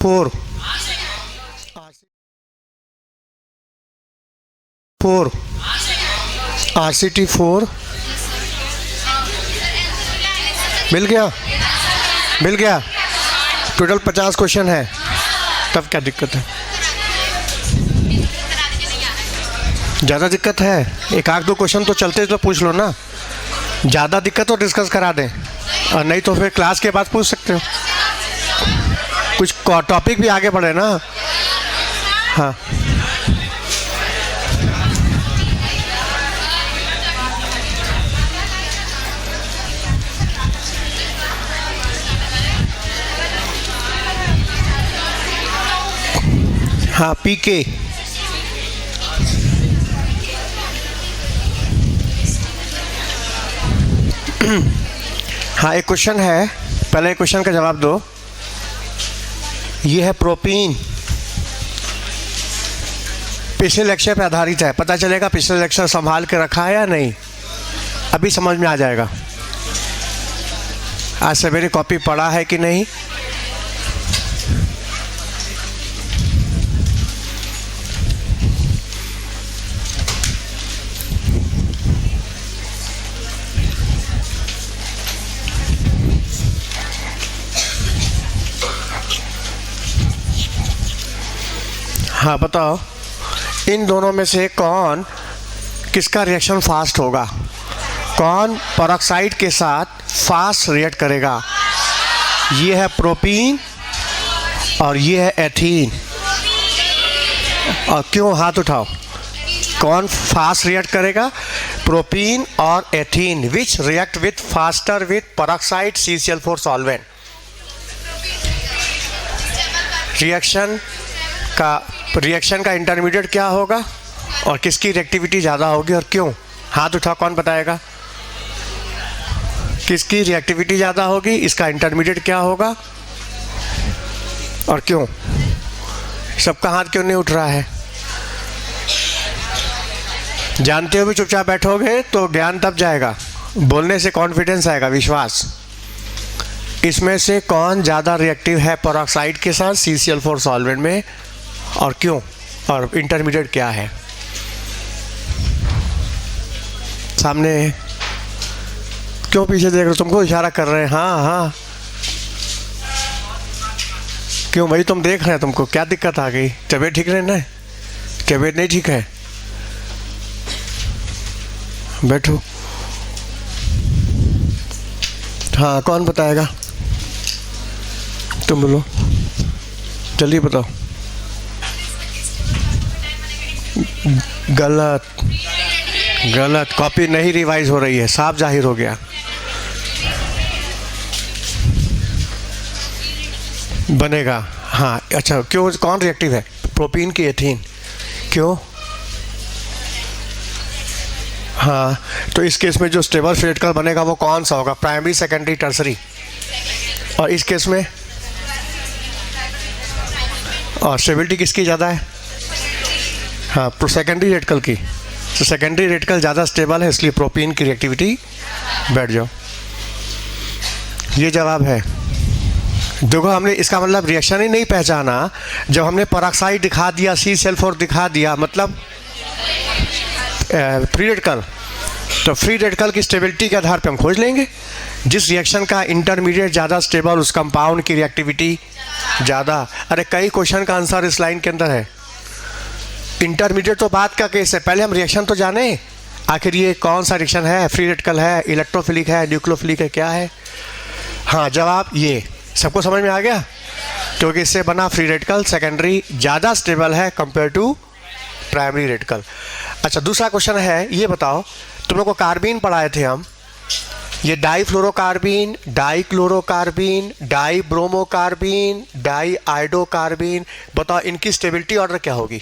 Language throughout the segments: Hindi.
4 4 RCT 4 मिल गया। टोटल 50 क्वेश्चन है, तब क्या दिक्कत है? ज़्यादा दिक्कत है? एक आध दो क्वेश्चन तो चलते तो पूछ लो ना। ज़्यादा दिक्कत तो डिस्कस करा दें, और नहीं तो फिर क्लास के बाद पूछ सकते हो। कुछ टॉपिक भी आगे बढ़े ना। हाँ, हाँ पीके। हाँ, एक क्वेश्चन है, पहले क्वेश्चन का जवाब दो। ये है प्रोपीन, पिछले लेक्चर पे आधारित है। पता चलेगा पिछले लेक्चर संभाल के रखा है या नहीं, अभी समझ में आ जाएगा। आज सवेरे कॉपी पढ़ा है कि नहीं? हाँ बताओ, इन दोनों में से कौन, किसका रिएक्शन फास्ट होगा? कौन पेरोक्साइड के साथ फास्ट रिएक्ट करेगा? ये है प्रोपीन और ये है एथीन। और क्यों? हाथ उठाओ। कौन फास्ट रिएक्ट करेगा? प्रोपीन और ethene. Which react with faster with peroxide CCl4 solvent. Reaction का इंटरमीडिएट क्या होगा और किसकी रिएक्टिविटी ज़्यादा होगी और क्यों? हाथ उठा, कौन बताएगा? किसकी रिएक्टिविटी ज़्यादा होगी, इसका इंटरमीडिएट क्या होगा और क्यों? सबका हाथ क्यों नहीं उठ रहा है? जानते हो भी चुपचाप बैठोगे तो ज्ञान तब जाएगा, बोलने से कॉन्फिडेंस आएगा, विश्वास। इसमें से कौन ज़्यादा रिएक्टिव है पेरोक्साइड के साथ CCl4 सॉल्वेंट में और क्यों, और इंटरमीडिएट क्या है? सामने क्यों पीछे देख रहे हो? तुमको इशारा कर रहे हैं। हाँ हाँ, क्यों भाई? तुम देख रहे हैं, तुमको क्या दिक्कत आ गई? तबीयत ठीक नहीं ना? तबीयत नहीं ठीक है? बैठो। हाँ, कौन बताएगा? तुम बोलो, जल्दी बताओ। गलत गलत, कॉपी नहीं रिवाइज हो रही है, साफ जाहिर हो गया। बनेगा। हाँ अच्छा, क्यों? कौन रिएक्टिव है? प्रोपीन की एथीन। क्यों? हाँ, तो इस केस में जो स्टेबल फ्री रेडिकल बनेगा वो कौन सा होगा? Primary, secondary, tertiary. और इस केस में और स्टेबिलिटी किसकी ज़्यादा है? हाँ, सेकेंडरी रेडिकल की। तो सेकेंडरी रेडिकल ज़्यादा स्टेबल है, इसलिए प्रोपीन की रिएक्टिविटी। बैठ जाओ, ये जवाब है। देखो, हमने इसका मतलब रिएक्शन ही नहीं पहचाना। जब हमने पेरोक्साइड दिखा दिया, CCl4 दिखा दिया, मतलब फ्री रेडिकल, तो फ्री रेडिकल की स्टेबिलिटी के आधार पे हम खोज लेंगे। जिस रिएक्शन का इंटरमीडिएट ज़्यादा स्टेबल, उस कंपाउंड की रिएक्टिविटी ज़्यादा। अरे कई क्वेश्चन का आंसर इस लाइन के अंदर है। इंटरमीडिएट तो बात का केस है, पहले हम रिएक्शन तो जाने, आखिर ये कौन सा रिएक्शन है? फ्री रेडिकल है, इलेक्ट्रोफिलिक है, न्यूक्लियोफिलिक है, क्या है? हाँ, जवाब ये। सबको समझ में आ गया? क्योंकि इससे बना फ्री रेडिकल सेकेंडरी ज़्यादा स्टेबल है कंपेयर टू प्राइमरी रेडिकल। अच्छा, दूसरा क्वेश्चन है, ये बताओ, तुम लोग को कार्बीन पढ़ाए थे हम, ये डाईफ्लोरोकार्बीन, डाईक्लोरोकार्बीन, डाईब्रोमोकार्बीन, डाईआइडोकार्बीन, बताओ इनकी स्टेबिलिटी ऑर्डर क्या होगी?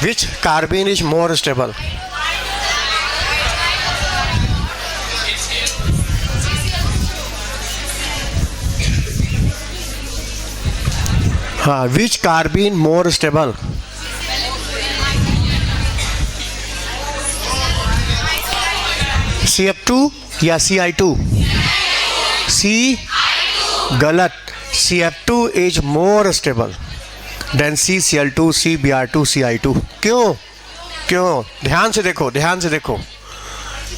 विच कार्बीन इज मोर स्टेबल? हाँ, विच कार्बीन मोर स्टेबल? CF2 या CI2? C गलत, CF2 is more stable then CCl2, CBr2, CI2। क्यों? ध्यान से देखो,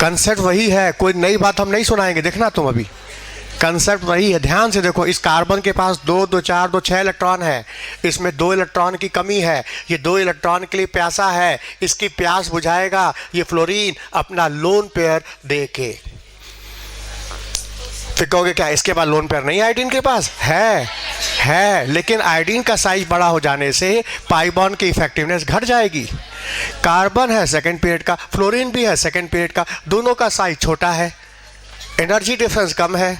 कंसेप्ट वही है, कोई नई बात हम नहीं सुनाएंगे, देखना तुम अभी कंसेप्ट वही है। ध्यान से देखो, इस कार्बन के पास 2, 2, 4, 2, 6 इलेक्ट्रॉन है, इसमें 2 इलेक्ट्रॉन की कमी है, ये 2 इलेक्ट्रॉन के लिए प्यासा है, इसकी प्यास बुझाएगा ये फ्लोरीन अपना लोन पेयर दे के। फिर कहोगे क्या इसके पास लोन पेयर नहीं है? आयोडीन के पास है, लेकिन आयोडीन का साइज बड़ा हो जाने से पाई बॉन्ड की इफेक्टिवनेस घट जाएगी। कार्बन है सेकंड पीरियड का, फ्लोरीन भी है सेकंड पीरियड का, दोनों का साइज छोटा है, एनर्जी डिफरेंस कम है,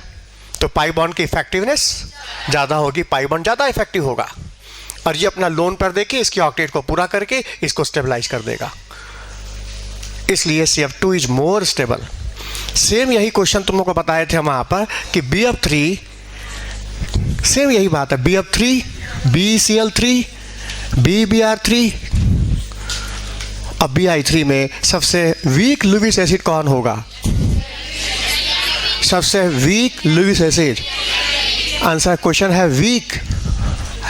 तो पाई बॉन्ड की इफेक्टिवनेस ज़्यादा होगी, पाई बॉन्ड ज़्यादा इफेक्टिव होगा, और ये अपना लोन पेयर देके इसकी ऑक्टेट को पूरा करके इसको स्टेबलाइज कर देगा। इसलिए CF2 is more stable. Same यही क्वेश्चन तुम लोग को बताए थे हम वहाँ पर कि BF3, सेम यही बात है, BF3, BCl3, BBr3 और BI3 में सबसे वीक लुईस एसिड कौन होगा? सबसे weak Lewis acid. Answer question है वीक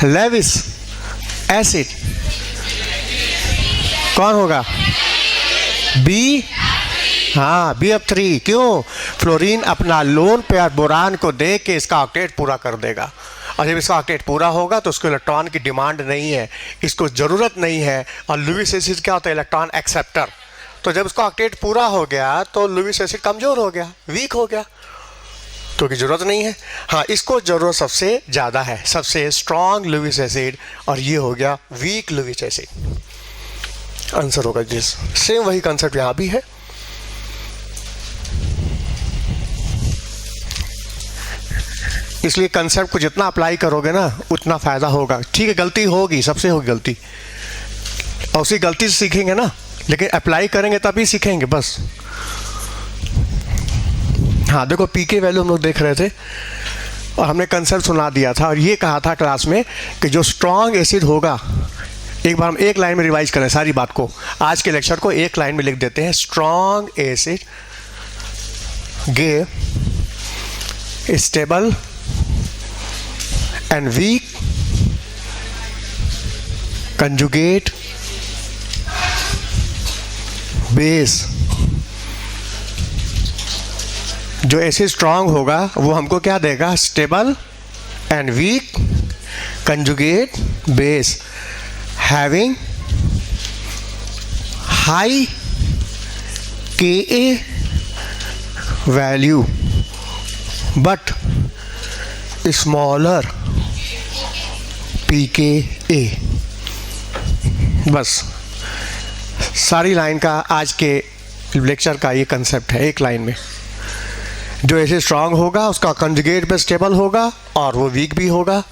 लेविस एसिड कौन होगा? BF3। क्यों? फ्लोरीन अपना लोन पेयर बोरान को दे के इसका ऑक्टेट पूरा कर देगा, और जब इसका ऑक्टेट पूरा होगा तो उसको इलेक्ट्रॉन की डिमांड नहीं है, इसको ज़रूरत नहीं है। और लुईस एसिड क्या होता है? Electron acceptor. तो जब उसका ऑक्टेट पूरा हो गया तो लुईस एसिड कमज़ोर हो गया, वीक हो गया, तो की ज़रूरत नहीं है। हाँ, इसको ज़रूरत सबसे ज़्यादा है, सबसे स्ट्रॉन्ग लुईस एसिड, और ये हो गया वीक लुईस एसिड। आंसर होगा जिस। सेम वही कंसेप्ट यहाँ भी है। इसलिए कंसेप्ट को जितना अप्लाई करोगे ना उतना फ़ायदा होगा। ठीक है, गलती होगी, सबसे होगी गलती, और उसी गलती से सीखेंगे ना, लेकिन अप्लाई करेंगे तभी सीखेंगे बस। हाँ देखो, पीके वैल्यू हम लोग देख रहे थे और हमने कंसेप्ट सुना दिया था और ये कहा था क्लास में कि जो स्ट्रॉन्ग एसिड होगा, एक बार हम एक लाइन में रिवाइज करें सारी बात को, आज के लेक्चर को एक लाइन में लिख देते हैं। Strong acid give stable and weak conjugate base. जो एसिड स्ट्रांग होगा वो हमको क्या देगा? Stable and weak conjugate base having high Ka value but smaller pKa। बस सारी लाइन का आज के लेक्चर का ये कंसेप्ट है, एक लाइन में। जो ऐसे स्ट्रांग होगा उसका कंजुगेट पे स्टेबल होगा और वो वीक भी होगा,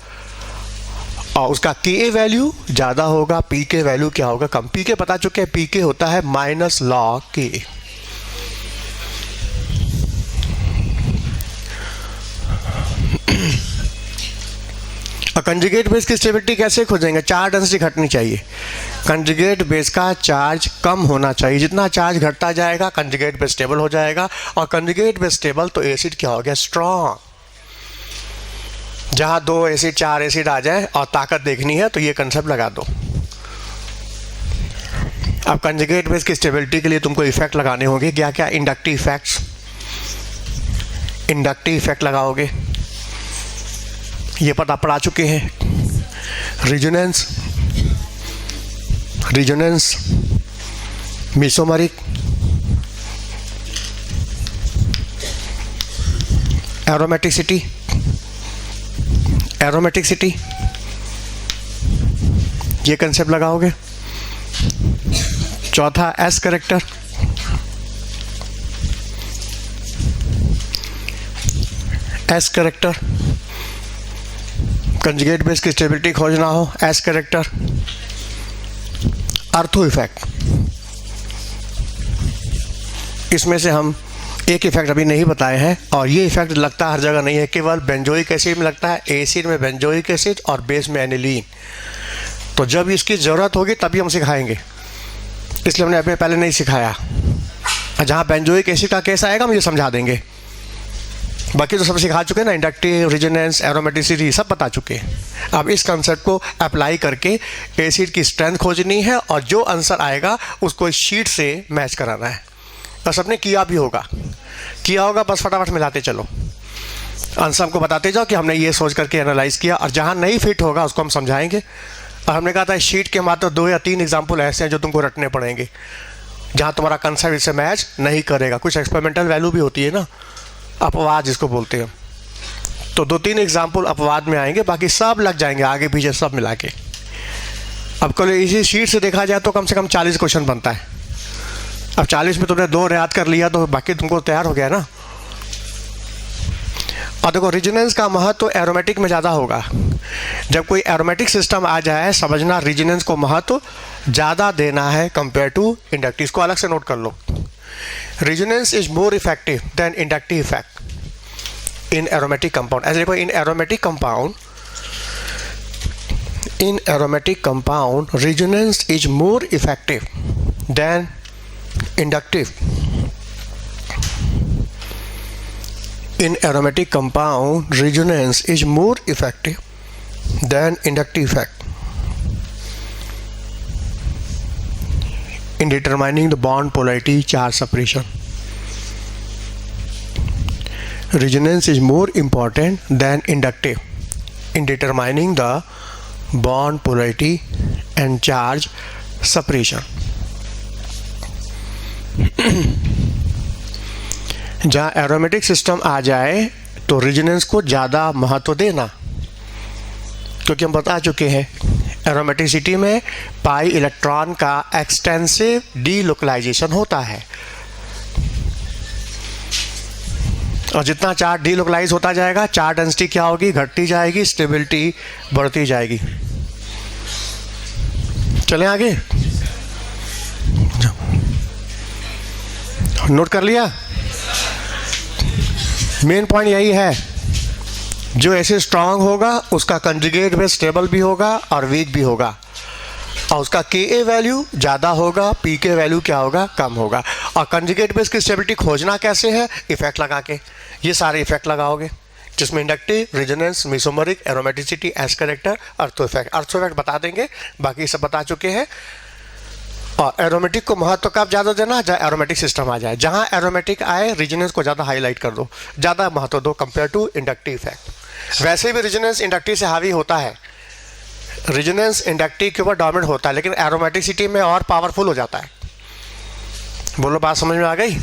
और उसका Ka वैल्यू ज़्यादा होगा, Pk वैल्यू क्या होगा? कम। Pk पता चुके हैं, Pk होता है माइनस लॉग K। और कंजुगेट बेस की स्टेबिलिटी कैसे खोजेंगे? चार्ज डेंसिटी घटनी चाहिए। कंजुगेट बेस का चार्ज कम होना चाहिए, जितना चार्ज घटता जाएगा कंजुगेट बेस स्टेबल हो जाएगा, और कंजुगेट बेस स्टेबल तो एसिड क्या हो गया? स्ट्रॉन्ग। जहाँ 2 एसिड 4 एसिड आ जाए और ताकत देखनी है तो ये कंसेप्ट लगा दो। अब कंजुगेट बेस की स्टेबिलिटी के लिए तुमको इफेक्ट लगाने होंगे। क्या क्या? इंडक्टिव इफेक्ट्स, इंडक्टिव इफेक्ट लगाओगे, ये पता पड़ा चुके हैं। Resonance, resonance, mesomeric, aromaticity, aromaticity, ये कंसेप्ट लगाओगे। चौथा S character, S character, conjugate base की स्टेबिलिटी खोजना हो, एस कैरेक्टर। अर्थो इफेक्ट, इसमें से हम एक इफेक्ट अभी नहीं बताए हैं, और ये इफेक्ट लगता हर जगह नहीं है, केवल बेंजोइक एसिड में लगता है, एसिड में बेंजोइक एसिड और बेस में एनिलीन। तो जब इसकी ज़रूरत होगी तभी हम सिखाएंगे, इसलिए हमने अभी पहले नहीं सिखाया। जहाँ बेंजोइक एसिड का केस आएगा हम ये समझा देंगे, बाकी तो सब सिखा चुके हैं ना, इंडक्टिव, रेजोनेंस, एरोमेटिसिटी सब बता चुके हैं। अब इस कंसेप्ट को अप्लाई करके एसिड की स्ट्रेंथ खोजनी है और जो आंसर आएगा उसको इस शीट से मैच कराना है। और सबने किया भी होगा, बस फटाफट मिलाते चलो, आंसर हमको बताते जाओ कि हमने ये सोच करके एनालाइज किया, और जहाँ नहीं फिट होगा उसको हम समझाएंगे। और हमने कहा था इस शीट के मात्र 2 या 3 एग्जाम्पल ऐसे हैं जो तुमको रटने पड़ेंगे, जहाँ तुम्हारा कंसेप्ट इससे मैच नहीं करेगा। कुछ एक्सपेरिमेंटल वैल्यू भी होती है ना, अपवाद जिसको बोलते हैं, तो 2-3 एग्जाम्पल अपवाद में आएंगे, बाकी सब लग जाएंगे आगे पीछे सब मिला के। अब कल इसी शीट से देखा जाए तो कम से कम 40 क्वेश्चन बनता है। अब 40 में तुमने 2 याद कर लिया तो बाकी तुमको तैयार हो गया ना। और देखो रेजोनेंस का महत्व एरोमेटिक में ज़्यादा होगा। जब कोई एरोमेटिक सिस्टम आ जाए समझना रेजोनेंस को महत्व ज़्यादा देना है कंपेयर टू इंडक्टिव। इसको अलग से नोट कर लो। Resonance is more effective than inductive effect in aromatic compound. ऐसे देखो in aromatic compound resonance is more effective than inductive. In aromatic compound, resonance is more effective than inductive effect in determining the bond polarity charge separation. Resonance is more important than inductive in determining the bond polarity and charge separation. जहाँ एरोमेटिक सिस्टम आ जाए तो रेजोनेंस को ज़्यादा महत्व देना, क्योंकि हम बता चुके हैं एरोमेटिसिटी में पाई इलेक्ट्रॉन का एक्सटेंसिव डीलोकलाइजेशन होता है, और जितना चार्ज डीलोकलाइज होता जाएगा चार्ज डेंसिटी क्या होगी, घटती जाएगी, स्टेबिलिटी बढ़ती जाएगी। चलें आगे, नोट कर लिया। मेन पॉइंट यही है, जो ऐसे स्ट्रांग होगा उसका कंजुगेट बेस स्टेबल भी होगा और वीक भी होगा, और उसका Ka वैल्यू ज़्यादा होगा, Pk वैल्यू क्या होगा, कम होगा। और कंजुगेट बेस की स्टेबिलिटी खोजना कैसे है, इफेक्ट लगा के। ये सारे इफेक्ट लगाओगे जिसमें inductive, resonance, mesomeric, aromaticity, S character, अर्थो इफेक्ट बता देंगे, बाकी सब बता चुके हैं। और एरोमेटिक को महत्व कब ज़्यादा देना, जहाँ एरोमेटिक सिस्टम आ जाए। जहाँ एरोमेटिक आए रेजोनेंस को ज़्यादा हाईलाइट कर दो, ज़्यादा महत्व दो कंपेयर टू इंडक्टिव इफेक्ट। वैसे भी रेजोनेंस इंडक्टिव से हावी होता है, रेजोनेंस इंडक्टिव के ऊपर डोमिनेट होता है, लेकिन एरोमेटिसिटी में और पावरफुल हो जाता है। बोलो बात समझ में आ गई?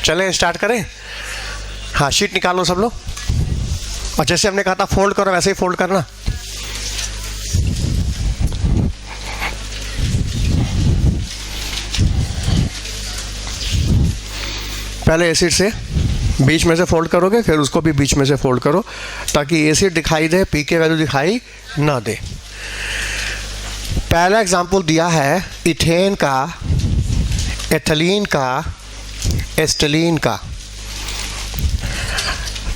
चलें स्टार्ट करें। हाँ, शीट निकालो सब लोग, और जैसे हमने कहा था फोल्ड करो वैसे ही फोल्ड करना। पहले एसिड से बीच में से फोल्ड करोगे, फिर उसको भी बीच में से फोल्ड करो, ताकि एसिड दिखाई दे, Pk वैल्यू दिखाई ना दे। पहला एग्जांपल दिया है इथेन का, एथिलीन का, एस्टिलीन का।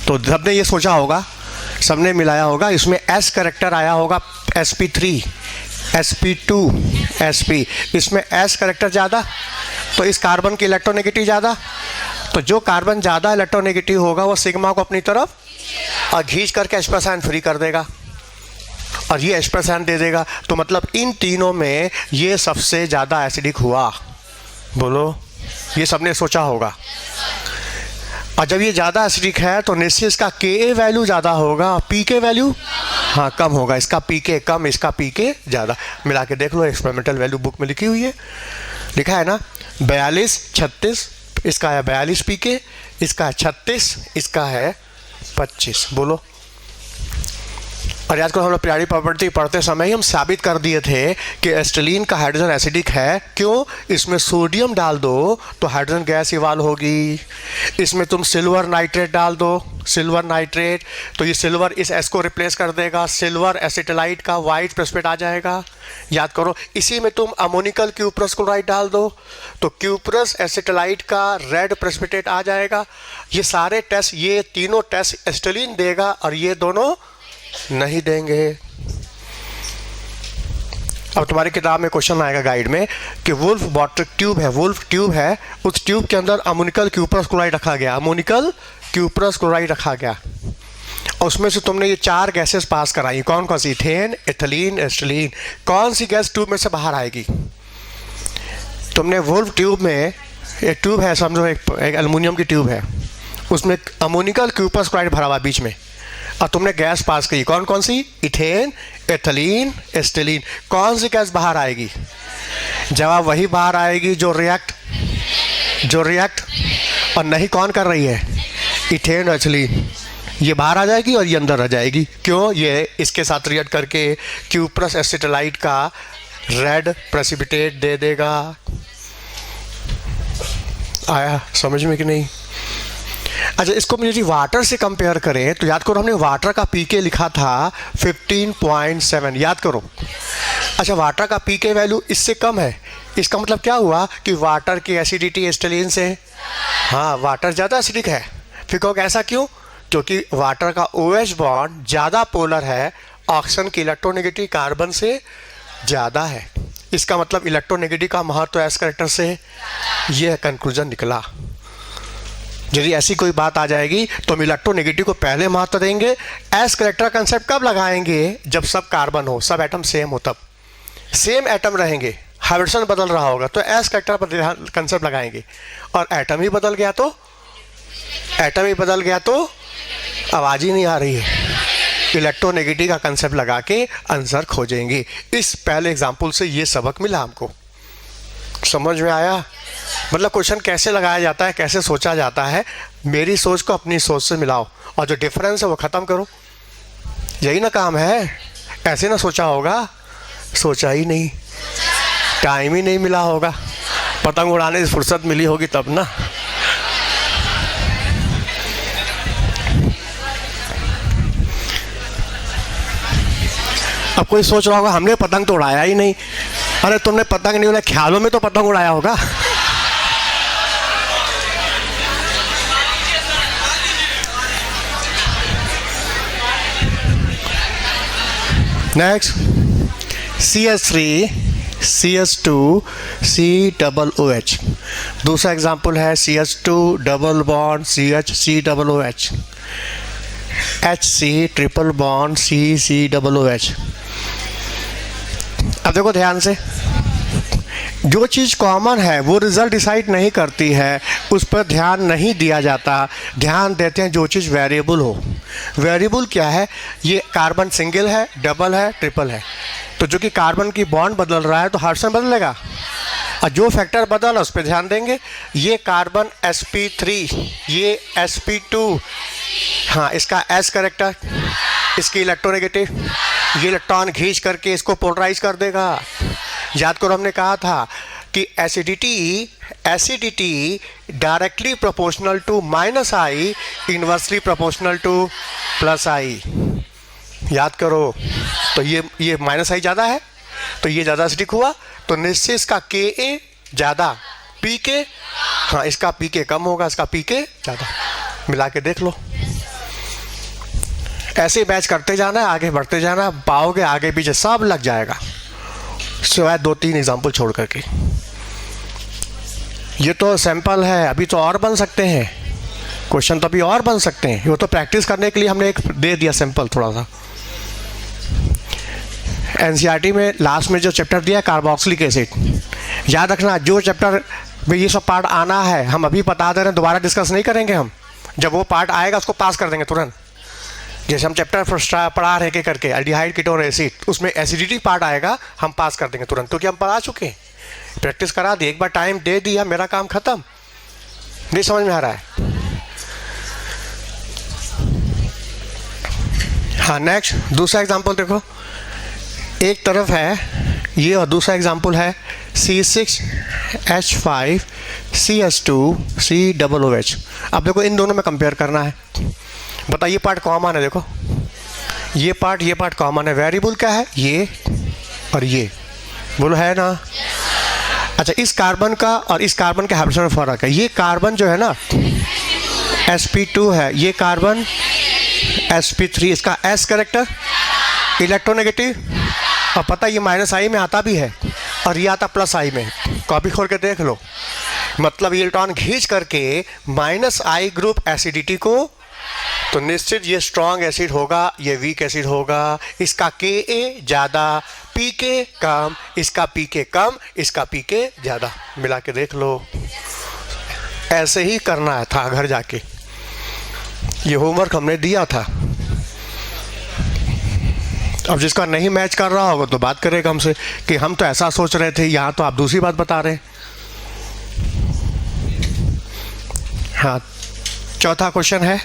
तो सबने ये सोचा होगा, सबने मिलाया होगा, इसमें S कैरेक्टर आया होगा sp3, sp2, sp। इसमें S कैरेक्टर ज़्यादा, तो इस कार्बन की इलेक्ट्रोनेगेटिव ज़्यादा, तो जो कार्बन ज़्यादा इलेक्ट्रोनेगेटिव होगा वो सिग्मा को अपनी तरफ और खींच करके H+ फ्री कर देगा, और ये H+ दे देगा। तो मतलब इन तीनों में ये सबसे ज़्यादा एसिडिक हुआ। बोलो, ये सबने सोचा होगा। और जब ये ज़्यादा एसिडिक है तो निश्चित इसका Ka वैल्यू ज़्यादा होगा, Pk वैल्यू हाँ कम होगा। इसका Pk कम, इसका Pk ज़्यादा। मिला के देख लो, एक्सपेरिमेंटल वैल्यू बुक में लिखी हुई है, लिखा है ना 42, 36, इसका है 42 Pk, इसका है 36, इसका है 25। बोलो। और आज को हम लोग पीरियोडिक प्रॉपर्टी पढ़ते समय ही हम साबित कर दिए थे कि एस्टिलीन का हाइड्रोजन एसिडिक है। क्यों? इसमें सोडियम डाल दो तो हाइड्रोजन गैस इवाल्व होगी। इसमें तुम सिल्वर नाइट्रेट डाल दो, सिल्वर नाइट्रेट, तो ये सिल्वर इस एस को रिप्लेस कर देगा, सिल्वर एसिटाइट का वाइट प्रेसिपिटेट आ जाएगा। याद करो, इसी में तुम अमोनिकल क्यूप्रस क्लोराइड डाल दो तो क्यूप्रस एसिटाइट का रेड प्रेसिपिटेट आ जाएगा। ये सारे टेस्ट, ये तीनों टेस्ट एस्टिलीन देगा और ये दोनों नहीं देंगे। अब तुम्हारी किताब में क्वेश्चन आएगा गाइड में कि वुल्फ वाटर ट्यूब है, वुल्फ ट्यूब है, उस ट्यूब के अंदर अमोनिकल क्यूप्रस क्लोराइड रखा गया, अमोनिकल क्यूप्रस क्लोराइड रखा गया और उसमें से तुमने ये 4 गैसेस पास कराई, कौन कौन सी? Ethane, ethylene, एस्टिलीन। कौन सी गैस ट्यूब में से बाहर आएगी? तुमने वोल्व ट्यूब में, एक ट्यूब है समझो, एक एल्युमिनियम की ट्यूब है, उसमें अमोनिकल क्यूप्रस क्लोराइड भरा हुआ बीच में, और तुमने गैस पास की, कौन कौन सी? Ethane, ethylene, एस्टिलीन। कौन सी गैस बाहर आएगी? जवाब वही बाहर आएगी जो रिएक्ट और नहीं कौन कर रही है? इथेन और एथिलीन। ये बाहर आ जाएगी और ये अंदर आ जाएगी। क्यों? ये इसके साथ रिएक्ट करके क्यूप्रस एसिटाइलाइट का रेड प्रेसिपिटेट दे देगा। आया समझ में कि नहीं? अच्छा, इसको यदि वाटर से कंपेयर करें तो याद करो, हमने वाटर का पीके लिखा था 15.7, याद करो। अच्छा, वाटर का पीके वैल्यू इससे कम है, इसका मतलब क्या हुआ कि वाटर की एसिडिटी एस्टिलीन से, हाँ, वाटर ज़्यादा एसिडिक है। फिर कहोगे ऐसा क्यों? क्योंकि वाटर का OH बॉन्ड ज़्यादा पोलर है, ऑक्सीजन की इलेक्ट्रोनेगेटिव कार्बन से ज़्यादा है। इसका मतलब इलेक्ट्रोनेगेटिव का महत्व एस कैरेक्टर से, यह कंक्लूजन निकला। यदि ऐसी कोई बात आ जाएगी तो हम इलेक्ट्रोनेगेटिव को पहले महत्व देंगे। एस कैरेक्टर कंसेप्ट कब लगाएंगे? जब सब कार्बन हो, सब एटम सेम हो, तब सेम एटम रहेंगे, हाइड्रोजन बदल रहा होगा तो एस कैरेक्टर पर कंसेप्ट लगाएंगे। और एटम ही बदल गया तो आवाज़ ही नहीं आ रही है, इलेक्ट्रोनेगेटिव का कंसेप्ट लगा के आंसर खोजेंगे। इस पहले एग्जाम्पल से ये सबक मिला हमको। समझ में आया? मतलब क्वेश्चन कैसे लगाया जाता है, कैसे सोचा जाता है, मेरी सोच को अपनी सोच से मिलाओ और जो डिफरेंस है वो ख़त्म करो। यही ना काम है। ऐसे ना सोचा होगा, सोचा ही नहीं, टाइम ही नहीं मिला होगा, पतंग उड़ाने से फुर्सत मिली होगी तब ना। अब कोई सोच रहा होगा हमने पतंग तो उड़ाया ही नहीं। अरे तुमने पतंग नहीं उड़ाया, ख्यालों में तो पतंग उड़ाया होगा। Next, CH3 CH2 COOH। दूसरा एग्जाम्पल है CH2 double bond CH COOH, HC triple bond COOH। अब देखो ध्यान से, जो चीज़ कॉमन है वो रिजल्ट डिसाइड नहीं करती है, उस पर ध्यान नहीं दिया जाता। ध्यान देते हैं जो चीज़ वेरिएबल हो। वेरिएबल क्या है? ये कार्बन सिंगल है, डबल है, ट्रिपल है, तो जो कि कार्बन की बॉन्ड बदल रहा है तो हाइड्रोजन बदलेगा, और जो फैक्टर बदला उस पर ध्यान देंगे। ये कार्बन sp3, ये sp2, हाँ, इसका S कैरेक्टर, इसकी इलेक्ट्रोनेगेटिव, ये इलेक्ट्रॉन खींच करके इसको पोलराइज कर देगा। याद करो हमने कहा था कि acidity directly proportional to -I, inversely proportional to +I। याद करो, तो ये -I ज़्यादा है तो ये ज़्यादा एसिडिक हुआ, तो निश्चित इसका Ka ज़्यादा, Pk, हाँ, इसका Pk कम होगा, इसका Pk ज़्यादा। मिला के देख लो। ऐसे मैच करते जाना है, आगे बढ़ते जाना, पाओगे आगे पीछे सब लग जाएगा, सिवाय 2-3 एग्जाम्पल छोड़ करके। ये तो सैंपल है, अभी तो और बन सकते हैं क्वेश्चन, तो अभी और बन सकते हैं। वो तो प्रैक्टिस करने के लिए हमने एक दे दिया सैंपल थोड़ा सा। NCERT में लास्ट में जो चैप्टर दिया है कार्बोक्सिलिक एसिड, याद रखना, जो चैप्टर में ये सब पार्ट आना है हम अभी बता दे रहे हैं, दोबारा डिस्कस नहीं करेंगे हम। जब वो पार्ट आएगा उसको पास कर देंगे तुरंत। जैसे हम चैप्टर पढ़ा रहे करके एल्डिहाइड कीटोन एसिड, उसमें एसिडिटी पार्ट आएगा, हम पास कर देंगे तुरंत, क्योंकि हम पढ़ा चुके हैं, प्रैक्टिस करा दी, एक बार टाइम दे दिया, मेरा काम खत्म। नहीं समझ में आ रहा है? हाँ, नेक्स्ट दूसरा एग्जांपल देखो, एक तरफ है ये और दूसरा एग्जांपल है C6H5 CH2 COOH। अब देखो इन दोनों में कंपेयर करना है। बताइए पार्ट कॉमन है, देखो ये पार्ट कॉमन है। वेरिएबल क्या है? ये और ये, बोलो है ना? अच्छा, इस कार्बन का और इस कार्बन के हाइड्रोजन में फर्क है। ये कार्बन जो है ना sp2 है, ये कार्बन sp3, इसका S कैरेक्टर, इलेक्ट्रोनेगेटिव, और पता ये -I में आता भी है और ये आता +I में। कॉपी खोल के देख लो, मतलब ये इलेक्ट्रॉन खींच करके माइनस आई ग्रुप एसिडिटी को, तो निश्चित ये स्ट्रॉन्ग एसिड होगा, ये वीक एसिड होगा। इसका Ka ज़्यादा, Pk कम, इसका Pk कम, इसका Pk ज़्यादा। मिला के देख लो, ऐसे ही करना था घर जाके, ये होमवर्क हमने दिया था। अब जिसका नहीं मैच कर रहा होगा तो बात करेगा हमसे कि हम तो ऐसा सोच रहे थे, यहाँ तो आप दूसरी बात बता रहे हैं। हाँ, चौथा क्वेश्चन है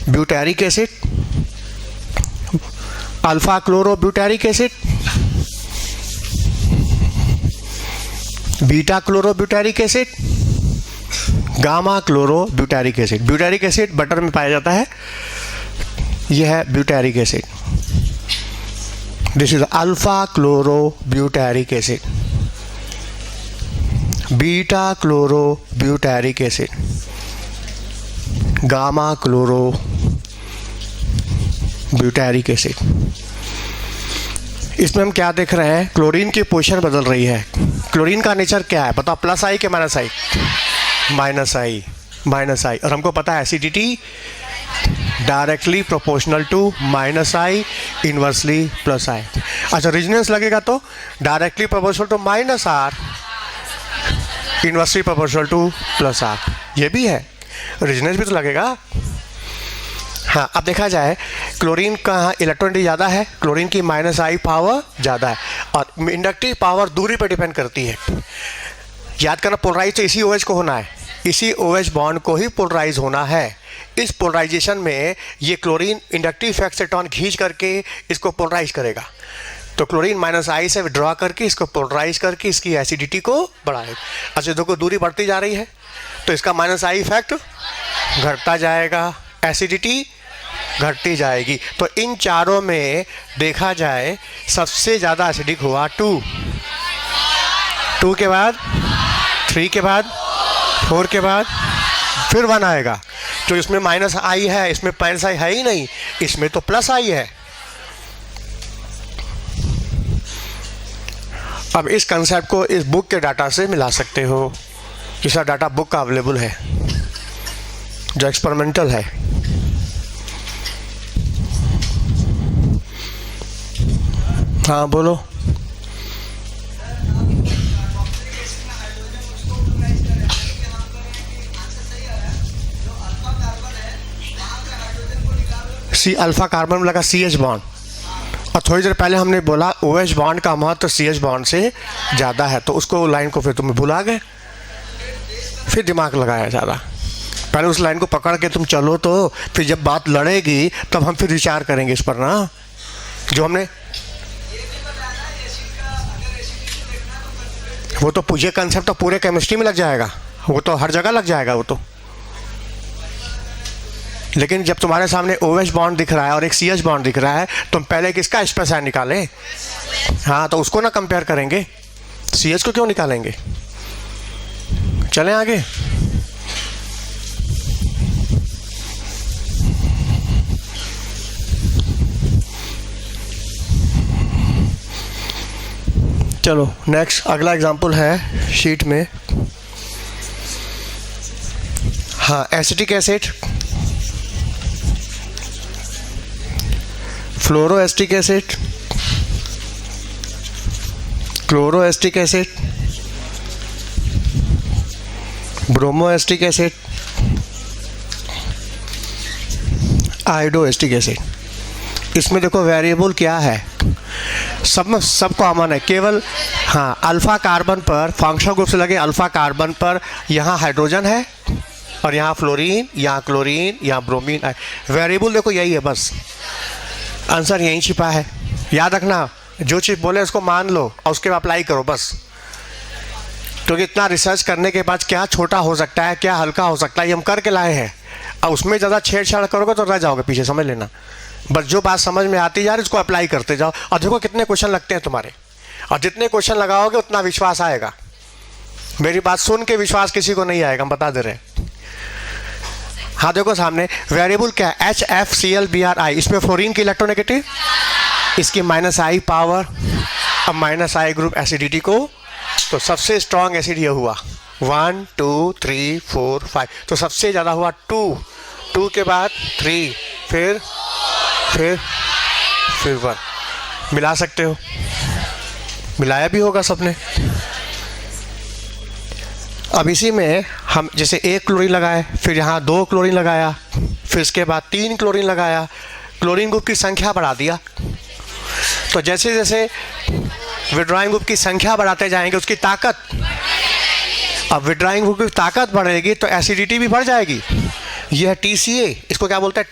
butyric acid, alpha chloro butyric acid, beta chloro butyric acid, gamma chloro butyric acid. Butyric acid butter में पाया जाता है, यह है butyric acid. This is alpha chloro butyric acid, beta chloro butyric acid, gamma chloro butyric acid. इसमें हम क्या देख रहे हैं, क्लोरीन की पोजीशन बदल रही है। क्लोरीन का नेचर क्या है बताओ, प्लस आई के minus I? Minus I, minus I. और हमको पता है acidity directly proportional to minus I, inversely plus I. अच्छा, रेजोनेंस लगेगा तो directly proportional to minus R, inversely proportional to plus R, ये भी है, रेजोनेंस भी तो लगेगा। हाँ, अब देखा जाए क्लोरीन का इलेक्ट्रॉनिटी ज़्यादा है, क्लोरीन की माइनस आई पावर ज़्यादा है, और इंडक्टिव पावर दूरी पर डिपेंड करती है। याद करना, पोलराइज तो इसी OH को होना है, इसी OH बॉन्ड को ही पोलराइज होना है। इस पोलराइजेशन में ये क्लोरीन इंडक्टिव इफेक्ट से इलेक्ट्रॉन खींच करके इसको पोलराइज करेगा, तो क्लोरीन माइनस आई से विड्रॉ करके इसको पोलराइज करके इसकी एसिडिटी को बढ़ाएगा। अच्छा, देखो दूरी बढ़ती जा रही है तो इसका माइनस आई इफेक्ट घटता जाएगा, एसिडिटी घटती जाएगी। तो इन चारों में देखा जाए सबसे ज़्यादा एसिडिक हुआ 2 के बाद 3 के बाद 4 के बाद फिर 1 आएगा। जो इसमें माइनस आई है, इसमें माइनस आई है ही नहीं, इसमें तो प्लस आई है। अब इस कंसेप्ट को इस बुक के डाटा से मिला सकते हो, इसका डाटा बुक का अवेलेबल है जो एक्सपेरिमेंटल है। हाँ बोलो। सी अल्फा कार्बन लगा CH बॉन्ड, और थोड़ी देर पहले हमने बोला OH बॉन्ड का महत्व CH बॉन्ड से ज़्यादा है, तो उसको लाइन को फिर तुम भुला गए, फिर दिमाग लगाया ज़्यादा। पहले उस लाइन को पकड़ के तुम चलो, तो फिर जब बात लड़ेगी तब हम फिर विचार करेंगे इस पर ना, जो हमने वो तो पूरे कंसेप्ट तो पूरे केमिस्ट्री में लग जाएगा, वो तो हर जगह लग जाएगा वो तो। लेकिन जब तुम्हारे सामने OH बॉन्ड दिख रहा है और एक CH बॉन्ड दिख रहा है, तुम पहले किसका स्पेस निकालें? हाँ, तो उसको ना कंपेयर करेंगे, CH को क्यों निकालेंगे? चलें आगे। चलो नेक्स्ट, अगला एग्जांपल है शीट में। हाँ, acetic acid, fluoroacetic acid, chloroacetic acid, bromoacetic acid, iodoacetic acid. इसमें देखो वेरिएबल क्या है, सब कॉमन है, केवल हाँ अल्फा कार्बन पर फंक्शनल ग्रुप से लगे अल्फा कार्बन पर यहाँ हाइड्रोजन है और यहाँ फ्लोरीन, यहाँ क्लोरीन, यहाँ ब्रोमीन है। वेरिएबल देखो यही है, बस आंसर यहीं छिपा है। याद रखना, जो चीज़ बोले उसको मान लो और उसके बाद अप्लाई करो बस। क्योंकि इतना रिसर्च करने के बाद क्या छोटा हो सकता है, क्या हल्का हो सकता है, ये हम करके लाए हैं। और उसमें ज़्यादा छेड़छाड़ करोगे तो रह जाओगे पीछे, समझ लेना। बस जो बात समझ में आती जा रही उसको अप्लाई करते जाओ, और देखो कितने क्वेश्चन लगते हैं तुम्हारे, और जितने क्वेश्चन लगाओगे उतना विश्वास आएगा। मेरी बात सुन के विश्वास किसी को नहीं आएगा, हम बता दे रहे हैं। हाँ देखो सामने वेरिएबल क्या है, HFClBrI। इसमें फ्लोरीन की इलेक्ट्रोनेगेटिव, इसकी माइनस आई पावर, अब माइनस आई ग्रुप एसिडिटी को, तो सबसे स्ट्रॉन्ग एसिड ये हुआ। 1 2 3 4 5, तो सबसे ज़्यादा हुआ 2, 2 के बाद 3, फिर 1। मिला सकते हो, मिलाया भी होगा सबने। अब इसी में हम जैसे 1 क्लोरीन लगाए, फिर यहाँ 2 क्लोरीन लगाया, फिर इसके बाद 3 क्लोरीन लगाया, क्लोरीन ग्रुप की संख्या बढ़ा दिया। तो जैसे जैसे विड्रॉइंग ग्रुप की संख्या बढ़ाते जाएंगे उसकी ताकत, अब विड्रॉइंग ग्रुप की ताकत बढ़ेगी तो एसिडिटी भी बढ़ जाएगी। यह है TCA, इसको क्या बोलते हैं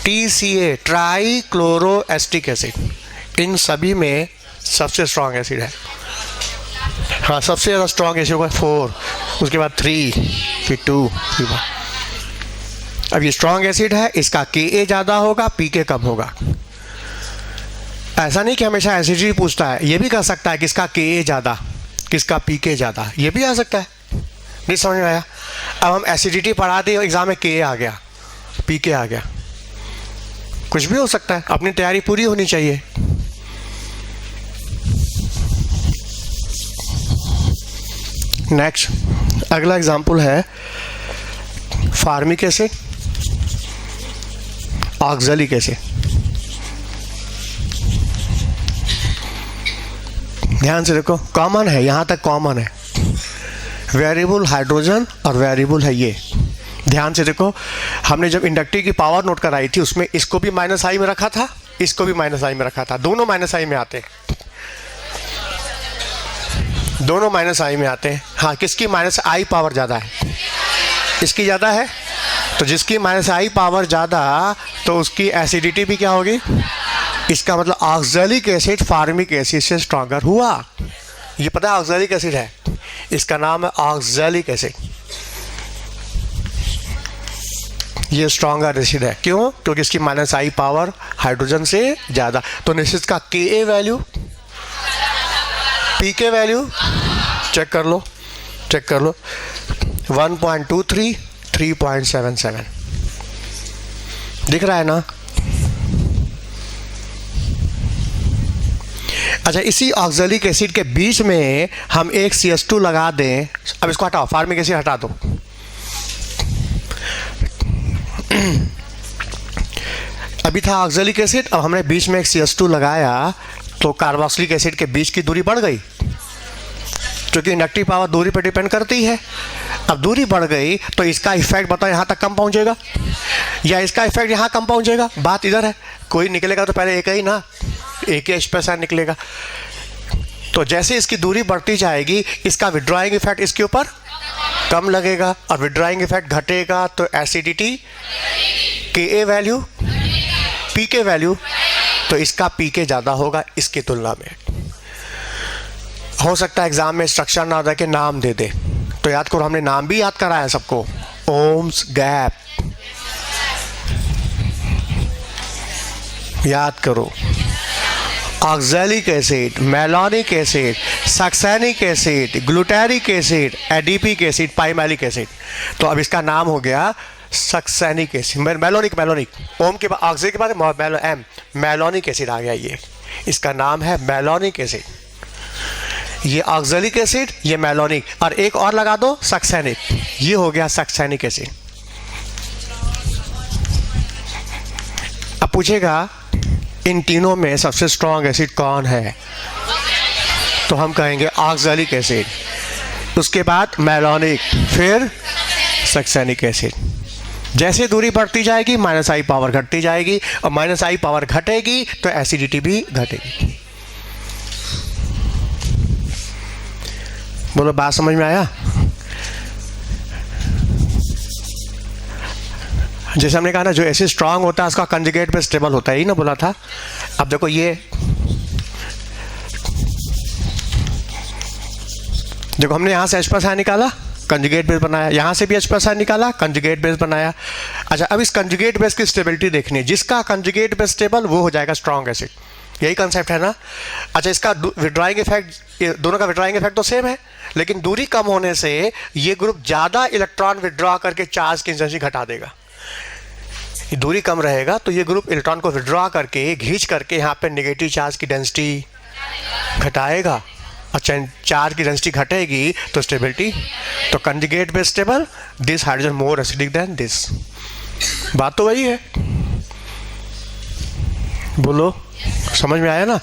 TCA, trichloroacetic acid. इन सभी में सबसे स्ट्रॉन्ग एसिड है, हाँ सबसे ज़्यादा स्ट्रॉन्ग एसिड होगा 4, उसके बाद 3, फिर 2, फिर 1। अब ये स्ट्रॉन्ग एसिड है, इसका Ka ज़्यादा होगा, Pk कम होगा। ऐसा नहीं कि हमेशा एसिडिटी पूछता है, ये भी कर सकता है किसका Ka ज़्यादा, किसका Pk ज़्यादा, ये भी आ सकता है। नहीं समझ में आया? अब हम एसिडिटी पढ़ा दें, एग्जाम में Ka आ गया, Pk आ गया, कुछ भी हो सकता है, अपनी तैयारी पूरी होनी चाहिए। नेक्स्ट, अगला एग्जाम्पल है फार्मिक एसिड, ऑक्सैलिक एसिड। ध्यान से देखो, कॉमन है, यहाँ तक कॉमन है, वेरिएबल हाइड्रोजन और वेरिएबल है ये। ध्यान से देखो, हमने जब इंडक्टिव की पावर नोट कराई थी उसमें इसको भी -i में रखा था, इसको भी -i में रखा था, दोनों -i में आते हैं, दोनों -i में आते हैं। हाँ, किसकी -i पावर ज़्यादा है? इसकी ज़्यादा है, तो जिसकी -i पावर ज़्यादा तो उसकी एसिडिटी भी क्या होगी? इसका मतलब ऑक्सैलिक एसिड फार्मिक एसिड से स्ट्रॉन्गर हुआ। ये पता है ऑक्सैलिक एसिड है, इसका नाम है ऑक्सैलिक एसिड। ये स्ट्रॉन्गर एसिड है, क्यों? क्योंकि इसकी -i पावर हाइड्रोजन से ज़्यादा। तो निश्चित का Ka value, Pk value check कर लो, 1.23, 3.77 दिख रहा है ना? अच्छा, इसी ऑक्सैलिक एसिड के बीच में हम एक CH2 लगा दें। अब इसको हटाओ, फार्मिक एसिड हटा दो। अभी था ऑक्सैलिक एसिड, अब हमने बीच में एक CH2 लगाया तो कार्बोक्सिलिक एसिड के बीच की दूरी बढ़ गई, क्योंकि इंडक्टिव पावर दूरी पर डिपेंड करती है। अब दूरी बढ़ गई तो इसका इफेक्ट बताओ यहाँ तक कम पहुँचेगा या इसका इफेक्ट यहाँ कम पहुँचेगा? बात इधर है, कोई निकलेगा तो पहले एक ही ना, एक ही H+ निकलेगा। तो जैसे इसकी दूरी बढ़ती जाएगी इसका विड्रॉइंग इफेक्ट इसके ऊपर कम लगेगा, और विड्रॉइंग इफेक्ट घटेगा तो acidity, Ka value, Pk value, तो इसका Pk ज़्यादा होगा इसकी तुलना में। हो सकता है एग्जाम में स्ट्रक्चर ना दे के नाम दे दे, तो याद करो, हमने नाम भी याद कराया सबको, ओम्स गैप याद करो। Oxalic acid, malonic acid, succinic acid, glutaric acid, adipic acid, pimelic acid. तो अब इसका नाम हो गया सक्सेनिक एसिड, मेलोनिक। ओम के बाद ऑक्सैलिक के बाद मेलोनिक एसिड आ गया, ये इसका नाम है मेलोनिक एसिड। ये ऑक्सैलिक एसिड, ये मेलोनिक, और एक और लगा दो सक्सेनिक, ये हो गया सक्सेनिक एसिड। अब पूछेगा इन तीनों में सबसे स्ट्रॉन्ग एसिड कौन है? तो हम कहेंगे ऑक्सैलिक एसिड, उसके बाद मेलोनिक, फिर सक्सेनिक एसिड। जैसे दूरी बढ़ती जाएगी -i पावर घटती जाएगी, और -i पावर घटेगी तो एसिडिटी भी घटेगी। बोलो, बात समझ में आया? जैसे हमने कहा ना, जो एसिड स्ट्रांग होता है उसका कंजुगेट पे स्टेबल होता है, ही ना बोला था। अब देखो, ये देखो, हमने यहाँ से H+ निकाला, कंजुगेट बेस बनाया, यहाँ से भी H+ निकाला, कंजुगेट बेस बनाया। अच्छा, अब इस कंजुगेट बेस की स्टेबिलिटी देखनी है, जिसका कंजुगेट बेस स्टेबल वो हो जाएगा स्ट्रॉन्ग एसिड। यही कंसेप्ट है ना? अच्छा, इसका विड्रॉइंग इफेक्ट, दोनों का विड्रॉइंग इफेक्ट तो सेम है, लेकिन दूरी कम होने से ये ग्रुप ज़्यादा इलेक्ट्रॉन विड्रॉ करके चार्ज की इंटेंसिटी घटा देगा। दूरी कम रहेगा तो ये ग्रुप इलेक्ट्रॉन को विड्रॉ करके, खींच करके यहाँ पे नेगेटिव चार्ज की डेंसिटी घटाएगा। अच्छा, चार्ज की डेंसिटी घटेगी तो स्टेबिलिटी, तो conjugate base stable, this hydrogen more acidic then this. बात तो वही है, बोलो समझ में आया ना?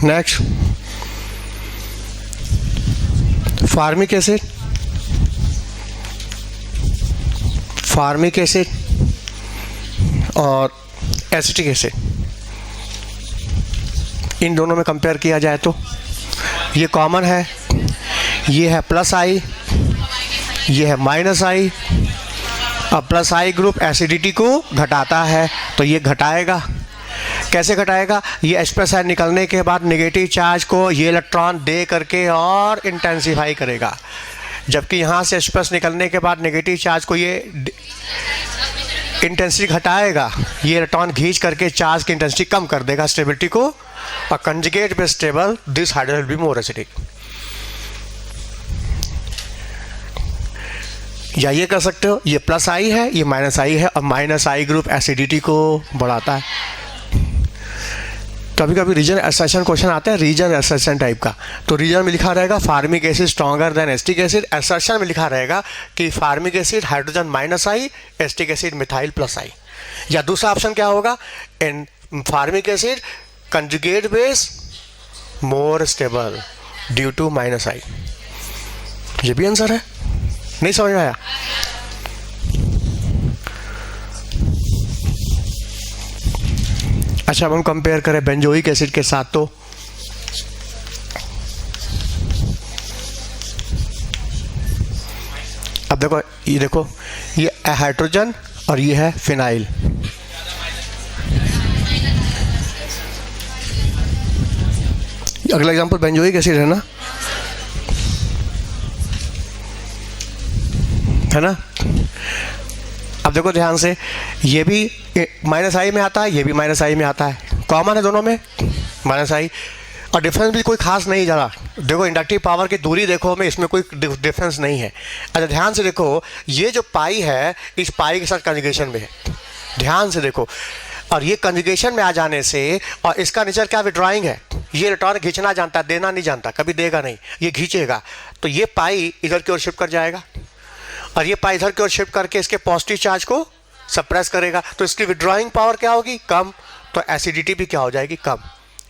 Next, formic acid, formic acid और एसिटिक एसिड, इन दोनों में कंपेयर किया जाए तो ये कॉमन है, ये है प्लस आई, ये है माइनस आई। अब प्लस आई ग्रुप एसिडिटी को घटाता है तो ये घटाएगा। कैसे घटाएगा? ये H प्लस आयन निकलने के बाद नेगेटिव चार्ज को ये इलेक्ट्रॉन दे करके और इंटेंसिफाई करेगा, जबकि यहाँ से H प्लस निकलने के बाद नेगेटिव चार्ज को ये इंटेंसिटी घटाएगा, ये इलेक्ट्रॉन खींच करके चार्ज की इंटेंसिटी कम कर देगा, स्टेबिलिटी को। और conjugate base stable, this hydrogen will be more acidic. या ये कर सकते हो, ये प्लस आई है, ये माइनस आई है, और माइनस आई ग्रुप एसिडिटी को बढ़ाता है। कभी कभी रीजन एसर्शन क्वेश्चन आता है, रीजन एसर्शन टाइप का, तो रीजन में लिखा रहेगा formic acid stronger than acetic acid, assertion में लिखा रहेगा कि formic acid hydrogen minus I, acetic acid methyl plus I. या दूसरा ऑप्शन क्या होगा, in formic acid conjugate base more stable due to minus I. ये भी आंसर है, नहीं समझ में आया? अच्छा, अब हम कंपेयर करें बेंजोइक एसिड के साथ, तो अब देखो ये हाइड्रोजन और ये है फिनाइल। अगला एग्जांपल बेंजोइक एसिड है ना, है ना? अब देखो ध्यान से, ये भी माइनस आई में आता है, ये भी माइनस आई में आता है, कॉमन है दोनों में माइनस आई, और डिफरेंस भी कोई खास नहीं ज़्यादा। देखो इंडक्टिव पावर की दूरी देखो में, इसमें कोई डिफरेंस नहीं है। अच्छा ध्यान से देखो, ये जो पाई है इस पाई के साथ कंजुगेशन में है, ध्यान से देखो, और ये कंजुगेशन में आ जाने से, और इसका नेचर क्या, विड्रॉइंग है। ये इलेक्ट्रॉन खींचना जानता है, देना नहीं जानता, कभी देगा नहीं, ये खींचेगा, तो ये पाई इधर की ओर शिफ्ट कर जाएगा, और ये पाई इधर की ओर शिफ्ट करके इसके पॉजिटिव चार्ज को सप्रेस करेगा, तो इसकी विड्रॉइंग पावर क्या होगी, कम, तो एसिडिटी भी क्या हो जाएगी, कम।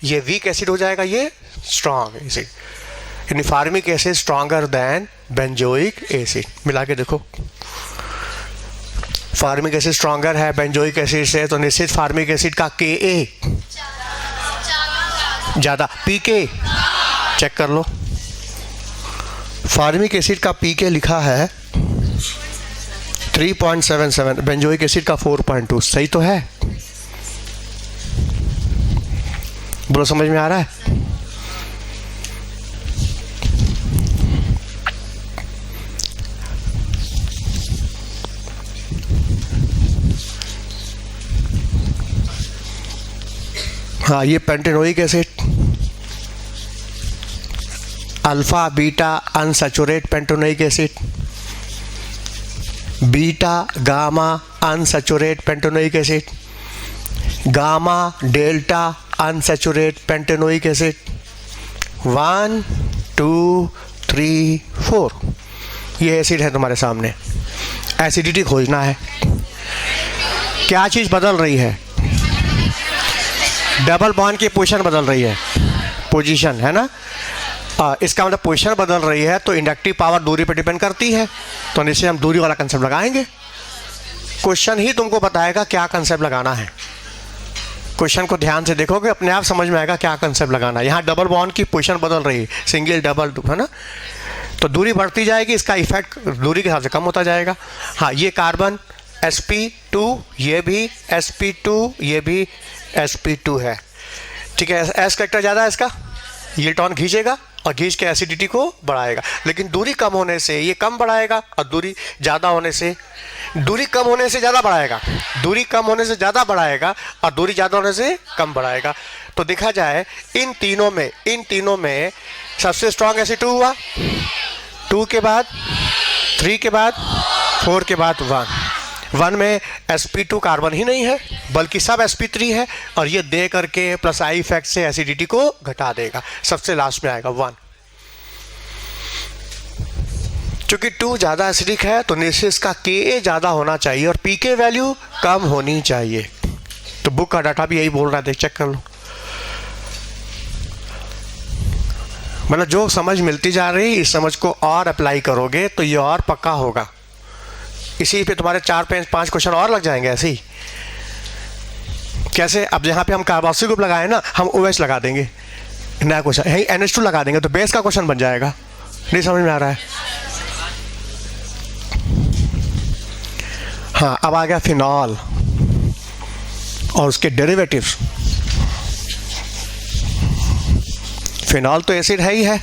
ये वीक एसिड हो जाएगा, ये स्ट्रॉन्ग एसिड, यानी formic acid stronger then benzoic acid. मिला के देखो, फार्मिक एसिड स्ट्रॉन्गर है बेंजोइक एसिड से, तो निश्चित फार्मिक एसिड का Ka ज़्यादा, पीके चेक कर लो, फार्मिक एसिड का पीके लिखा है 3.77, बेंजोइक एसिड का 4.2, सही तो है? बोलो समझ में आ रहा है? हाँ, ये pentanoic acid, alpha beta unsaturate pentanoic acid, beta gamma unsaturate pentanoic acid, gamma delta unsaturate pentanoic acid, 1 2 3 4, ये एसिड है तुम्हारे सामने। एसिडिटी खोजना है, क्या चीज़ बदल रही है, डबल बॉन्ड की पोजीशन बदल रही है, पोजीशन है ना, इसका मतलब पोजीशन बदल रही है, तो इंडक्टिव पावर दूरी पर डिपेंड करती है, तो निश्चय हम दूरी वाला कंसेप्ट लगाएंगे। क्वेश्चन ही तुमको बताएगा क्या कंसेप्ट लगाना है, क्वेश्चन को ध्यान से देखोगे अपने आप समझ में आएगा क्या कंसेप्ट लगाना है। यहाँ डबल बॉन्ड की पोजीशन बदल रही है, सिंगल डबल, है ना, तो दूरी बढ़ती जाएगी, इसका इफेक्ट दूरी के हिसाब से कम होता जाएगा। हाँ, ये कार्बन sp2, ये भी sp2, ये भी sp2 है, ठीक है। एस कैरेक्टर ज़्यादा है इसका, ये इलेक्ट्रॉन खींचेगा और खींच के एसिडिटी को बढ़ाएगा, लेकिन दूरी कम होने से ये कम बढ़ाएगा, और दूरी ज़्यादा होने से, दूरी कम होने से ज़्यादा बढ़ाएगा, दूरी कम होने से ज़्यादा बढ़ाएगा, और दूरी ज़्यादा होने से कम बढ़ाएगा। तो देखा जाए इन तीनों में सबसे स्ट्रॉन्ग एसिड 2 हुआ, 2 के बाद 3 के बाद 4 के बाद 1 में sp2 कार्बन ही नहीं है बल्कि सब sp3 है, और ये दे करके प्लस आई इफेक्ट से एसिडिटी को घटा देगा। सबसे लास्ट में आएगा 1। चूंकि 2 ज़्यादा एसिडिक है तो निश्चित इसका Ka ज़्यादा होना चाहिए और pK वैल्यू कम होनी चाहिए। तो बुक का डाटा भी यही बोल रहा है, देख चेक कर लो। मतलब जो समझ मिलती जा रही, इस समझ को और अप्लाई करोगे तो ये और पक्का होगा। इसी पे तुम्हारे 4-5 क्वेश्चन और लग जाएंगे ऐसे ही। कैसे? अब यहाँ पे हम कार्बोक्सिल ग्रुप लगाए ना, हम OH लगा देंगे, नया क्वेश्चन। यही NH2 लगा देंगे तो बेस का क्वेश्चन बन जाएगा। नहीं समझ में आ रहा है? हाँ, अब आ गया फिनॉल और उसके डेरिवेटिव्स। फिनॉल तो एसिड है ही है।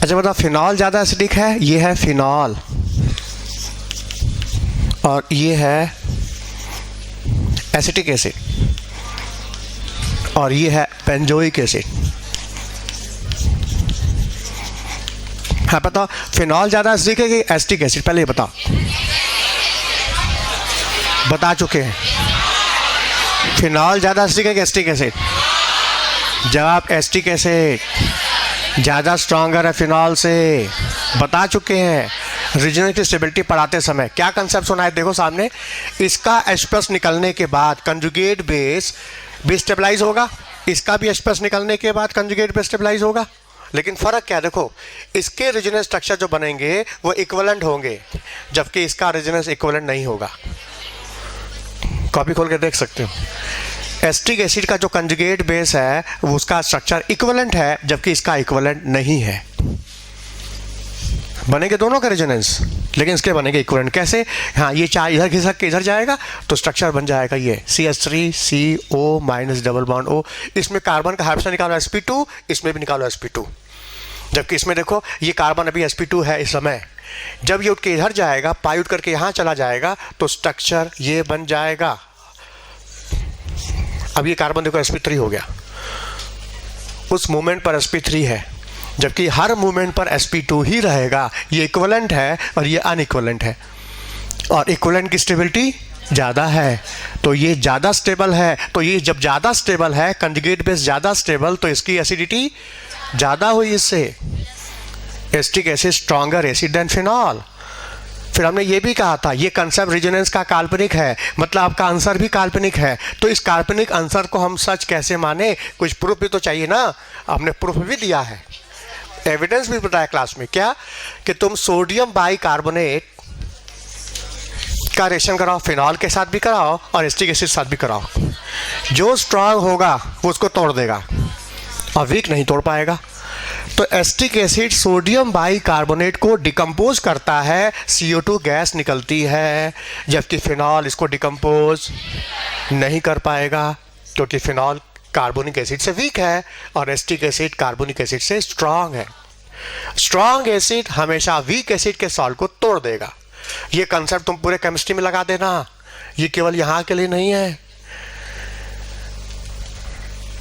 अच्छा बताओ, फिनॉल ज़्यादा एसिडिक है, ये है फिनॉल और ये है एसिटिक एसिड और ये है बेंजोइक एसिड। हाँ बताओ, फिनॉल ज़्यादा एसिडिक है कि एसिटिक एसिड? पहले ये बताओ। बता चुके हैं। फिनॉल ज़्यादा एसिडिक है कि एसिटिक एसिड? जवाब एसिटिक एसिड ज़्यादा स्ट्रॉन्गर है फिनॉल से। बता चुके हैं। रीजनल स्टेबिलिटी पढ़ाते समय क्या कंसेप्ट सुना है? देखो सामने, इसका H+ निकलने के बाद कंजुगेट बेस भी स्टेबलाइज होगा, इसका भी H+ निकलने के बाद कंजुगेट बेस स्टेबलाइज होगा। लेकिन फ़र्क क्या है? देखो, इसके रीजनल स्ट्रक्चर जो बनेंगे वो इक्विवेलेंट होंगे, जबकि इसका रीजनल इक्विवेलेंट नहीं होगा। कॉपी खोल के देख सकते हो। एसिटिक एसिड का जो कंजुगेट बेस है वो उसका स्ट्रक्चर इक्विवेलेंट है, जबकि इसका इक्विवेलेंट नहीं है। बनेंगे दोनों का रेजोनेंस, लेकिन इसके बनेंगे इक्विवेलेंट। कैसे? हाँ, ये चार इधर खिसक के इधर जाएगा तो स्ट्रक्चर बन जाएगा ये CH3CO डबल बॉन्ड O। इसमें कार्बन का हाइड्रोजन निकालो sp2, इसमें भी निकालो sp2। जबकि इसमें देखो, ये कार्बन अभी sp2 है इस समय। जब ये उठ के इधर जाएगा, पाई उठ करके यहाँ चला जाएगा तो स्ट्रक्चर ये बन जाएगा। अब ये कार्बन देखो sp3 हो गया, उस मोमेंट पर sp3 है, जबकि हर मूवमेंट पर sp2 ही रहेगा। ये इक्विवेलेंट है और ये अनइक्विवेलेंट है, और इक्विवेलेंट की स्टेबिलिटी ज़्यादा है तो ये ज़्यादा स्टेबल है। तो ये जब ज़्यादा स्टेबल है, कंजुगेट बेस ज़्यादा स्टेबल, तो इसकी एसिडिटी ज़्यादा हुई। इससे acetic acid stronger acid than phenol. फिर हमने ये भी कहा था, ये कंसेप्ट रेजोनेंस का काल्पनिक है, मतलब आपका आंसर भी काल्पनिक है। तो इस काल्पनिक आंसर को हम सच कैसे माने? कुछ प्रूफ भी तो चाहिए ना। हमने प्रूफ भी दिया है, एविडेंस भी बताया क्लास में। क्या? कि तुम सोडियम बाइकार्बोनेट का रिएक्शन कराओ, फिनॉल के साथ भी कराओ और एसिटिक एसिड के साथ भी कराओ। जो स्ट्रांग होगा वो उसको तोड़ देगा और वीक नहीं तोड़ पाएगा। तो एसिटिक एसिड सोडियम बाइकार्बोनेट को डिकम्पोज करता है, CO2 गैस निकलती है, जबकि फिनॉल इसको डिकम्पोज नहीं कर पाएगा, क्योंकि फिनॉल कार्बोनिक एसिड से वीक है और एसिटिक एसिड कार्बोनिक एसिड से स्ट्रांग है। स्ट्रांग एसिड हमेशा वीक एसिड के सॉल्ट को तोड़ देगा। ये कंसेप्ट तुम पूरे केमिस्ट्री में लगा देना, ये केवल यहाँ के लिए नहीं है।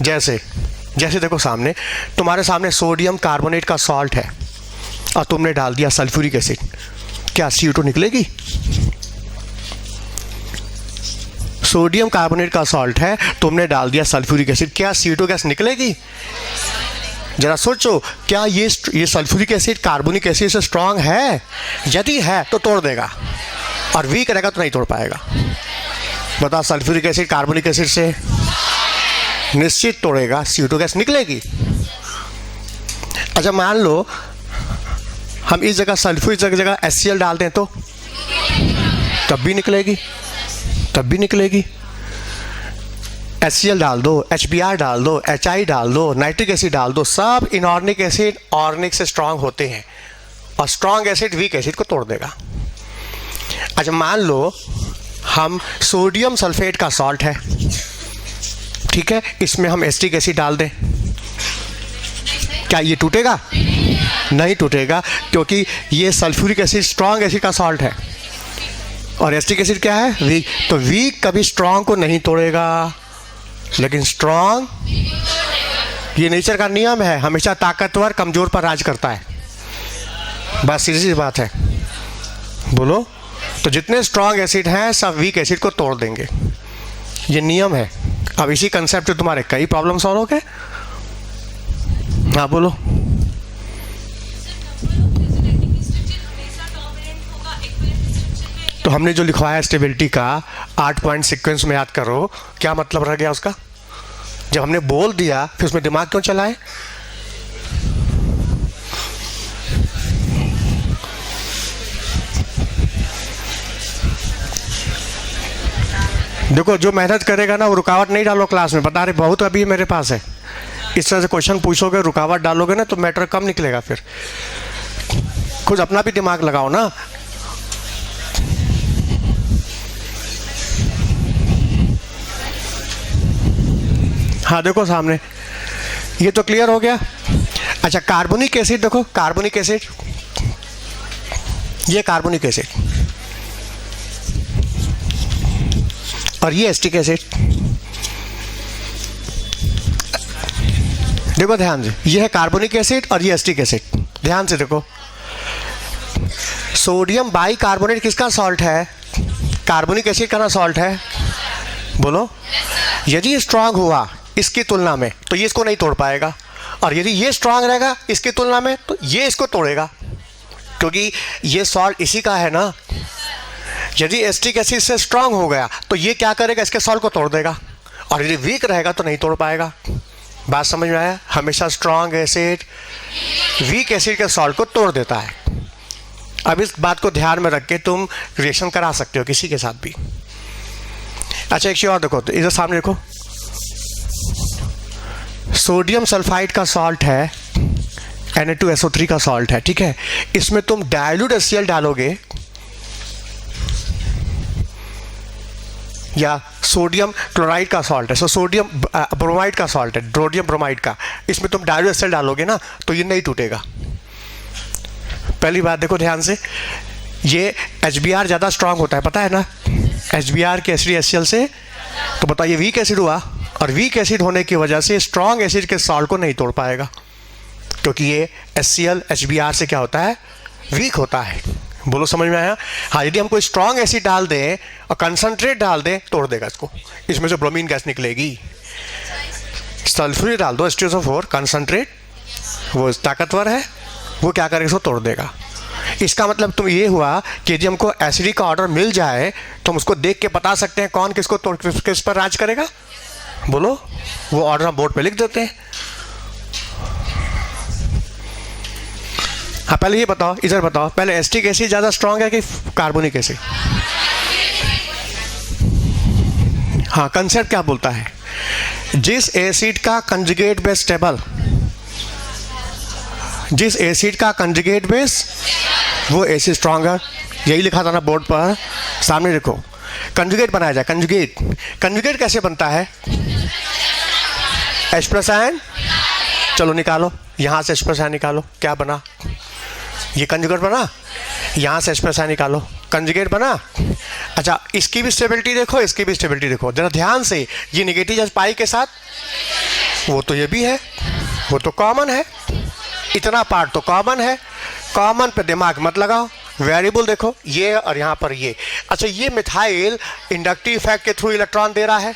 जैसे देखो सामने, तुम्हारे सामने सोडियम कार्बोनेट का सॉल्ट है और तुमने डाल दिया सल्फ्यूरिक एसिड, क्या CO2 निकलेगी? सोडियम कार्बोनेट का सॉल्ट है, तुमने डाल दिया सल्फ्यूरिक एसिड, क्या CO2 गैस निकलेगी? जरा सोचो, क्या ये सल्फ्यूरिक एसिड कार्बोनिक एसिड से स्ट्रांग है? यदि है तो तोड़ देगा, और वीक रहेगा तो नहीं तोड़ पाएगा। बताओ, सल्फ्यूरिक एसिड कार्बोनिक एसिड से निश्चित तोड़ेगा, CO2 गैस निकलेगी। अच्छा मान लो हम इस जगह सल्फ्यूरिक जगह HCl डाल दें तो तब भी निकलेगी, HCl डाल दो, HBr डाल दो, HI डाल दो, नाइट्रिक एसिड डाल दो, सब इनऑर्गेनिक एसिड ऑर्गेनिक से स्ट्रांग होते हैं और स्ट्रांग एसिड वीक एसिड को तोड़ देगा। अच्छा मान लो हम सोडियम सल्फेट का सॉल्ट है, ठीक है, इसमें हम एसिटिक एसिड डाल दें, क्या ये टूटेगा? नहीं टूटेगा, क्योंकि ये सल्फ्यूरिक एसिड स्ट्रांग एसिड का सॉल्ट है और एसिटिक एसिड क्या है? वीक। तो वीक कभी स्ट्रांग को नहीं तोड़ेगा, लेकिन स्ट्रांग, ये नेचर का नियम है, हमेशा ताकतवर कमजोर पर राज करता है। बस सीधी सी बात है, बोलो। तो जितने स्ट्रॉन्ग एसिड हैं सब वीक एसिड को तोड़ देंगे, ये नियम है। अब इसी कंसेप्ट से तुम्हारे कई प्रॉब्लम सॉल्व हो गए। हाँ बोलो। तो हमने जो लिखवाया स्टेबिलिटी का 8 पॉइंट सीक्वेंस में याद करो, क्या मतलब रह गया उसका? जब हमने बोल दिया फिर उसमें दिमाग क्यों चलाए? देखो, जो मेहनत करेगा ना वो रुकावट नहीं डालो क्लास में, बता रहे बहुत अभी मेरे पास है। इस तरह से क्वेश्चन पूछोगे, रुकावट डालोगे ना तो मैटर कम निकलेगा। फिर खुद अपना भी दिमाग लगाओ ना। हाँ देखो सामने, ये तो क्लियर हो गया। अच्छा, कार्बोनिक एसिड देखो, कार्बोनिक एसिड, ये कार्बोनिक एसिड और ये एसिटिक एसिड। देखो ध्यान से, ये है कार्बोनिक एसिड और ये एसिटिक एसिड। ध्यान से देखो, सोडियम बाई कार्बोनेट किसका सॉल्ट है? कार्बोनिक एसिड का ना सॉल्ट है। बोलो, यदि स्ट्रांग हुआ इसकी तुलना में तो ये इसको नहीं तोड़ पाएगा, और यदि ये स्ट्रांग रहेगा इसकी तुलना में तो ये इसको तोड़ेगा, क्योंकि ये सॉल्ट इसी का है ना। यदि एसिटिक एसिड से स्ट्रांग हो गया तो ये क्या करेगा? इसके सॉल्ट को तोड़ देगा, और यदि वीक रहेगा तो नहीं तोड़ पाएगा। बात समझ में आया? हमेशा स्ट्रांग एसिड वीक एसिड के सॉल्ट को तोड़ देता है। अब इस बात को ध्यान में रख के तुम रिएक्शन करा सकते हो किसी के साथ भी। अच्छा, एक चीज और देखो, तो इधर सामने देखो, सोडियम सल्फाइड का सॉल्ट है, Na2SO3 का सॉल्ट है, ठीक है। इसमें तुम डाइल्यूट HCl डालोगे या सोडियम क्लोराइड का सॉल्ट है, सोडियम ब्रोमाइड का सॉल्ट है, ड्रोडियम ब्रोमाइड का, इसमें तुम डाइल्यूट HCl डालोगे ना तो ये नहीं टूटेगा। पहली बात देखो ध्यान से, ये HBr ज़्यादा स्ट्रांग होता है, पता है ना, HBr के एसिड HCl से। तो बताइए वीक एसिड हुआ, और वीक एसिड होने की वजह से स्ट्रांग एसिड के सॉल्ट को नहीं तोड़ पाएगा, क्योंकि ये HCl HBr से क्या होता है? वीक होता है। बोलो समझ में आया? हाँ, यदि हम कोई स्ट्रांग एसिड डाल दें और कंसनट्रेट डाल दें तोड़ देगा इसको, इसमें से ब्रोमीन गैस निकलेगी। सल्फ्यूरिक डाल दो H2SO4 कंसनट्रेट, वो ताकतवर है, वो क्या करेगा? इसको तोड़ देगा। इसका मतलब तुम ये हुआ कि यदि हमको एसिडिक का ऑर्डर मिल जाए तो हम उसको देख के बता सकते हैं कौन किसको तोड़ किस पर राज करेगा। बोलो, वो ऑर्डर हम बोर्ड पे लिख देते हैं। हाँ, पहले ये बताओ, इधर बताओ, पहले एसिटिक एसिड ज़्यादा स्ट्रांग है कि कार्बोनिक एसिड? हाँ, कंसेप्ट क्या बोलता है? जिस एसिड का कंजुगेट बेस स्टेबल, जिस एसिड का कंजुगेट बेस वो एसिड स्ट्रॉन्गर। यही लिखा था ना बोर्ड पर, सामने देखो। कंजुगेट बनाया जाए, कंजुगेट। कंजुगेट कैसे बनता है? H+, चलो निकालो, यहाँ से H+ निकालो, क्या बना? ये कंजुगेट बना, यहाँ से H+ निकालो, कंजुगेट बना। अच्छा, इसकी भी स्टेबिलिटी देखो, इसकी भी स्टेबिलिटी देखो जरा ध्यान से। ये नेगेटिव चार्ज पाई के साथ, वो तो ये भी है, वो तो कॉमन है, इतना पार्ट तो कॉमन है। कॉमन पे दिमाग मत लगाओ, वेरिएबल देखो, ये और यहाँ पर ये। अच्छा, ये मिथाइल इंडक्टिव इफेक्ट के थ्रू इलेक्ट्रॉन दे रहा है,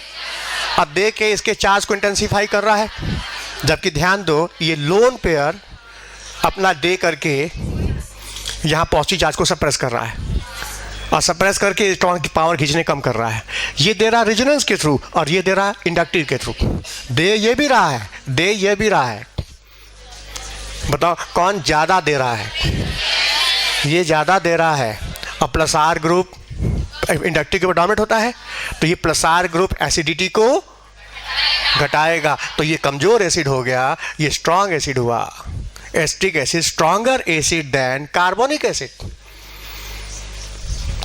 अब दे के इसके चार्ज को इंटेंसिफाई कर रहा है, जबकि ध्यान दो ये लोन पेयर अपना दे करके यहाँ पॉजिटिव चार्ज को सप्रेस कर रहा है, और सप्रेस करके इलेक्ट्रॉन की पावर खींचने कम कर रहा है। ये दे रहा रेजोनेंस के थ्रू और ये दे रहा इंडक्टिव के थ्रू। दे ये भी रहा है, दे ये भी रहा है। बताओ कौन ज़्यादा दे रहा है? ये ज़्यादा दे रहा है, और प्लस आर ग्रुप इंडक्टिव के ऊपर डोमिनेट होता है, तो ये प्लस आर ग्रुप एसिडिटी को घटाएगा, तो ये कमज़ोर एसिड हो गया, ये स्ट्रॉन्ग एसिड हुआ। Acetic acid stronger acid than carbonic acid.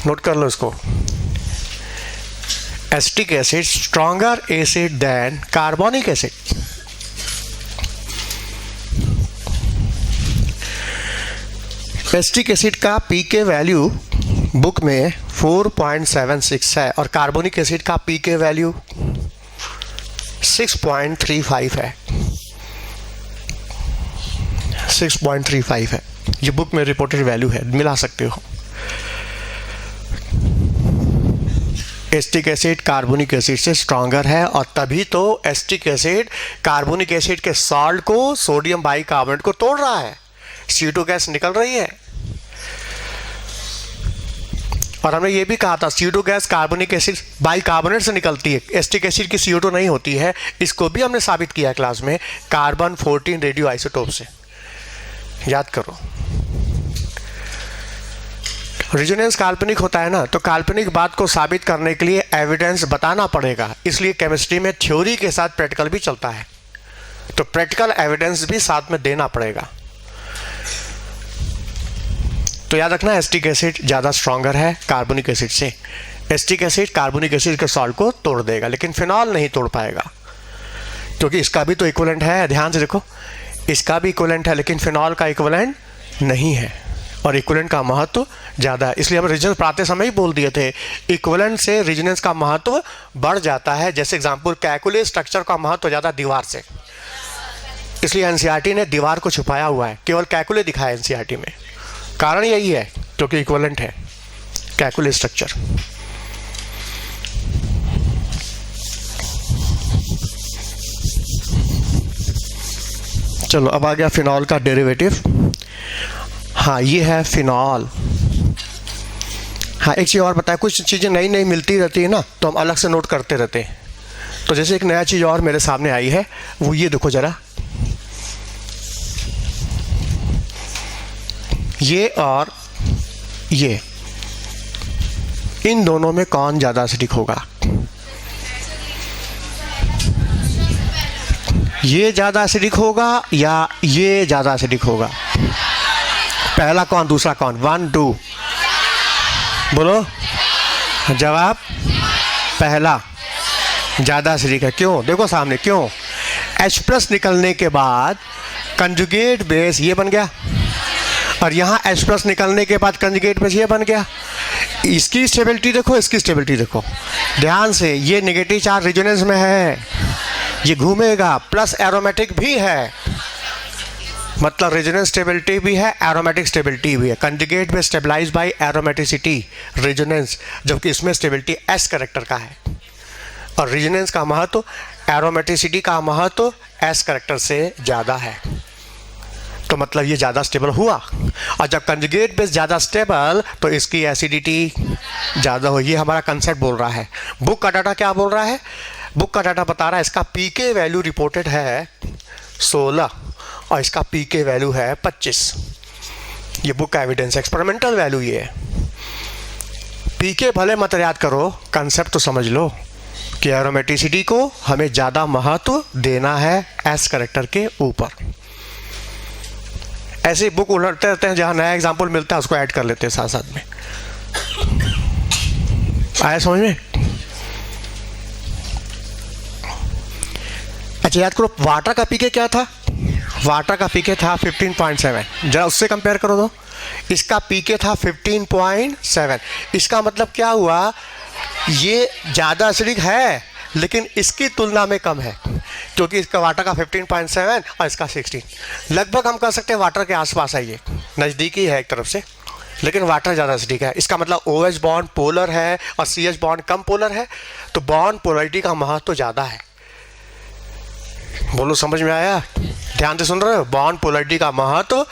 Note कर लो इसको, acetic acid stronger acid than carbonic acid. Acetic acid का पीके वैल्यू बुक में 4.76 है, और कार्बोनिक एसिड का पीके वैल्यू 6.35 है। 6.35 है, ये बुक में रिपोर्टेड वैल्यू है, मिला सकते हो। एसिटिक एसिड कार्बोनिक एसिड से स्ट्रॉन्गर है, और तभी तो एसिटिक एसिड कार्बोनिक एसिड के सॉल्ट को, सोडियम बाइकार्बोनेट को तोड़ रहा है, CO2 गैस निकल रही है। और हमने ये भी कहा था CO2 gas carbonic acid bicarbonate से निकलती है, एसिटिक एसिड की CO2 नहीं होती है। इसको भी हमने साबित किया क्लास में कार्बन 14 रेडियो आइसोटोप से, याद करो। रेजोनेंस काल्पनिक होता है ना, तो काल्पनिक बात को साबित करने के लिए एविडेंस बताना पड़ेगा, इसलिए केमिस्ट्री में थ्योरी के साथ प्रैक्टिकल भी चलता है, तो प्रैक्टिकल एविडेंस भी साथ में देना पड़ेगा। तो याद रखना एसिटिक एसिड ज़्यादा स्ट्रॉन्गर है कार्बोनिक एसिड से। एसिटिक एसिड कार्बोनिक एसिड के सॉल्ट को तोड़ देगा, लेकिन फिनॉल नहीं तोड़ पाएगा, क्योंकि इसका भी तो इक्विवेलेंट है। ध्यान से देखो, इसका भी इक्विवेलेंट है, लेकिन फिनॉल का इक्विवेलेंट नहीं है, और इक्विवेलेंट का महत्व ज़्यादा है। इसलिए हम रेजोनेंस पढ़ाते समय ही बोल दिए थे, इक्विवेलेंट से रेजोनेंस का महत्व बढ़ जाता है। जैसे एग्जाम्पल, कैलकुलस स्ट्रक्चर का महत्व ज़्यादा दीवार से, इसलिए एनसीईआरटी ने दीवार को छुपाया हुआ है, केवल कैलकुलस दिखाया एनसीईआरटी में। कारण यही है क्योंकि इक्विवेलेंट है कैलकुलस स्ट्रक्चर। चलो अब आ गया फिनॉल का डेरिवेटिव। हाँ, ये है फिनॉल। हाँ, एक चीज़ और बताया, कुछ चीज़ें नई नई मिलती रहती है ना, तो हम अलग से नोट करते रहते हैं। तो जैसे एक नया चीज़ और मेरे सामने आई है, वो ये देखो ज़रा, ये और ये, इन दोनों में कौन ज़्यादा एसिडिक होगा? ये ज़्यादा एसिडिक होगा या ये ज़्यादा एसिडिक होगा? पहला कौन, दूसरा कौन? 1 2 बोलो। जवाब पहला ज़्यादा एसिडिक है। क्यों? देखो सामने, क्यों? H+ निकलने के बाद कंजुगेट बेस ये बन गया, और यहाँ H+ निकलने के बाद कंजुगेट बेस ये बन गया। इसकी स्टेबिलिटी देखो, इसकी स्टेबिलिटी देखो ध्यान से, ये नेगेटिव चार्ज रेजोनेंस में है, ये घूमेगा, प्लस एरोमेटिक भी है, मतलब रेजोनेंस स्टेबिलिटी भी है, एरोमेटिक स्टेबिलिटी भी है। Conjugate base stabilise by aromaticity resonance, जबकि इसमें स्टेबिलिटी S कैरेक्टर का है, और रेजोनेंस का महत्व, एरोमेटिसिटी का महत्व S कैरेक्टर से ज़्यादा है, तो मतलब ये ज़्यादा स्टेबल हुआ। और जब कंजुगेट बेस ज़्यादा स्टेबल, तो इसकी एसिडिटी ज़्यादा हो। ये हमारा कंसेप्ट बोल रहा है। बुक का डाटा क्या बोल रहा है? बुक का डाटा बता रहा है इसका पीके वैल्यू रिपोर्टेड है 16 और इसका पीके वैल्यू है 25। ये बुक का एविडेंस, एक्सपेरिमेंटल वैल्यू ये है। पीके भले मत याद करो, कंसेप्ट तो समझ लो कि एरोमेटिसिटी को हमें ज़्यादा महत्व देना है एस कैरेक्टर के ऊपर। ऐसे बुक उलटते रहते हैं, जहाँ नया एग्जाम्पल मिलता है उसको ऐड कर लेते हैं साथ साथ में। आया समझ में? अच्छा याद करो, वाटर का पीके क्या था? वाटर का पीके था 15.7। जरा उससे कंपेयर करो तो, इसका पीके था 15.7। इसका मतलब क्या हुआ? ये ज़्यादा एसिडिक है, लेकिन इसकी तुलना में कम है, क्योंकि इसका वाटर का 15.7 और इसका 16। लगभग हम कह सकते हैं वाटर के आसपास है, ये नज़दीकी है एक तरफ से, लेकिन वाटर ज़्यादा एसिडिक है। इसका मतलब OH बॉन्ड पोलर है और CH बॉन्ड कम पोलर है, तो बॉन्ड पोलरिटी का महत्व तो ज़्यादा है। बोलो समझ में आया? ध्यान से सुन रहे हो? बॉन्ड पोलरिटी का महत्व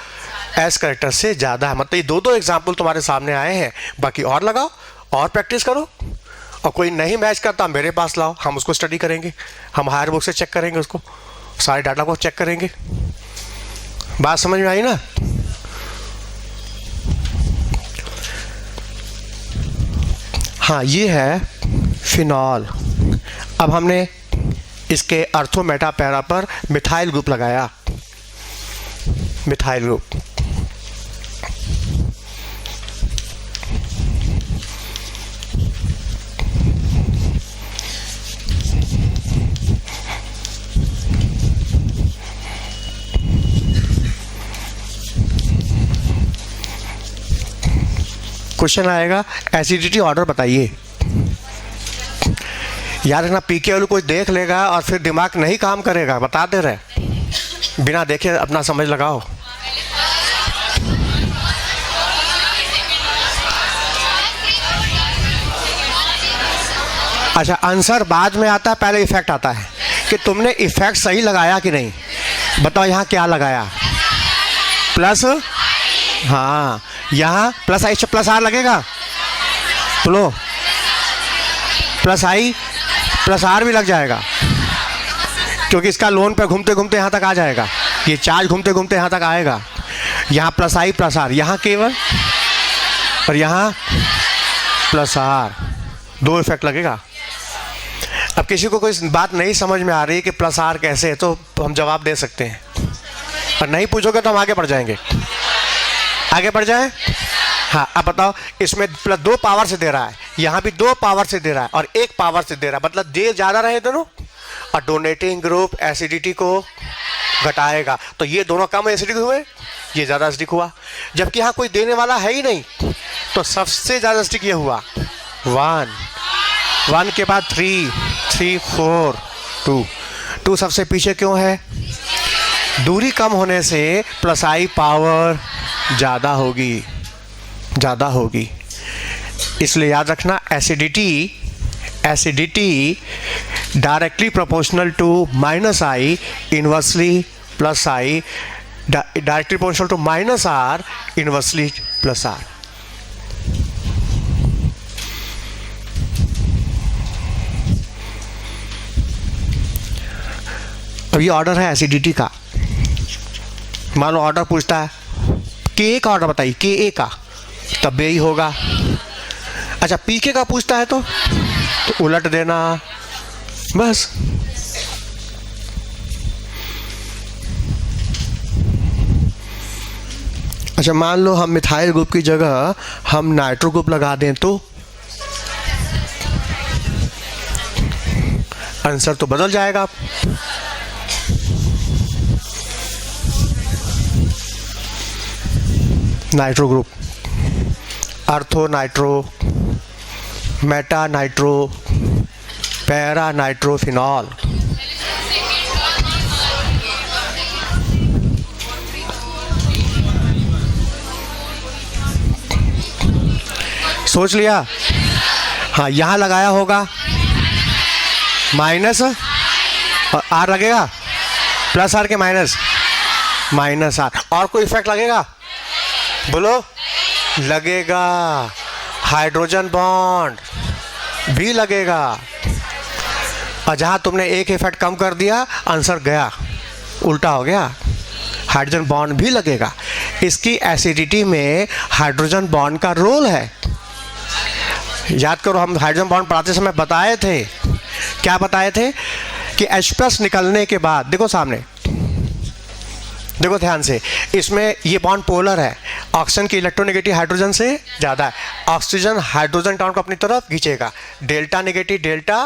एस कैरेक्टर से ज़्यादा है। मतलब ये दो एग्जाम्पल तुम्हारे सामने आए हैं, बाकी और लगाओ और प्रैक्टिस करो, और कोई नहीं मैच करता मेरे पास लाओ, हम उसको स्टडी करेंगे, हम हायर बुक से चेक करेंगे, उसको सारे डाटा को चेक करेंगे। बात समझ में आई ना? हाँ, ये है फिनॉल। अब हमने इसके अर्थो मेटा पैरा पर मिथाइल ग्रुप लगाया, मिथाइल ग्रुप। क्वेश्चन आएगा, एसिडिटी ऑर्डर बताइए। याद रखना, पीके वालों कोई देख लेगा और फिर दिमाग नहीं काम करेगा, बता दे रहे, बिना देखे अपना समझ लगाओ। अच्छा, आंसर बाद में आता है, पहले इफेक्ट आता है कि तुमने इफेक्ट सही लगाया कि नहीं। बताओ यहाँ क्या लगाया, प्लस, हाँ यहाँ प्लस आई प्लस आर लगेगा, बोलो प्लस आई प्लस आर भी लग जाएगा, क्योंकि इसका लोन पे घूमते घूमते यहाँ तक आ जाएगा, ये चार्ज घूमते घूमते यहाँ तक आएगा। यहाँ प्लस आई प्लस आर, यहाँ केवल, और यहाँ प्लस आर, दो इफेक्ट लगेगा। अब किसी को कोई बात नहीं समझ में आ रही कि प्लस आर कैसे है, तो हम जवाब दे सकते हैं, और नहीं पूछोगे तो हम आगे बढ़ जाएंगे। आगे बढ़ जाए, हाँ अब बताओ, इसमें प्लस 2 पावर से दे रहा है, यहाँ भी 2 पावर से दे रहा है और 1 पावर से दे रहा है, मतलब दे ज़्यादा रहे दोनों, और डोनेटिंग ग्रुप एसिडिटी को घटाएगा, तो ये दोनों कम एसिडिक हुए, ये ज़्यादा एसिडिक हुआ। जबकि यहाँ कोई देने वाला है ही नहीं, तो सबसे ज़्यादा एसिडिक ये हुआ 1 के बाद 3 4 2 सबसे पीछे क्यों है, दूरी कम होने से प्लस आई पावर ज़्यादा होगी। इसलिए याद रखना, acidity directly proportional to minus I, inversely plus I, directly proportional to minus R, inversely plus R. अब ये ऑर्डर है एसिडिटी का। मान लो ऑर्डर पूछता है के का, ऑर्डर बताइए के ए का, तब बे ही होगा। अच्छा पी के का पूछता है तो उलट देना, बस। अच्छा मान लो हम मिथाइल ग्रुप की जगह हम नाइट्रो ग्रुप लगा दें तो आंसर तो बदल जाएगा। नाइट्रो ग्रुप, अर्थो nitro, Meta nitro, para nitrophenol. सोच लिया, हाँ यहाँ लगाया होगा माइनस और आर लगेगा, प्लस आर के माइनस आर, और कोई इफेक्ट लगेगा बोलो, लगेगा, हाइड्रोजन बॉन्ड भी लगेगा। और जहाँ तुमने एक इफेक्ट कम कर दिया आंसर गया, उल्टा हो गया, हाइड्रोजन बॉन्ड भी लगेगा। इसकी एसिडिटी में हाइड्रोजन बॉन्ड का रोल है। याद करो, हम हाइड्रोजन बॉन्ड पढ़ाते समय बताए थे, क्या बताए थे कि H+ निकलने के बाद, देखो सामने, देखो ध्यान से, इसमें ये बॉन्ड पोलर है, ऑक्सीजन की इलेक्ट्रोनेगेटिव हाइड्रोजन से ज़्यादा है, ऑक्सीजन हाइड्रोजन टाउन को अपनी तरफ खींचेगा, डेल्टा नेगेटिव डेल्टा,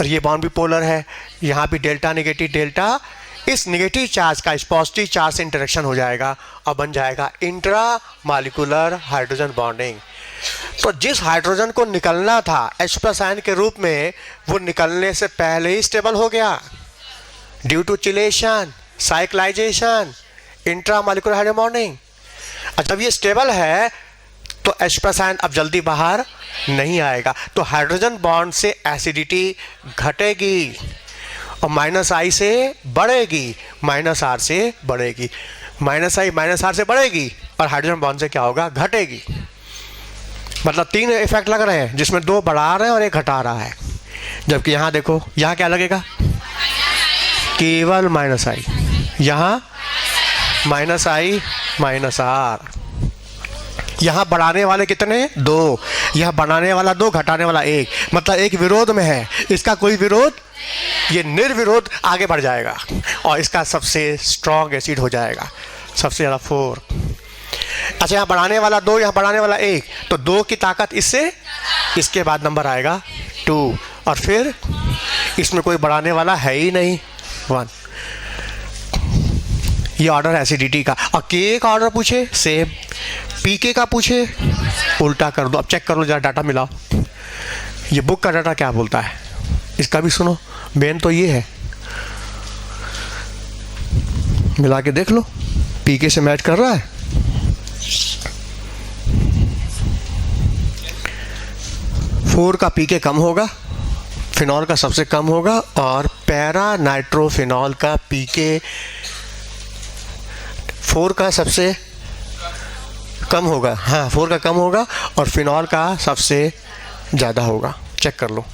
और ये बॉन्ड भी पोलर है, यहाँ भी डेल्टा नेगेटिव डेल्टा, इस नेगेटिव चार्ज का इस पॉजिटिव चार्ज से इंटरेक्शन हो जाएगा और बन जाएगा इंट्रा मॉलिक्यूलर हाइड्रोजन बॉन्डिंग। तो जिस हाइड्रोजन को निकलना था H+ आयन के रूप में, वो निकलने से पहले ही स्टेबल हो गया due to chelation, cyclisation, intramolecular hydrogen bonding. जब ये स्टेबल है तो H+ आयन अब जल्दी बाहर नहीं आएगा, तो हाइड्रोजन बॉन्ड से एसिडिटी घटेगी और माइनस आई से बढ़ेगी, माइनस आर से बढ़ेगी, माइनस आई माइनस आर से बढ़ेगी और हाइड्रोजन बॉन्ड से क्या होगा, घटेगी। मतलब 3 इफेक्ट लग रहे हैं, जिसमें 2 बढ़ा रहे हैं और 1 घटा रहा है। जबकि यहाँ देखो, यहाँ क्या लगेगा, केवल माइनस आई, यहाँ माइनस आई माइनस आर। यहाँ बढ़ाने वाले कितने, 2, यहाँ बढ़ाने वाला 2, घटाने वाला 1, मतलब एक विरोध में है, इसका कोई विरोध, ये निर्विरोध आगे बढ़ जाएगा और इसका सबसे स्ट्रॉन्ग एसिड हो जाएगा, सबसे ज़्यादा 4। अच्छा यहाँ बढ़ाने वाला 2, यहाँ बढ़ाने वाला 1, तो 2 की ताकत इससे, इसके बाद नंबर आएगा 2, और फिर इसमें कोई बढ़ाने वाला है ही नहीं, 1। ये ऑर्डर एसिडिटी का। और के का ऑर्डर पूछे सेम, पीके का पूछे उल्टा कर दो। अब चेक करो जरा, डाटा मिलाओ, ये बुक का डाटा क्या बोलता है, इसका भी सुनो। मेन तो ये है, मिला के देख लो, पीके से मैच कर रहा है। फोर का पीके कम होगा, फिनॉल का सबसे कम होगा और पैरा नाइट्रोफिनॉल का पीके 4 का सबसे कम होगा। हाँ, 4 का कम होगा और फिनॉल का सबसे ज़्यादा होगा। चेक कर लो।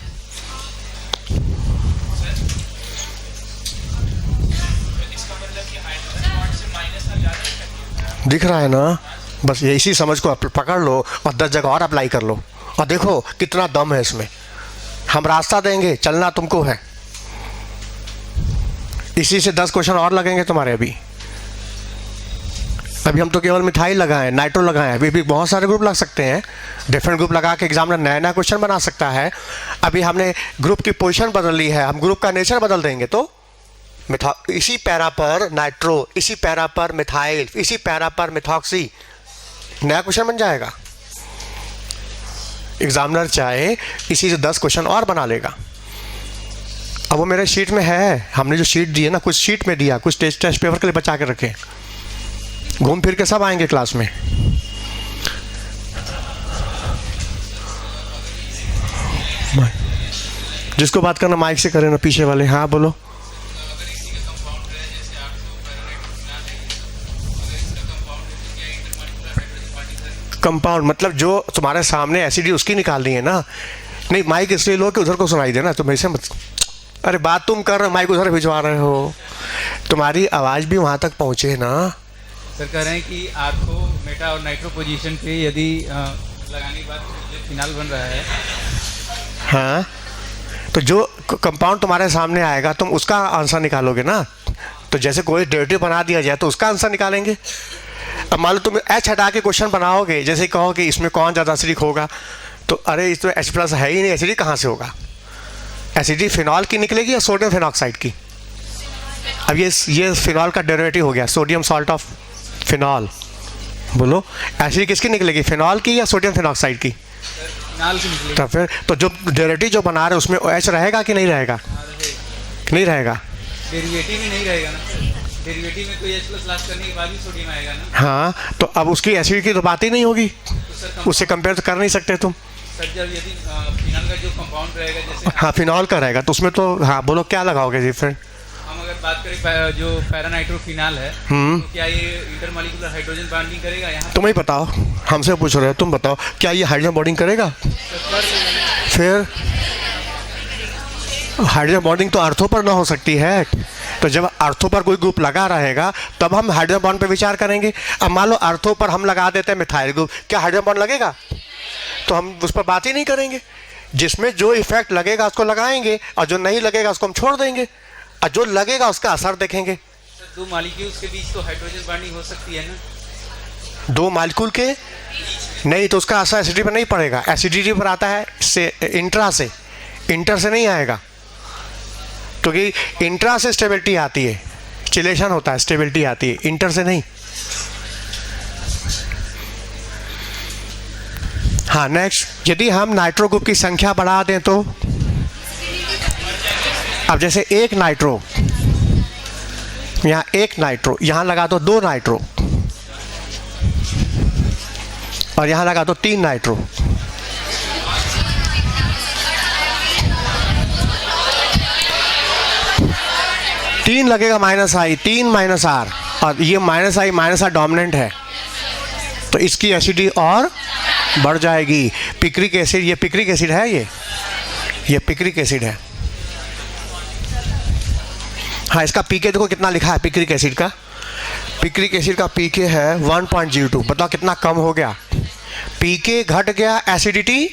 दिख रहा है ना? बस ये इसी समझ को पकड़ लो और 10 जगह और अप्लाई कर लो और देखो कितना दम है इसमें। हम रास्ता देंगे, चलना तुमको है। इसी से 10 क्वेश्चन और लगेंगे तुम्हारे। अभी हम तो केवल मिथाइल लगाएं, नाइट्रो लगाएं। अभी भी बहुत सारे ग्रुप लग सकते हैं। डिफरेंट ग्रुप लगा के एग्जामिनर नया नया क्वेश्चन बना सकता है। अभी हमने ग्रुप की पोजीशन बदल ली है, हम ग्रुप का नेचर बदल देंगे तो इसी पैरा पर नाइट्रो, इसी पैरा पर मिथाइल, इसी पैरा पर मिथॉक्सी, नया क्वेश्चन बन जाएगा। एग्जामिनर चाहे इसी से 10 क्वेश्चन और बना लेगा। अब वो मेरे शीट में है, हमने जो शीट दी है ना, कुछ शीट में दिया, कुछ टेस्ट पेपर के लिए बचा के रखे। घूम फिर के सब आएंगे क्लास में। जिसको बात करना माइक से करें ना, पीछे वाले। हाँ बोलो। कंपाउंड मतलब जो तुम्हारे सामने एसिडी उसकी निकालनी है ना। नहीं, माइक इसलिए लो कि उधर को सुनाई देना, तुम ऐसे मत। अरे बात तुम कर रहे हो, माइक उधर भिजवा रहे हो, तुम्हारी आवाज़ भी वहाँ तक पहुँचे ना। सर कह रहे हैं कि आर्थो, मेटा और नाइट्रो पोजीशन पे यदि लगाने के बाद फिनाल बन रहा है। हाँ, तो जो कंपाउंड तुम्हारे सामने आएगा तुम उसका आंसर निकालोगे ना। तो जैसे कोई डेरिवेटिव बना दिया जाए तो उसका आंसर निकालेंगे। अब मान लो तुम एच हटा के क्वेश्चन बनाओगे, जैसे कहो कि इसमें कौन ज़्यादा एसिडिक होगा, तो अरे इसमें एच प्लस है ही नहीं, एसिडिक कहाँ से होगा? एसिडिक फिनॉल की निकलेगी या सोडियम फिनॉक्साइड की? अब ये फिनॉल का डेरिवेटिव हो गया, सोडियम सॉल्ट ऑफ फिनॉल। बोलो एसिडिक किसकी निकलेगी, फिनॉल की या सोडियम फिनॉक्साइड की? फिनाल की निकलेगी। तो फिर तो जो डेरिवेटिव जो बना रहे उसमें एच रहेगा कि नहीं रहेगा? नहीं रहेगा। डेरिवेटिव ही नहीं रहेगा ना, डेरिवेटिव में तो एच प्लस लास्ट करने के बाद ही सोडियम आएगा ना। हाँ, तो अब उसकी एसिड की तो बात ही नहीं होगी, तो उससे कंपेयर तो कर नहीं सकते तुम। सर जब यदि फिनाल का जो कंपाउंड रहेगा, जैसे हाँ फिनॉल का रहेगा तो उसमें तो हाँ बोलो क्या लगाओगे जी फिर? हम अगर बात करें जो पैरानाइट्रोफिनाल है, तो क्या ये इंटरमॉलिक्यूलर हाइड्रोजन बॉन्डिंग करेगा यहाँ? तुम ही बताओ, हमसे पूछ रहे हो, तुम बताओ क्या ये हाइड्रोजन बॉन्डिंग करेगा? फिर हाइड्रोजन बॉन्डिंग तो अर्थों पर ना हो सकती है। तो जब अर्थों पर कोई ग्रुप लगा रहेगा तब हम हाइड्रोजन बॉन्ड पे विचार करेंगे। अब मान लो अर्थों पर हम लगा देते हैं मिथाइल ग्रुप, क्या हाइड्रोजन बॉन्ड लगेगा? तो हम उस पर बात ही नहीं करेंगे। जिसमें जो इफेक्ट लगेगा उसको लगाएंगे और जो नहीं लगेगा उसको हम छोड़ देंगे, और जो लगेगा उसका असर देखेंगे। दो मॉलिक्यूल्स के बीच तो हाइड्रोजन बॉन्डिंग हो सकती है ना? दो मॉलिक्यूल के नहीं, तो उसका असर एसिडिटी पर नहीं पड़ेगा। एसिडिटी पर आता है से इंट्रा से, इंटर से नहीं आएगा। क्योंकि इंट्रा से स्टेबिलिटी आती है, चिलेशन होता है, स्टेबिलिटी आती है, इंटर से नहीं। हाँ नेक्स्ट, यदि हम नाइट्रो ग्रुप की संख्या बढ़ा दें तो अब जैसे एक नाइट्रो, यहाँ एक नाइट्रो, यहाँ लगा दो 2 नाइट्रो और यहाँ लगा दो 3 नाइट्रो। तीन लगेगा -I, 3 -R, और ये -I डोमिनेंट है तो इसकी एसिडिटी और बढ़ जाएगी। पिक्रिक एसिड, ये पिक्रिक एसिड है, ये पिक्रिक एसिड है। हाँ, इसका पीके देखो कितना लिखा है पिक्रिक एसिड का। पिक्रिक एसिड का पीके है 1.02। बताओ कितना कम हो गया? पीके घट गया, एसिडिटी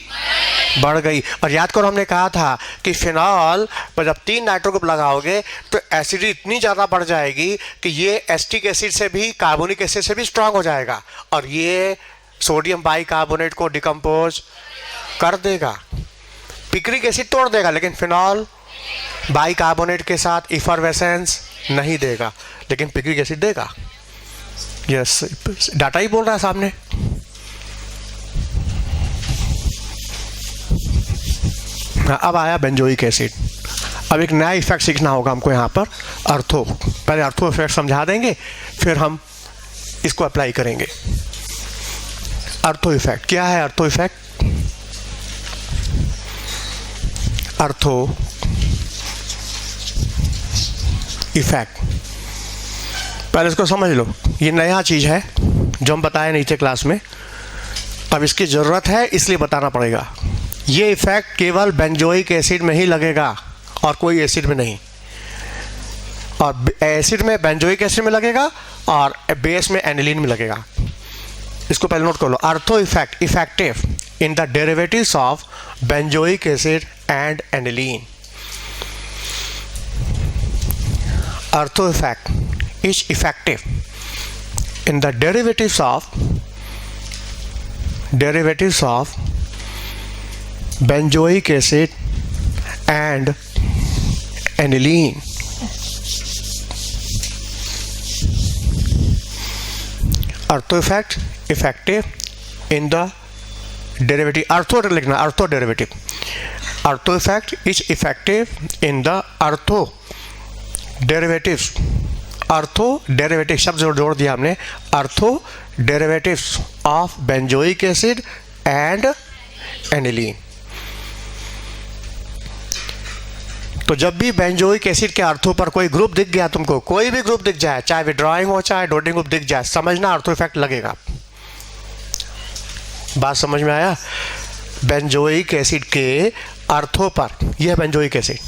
बढ़ गई। और याद करो हमने कहा था कि फिनॉल पर जब 3 नाइट्रो ग्रुप लगाओगे तो एसिडिटी इतनी ज़्यादा बढ़ जाएगी कि ये एसिटिक एसिड से भी, कार्बोनिक एसिड से भी स्ट्रांग हो जाएगा और ये सोडियम बाइकार्बोनेट को डिकम्पोज कर देगा। पिक्रिक एसिड तोड़ देगा लेकिन फिनॉल बाइकार्बोनेट के साथ इफरवेसेंस नहीं देगा, लेकिन पिक्रिक एसिड देगा। यस, डाटा ही बोल रहा है सामने। अब आया बेंजोइक एसिड। अब एक नया इफेक्ट सीखना होगा हमको यहाँ पर, अर्थो। पहले अर्थो इफेक्ट समझा देंगे फिर हम इसको अप्लाई करेंगे। अर्थो इफेक्ट क्या है? अर्थो इफेक्ट, अर्थो इफेक्ट। पहले इसको समझ लो, ये नया चीज़ है जो हम बताए नहीं थे क्लास में, अब इसकी ज़रूरत है इसलिए बताना पड़ेगा। ये इफेक्ट केवल बेंजोइक एसिड में ही लगेगा और कोई एसिड में नहीं। और एसिड में बेंजोइक एसिड में लगेगा और बेस में एनिलीन में लगेगा। इसको पहले नोट कर लो। Ortho effect effective in the derivatives of benzoic acid and aniline. Ortho effect is effective in the derivatives of benzoic acid and aniline. Ortho effect effective in the derivative. Ortho लिखना, ortho derivative. Ortho effect is effective in the ortho derivatives. Ortho derivative शब्द जोड़ दिया हमने, ortho derivatives of benzoic acid and aniline. तो जब भी बेंजोइक एसिड के अर्थों पर कोई ग्रुप दिख गया, तुमको कोई भी ग्रुप दिख जाए, चाहे विड्रॉइंग हो चाहे डोटिंग ग्रुप दिख जाए, समझना अर्थो इफेक्ट लगेगा। बात समझ में आया? बेंजोइक एसिड के अर्थों पर, यह बेंजोइक एसिड,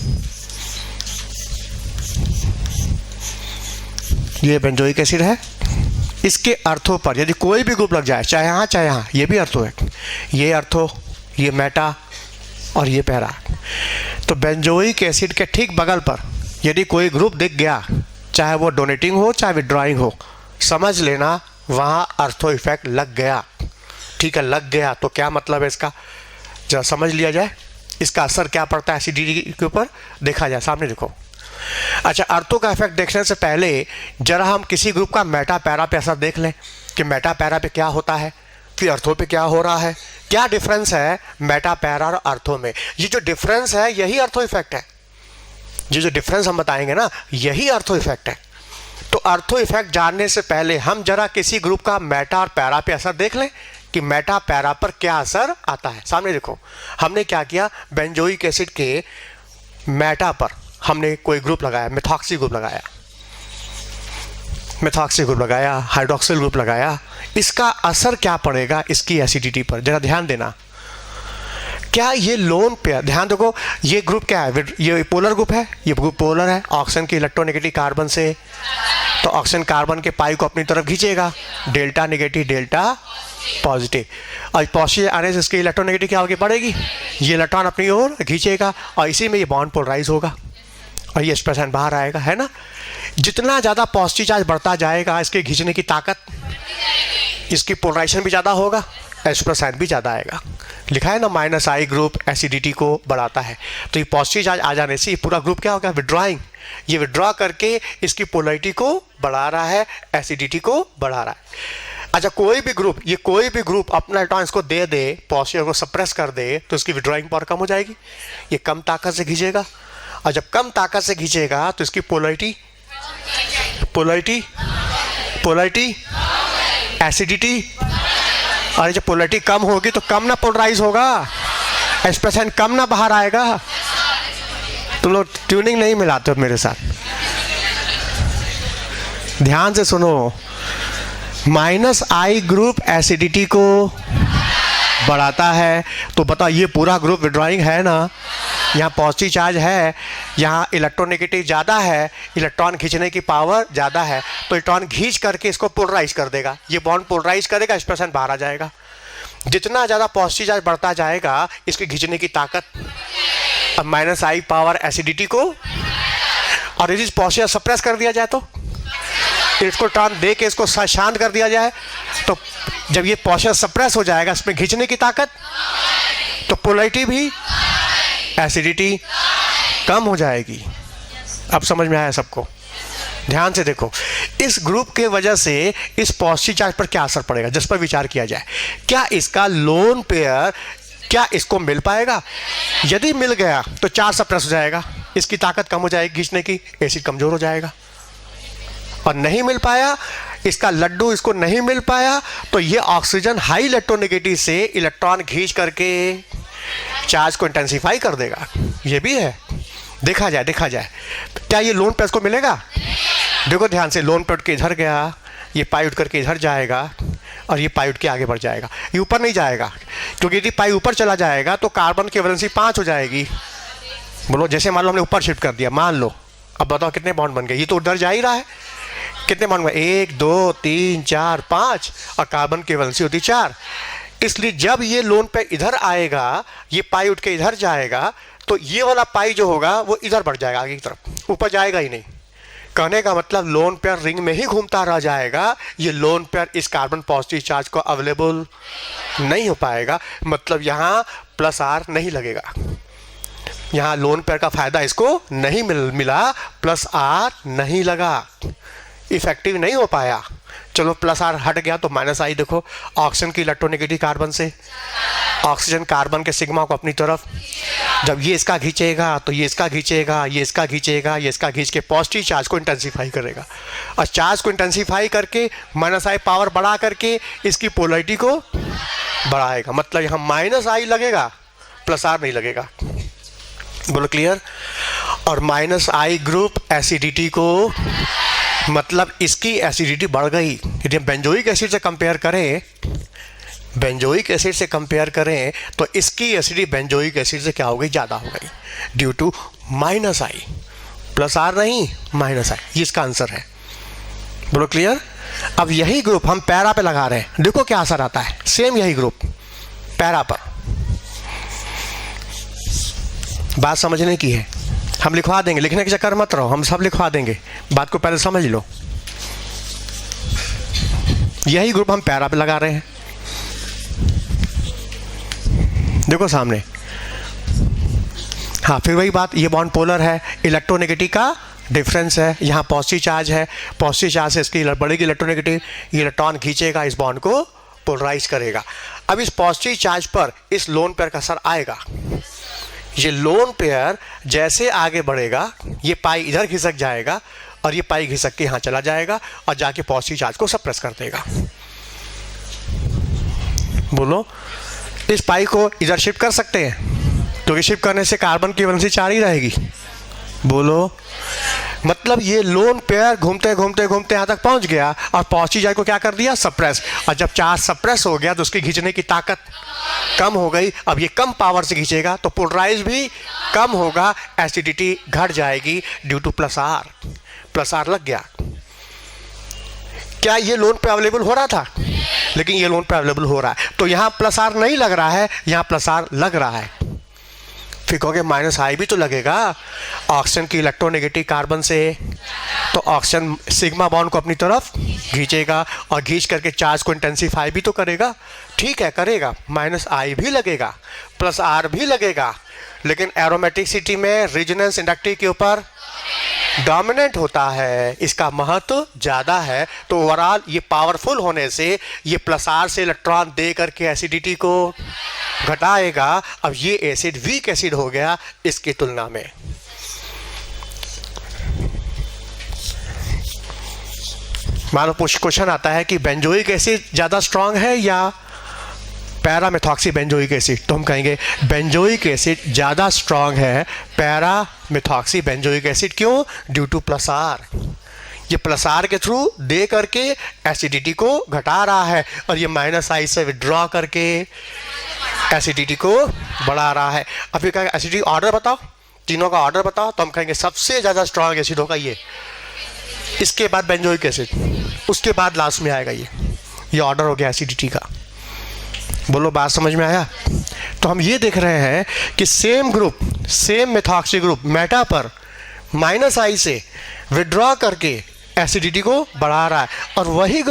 यह बेंजोइक एसिड है, इसके अर्थों पर यदि कोई भी ग्रुप लग जाए, चाहे यहाँ चाहे यहाँ, ये भी अर्थो है, ये अर्थो, ये मेटा और ये पैरा, तो बेंजोइक एसिड के ठीक बगल पर यदि कोई ग्रुप दिख गया, चाहे वो डोनेटिंग हो चाहे विड्रॉइंग हो, समझ लेना वहाँ अर्थो इफेक्ट लग गया। ठीक है, लग गया तो क्या मतलब है इसका, जरा समझ लिया जाए। इसका असर क्या पड़ता है एसिडिटी के ऊपर, देखा जाए, सामने देखो। अच्छा, अर्थो का इफेक्ट देखने से पहले जरा हम किसी ग्रुप का मेटा पैरा पे असर देख लें कि मेटा पैरा पे क्या होता है, फिर अर्थो पे क्या हो रहा है, क्या डिफरेंस है मेटा पैरा और अर्थो में। ये जो डिफरेंस है यही अर्थो इफेक्ट है। ये जो डिफरेंस हम बताएंगे ना, यही अर्थो इफेक्ट है। तो अर्थो इफेक्ट जानने से पहले हम जरा किसी ग्रुप का मेटा और पैरा पे असर देख लें कि मेटा पैरा पर क्या असर आता है। सामने देखो, हमने क्या किया, बेंजोइक एसिड के मेटा पर हमने कोई ग्रुप लगाया, मेथॉक्सी ग्रुप लगाया, मेथॉक्सी ग्रुप लगाया, हाइड्रोक्सिल ग्रुप लगाया। इसका असर क्या पड़ेगा इसकी एसिडिटी पर, जरा ध्यान देना। क्या ये लोन पेयर, ध्यान देखो, ये ग्रुप क्या है, ये पोलर ग्रुप है, ये ग्रुप पोलर है, ऑक्सीजन के इलेक्ट्रोनेगेटिव कार्बन से, तो ऑक्सीजन कार्बन के पाई को अपनी तरफ खींचेगा, डेल्टा नेगेटिव डेल्टा पॉजिटिव, और पॉजिटिव आने से इसके इलेक्ट्रोनेगेटिव क्या होगी, पड़ेगी, ये इलेक्ट्रॉन अपनी ओर खींचेगा और इसी में ये बॉन्ड पोलराइज होगा और ये एक्सप्रेशन बाहर आएगा, है ना। जितना ज़्यादा पॉजिटिव चार्ज बढ़ता जाएगा, इसके खींचने की ताकत, इसकी पोलराइजेशन भी ज़्यादा होगा, एक्सप्रेशन भी ज़्यादा आएगा। लिखा है ना, -I ग्रुप एसिडिटी को बढ़ाता है। तो ये पॉजिटिव चार्ज आ जाने से ये पूरा ग्रुप क्या होगा, विड्रॉइंग, ये विड्रॉ करके इसकी पोलरिटी को बढ़ा रहा है, एसिडिटी को बढ़ा रहा है। अच्छा, कोई भी ग्रुप, ये कोई भी ग्रुप अपना इलेक्ट्रॉन इसको दे दे, पॉजिटिव को सप्रेस कर दे, तो इसकी विड्रॉइंग पावर कम हो जाएगी, ये कम ताकत से खींचेगा, और जब कम ताकत से खींचेगा तो इसकी पोलरिटी एसिडिटी, और जब पोलरिटी कम होगी तो कम ना पोलराइज होगा, एक्सप्रेशन कम ना बाहर आएगा। तुम लोग ट्यूनिंग नहीं मिलाते हो मेरे साथ, ध्यान से सुनो। -I ग्रुप एसिडिटी को बढ़ाता है, तो बताओ ये पूरा ग्रुप विड्रॉइंग है ना, यहाँ पॉजिटिव चार्ज है, यहाँ इलेक्ट्रोनेगेटिव ज़्यादा है, इलेक्ट्रॉन खींचने की पावर ज़्यादा है, तो इलेक्ट्रॉन खींच करके इसको पोलराइज कर देगा, ये बॉन्ड पोलराइज करेगा, एक्सप्रेशन बाहर आ जाएगा। जितना ज़्यादा पॉजिटिव चार्ज बढ़ता जाएगा, इसकी खींचने की ताकत, अब -I पावर एसिडिटी को, और यदि पॉजिटिव सप्रेस कर दिया जाए, तो इसको इलेक्ट्रॉन दे के इसको शांत कर दिया जाए, तो जब ये पॉजिटिव सप्रेस हो जाएगा, इसमें खींचने की ताकत, तो पोलरिटी भी, एसिडिटी कम हो जाएगी। अब समझ में आया सबको? ध्यान से देखो, इस ग्रुप के वजह से इस पॉजिटिव चार्ज पर क्या असर पड़ेगा, जिस पर विचार किया जाए। क्या इसका लोन पेयर, क्या इसको मिल पाएगा? यदि मिल गया तो चार्ज सप्रेस हो जाएगा, इसकी ताकत कम हो जाएगी खींचने की, एसिड कमजोर हो जाएगा। और नहीं मिल पाया, इसका लड्डू इसको नहीं मिल पाया, तो ये ऑक्सीजन हाई इलेक्ट्रोनेगेटिव से इलेक्ट्रॉन खींच करके चार्ज को इंटेंसिफाई कर देगा। ये भी है, देखा जाए क्या ये लोन पेयर को मिलेगा? देखो ध्यान से, लोन पेयर के इधर गया, ये पाई उठ करके इधर जाएगा और ये पाई उठ के आगे बढ़ जाएगा, ये ऊपर नहीं जाएगा, क्योंकि यदि पाई ऊपर चला जाएगा तो कार्बन की वैलेंसी 5 हो जाएगी। बोलो, जैसे मान लो हमने ऊपर शिफ्ट कर दिया, मान लो, अब बताओ कितने बॉन्ड बन गए? ये तो उधर जा ही रहा है, कितने बॉन्ड बन गए? 1 2 3 4 5, और कार्बन की वैलेंसी होती 4। इसलिए जब ये लोन पे इधर आएगा, ये पाई उठ के इधर जाएगा, तो ये वाला पाई जो होगा वो इधर बढ़ जाएगा आगे की तरफ, ऊपर जाएगा ही नहीं। कहने का मतलब लोन पेयर रिंग में ही घूमता रह जाएगा, ये लोन पेयर इस कार्बन पॉजिटिव चार्ज को अवेलेबल नहीं हो पाएगा। मतलब यहाँ प्लस आर नहीं लगेगा, यहाँ लोन पेयर का फायदा इसको नहीं मिला, प्लस आर नहीं लगा, इफेक्टिव नहीं हो पाया। चलो प्लस आर हट गया तो माइनस आई। देखो ऑक्सीजन की इलेक्ट्रोनेगेटिव कार्बन से, ऑक्सीजन कार्बन के सिग्मा को अपनी तरफ, जब ये इसका खींचेगा तो ये इसका खींचेगा, ये इसका खींचेगा, ये इसका खींच के पॉजिटिव चार्ज को इंटेंसिफाई करेगा, और चार्ज को इंटेंसिफाई करके माइनस आई पावर बढ़ा करके इसकी पोलरिटी को बढ़ाएगा। मतलब यहाँ माइनस आई लगेगा, प्लस आर नहीं लगेगा। बोलो क्लियर? और माइनस आई ग्रुप एसिडिटी को, मतलब इसकी एसिडिटी बढ़ गई। यदि हम बेंजोइक एसिड से कंपेयर करें, बेंजोइक एसिड से कंपेयर करें तो इसकी एसिडिटी बेंजोइक एसिड से क्या हो गई? ज़्यादा हो गई, due to minus I, plus R नहीं, माइनस आई। ये इसका आंसर है। बोलो क्लियर? अब यही ग्रुप हम पैरा पे लगा रहे हैं, देखो क्या असर आता है। सेम यही ग्रुप पैरा पर, बात समझने की है। हम लिखवा देंगे, लिखने के चक्कर मत रहो, हम सब लिखवा देंगे, बात को पहले समझ लो। यही ग्रुप हम पैरा पे लगा रहे हैं, देखो सामने। हाँ, फिर वही बात, ये बॉन्ड पोलर है, इलेक्ट्रोनेगेटिव का डिफरेंस है, यहाँ पॉजिटिव चार्ज है, पॉजिटिव चार्ज से इसकी बढ़ेगी इलेक्ट्रोनेगेटिव, ये इलेक्ट्रॉन खींचेगा, इस बॉन्ड को पोलराइज करेगा। अब इस पॉजिटिव चार्ज पर इस लोन पेयर का असर आएगा। ये लोन पेयर जैसे आगे बढ़ेगा, ये पाई इधर खिसक जाएगा और ये पाई खिसक के यहाँ चला जाएगा और जाके पॉजिटिव चार्ज को सप्रेस कर देगा। बोलो, इस पाई को इधर शिफ्ट कर सकते हैं, क्योंकि शिफ्ट करने से कार्बन की वैलेंसी 4 ही रहेगी। बोलो, मतलब ये लोन पेयर घूमते घूमते घूमते यहाँ तक पहुँच गया और पॉजिटिव चार्ज को क्या कर दिया? सप्रेस। और जब चार्ज सप्रेस हो गया तो उसकी खींचने की ताकत कम हो गई। अब ये कम पावर से खींचेगा तो पोलराइज भी कम होगा, एसिडिटी घट जाएगी due to plus R. Plus R लग गया। क्या ये लोन पे अवेलेबल हो रहा था? लेकिन ये लोन पे अवेलेबल हो रहा है, तो यहाँ प्लस आर नहीं लग रहा है, यहाँ प्लस आर लग रहा है। फिर कहोगे माइनस आई भी तो लगेगा ऑक्सीजन की इलेक्ट्रोनेगेटिव कार्बन से, तो ऑक्सीजन सिग्मा बॉन्ड को अपनी तरफ खींचेगा और खींच करके चार्ज को इंटेंसिफाई भी तो करेगा। ठीक है, करेगा, माइनस आई भी लगेगा, प्लस आर भी लगेगा, लेकिन एरोमेटिसिटी में रेजोनेंस इंडक्टिव के ऊपर डोमिनेंट होता है, इसका महत्व ज़्यादा है। तो ओवरऑल ये पावरफुल होने से ये प्लस आर से इलेक्ट्रॉन दे करके एसिडिटी को घटाएगा। अब ये एसिड वीक एसिड हो गया इसकी तुलना में। मान लो क्वेश्चन आता है कि बेंजोइक एसिड ज़्यादा स्ट्रांग है या पैरामेथॉक्सी बेंजोइक एसिड, तो हम कहेंगे बेंजोइक एसिड ज़्यादा स्ट्रांग है पैरामेथॉक्सी बेंजोइक एसिड। क्यों? Due to plus R. ये प्लस आर के थ्रू दे करके एसिडिटी को घटा रहा है और ये माइनस आई से विड्रॉ करके एसिडिटी को बढ़ा रहा है। अब ये कहेंगे एसिडिटी ऑर्डर बताओ, तीनों का ऑर्डर बताओ, तो हम कहेंगे सबसे ज़्यादा स्ट्रांग एसिड होगा ये, इसके बाद बेंजोइक एसिड, उसके बाद लास्ट में आएगा ये ऑर्डर हो गया एसिडिटी का। बोलो, बात समझ में आया? तो हम ये देख रहे हैं कि same group, same methoxy group Meta पर माइनस आई से विड्रॉ करके एसिडिटी को बढ़ा रहा है, और वही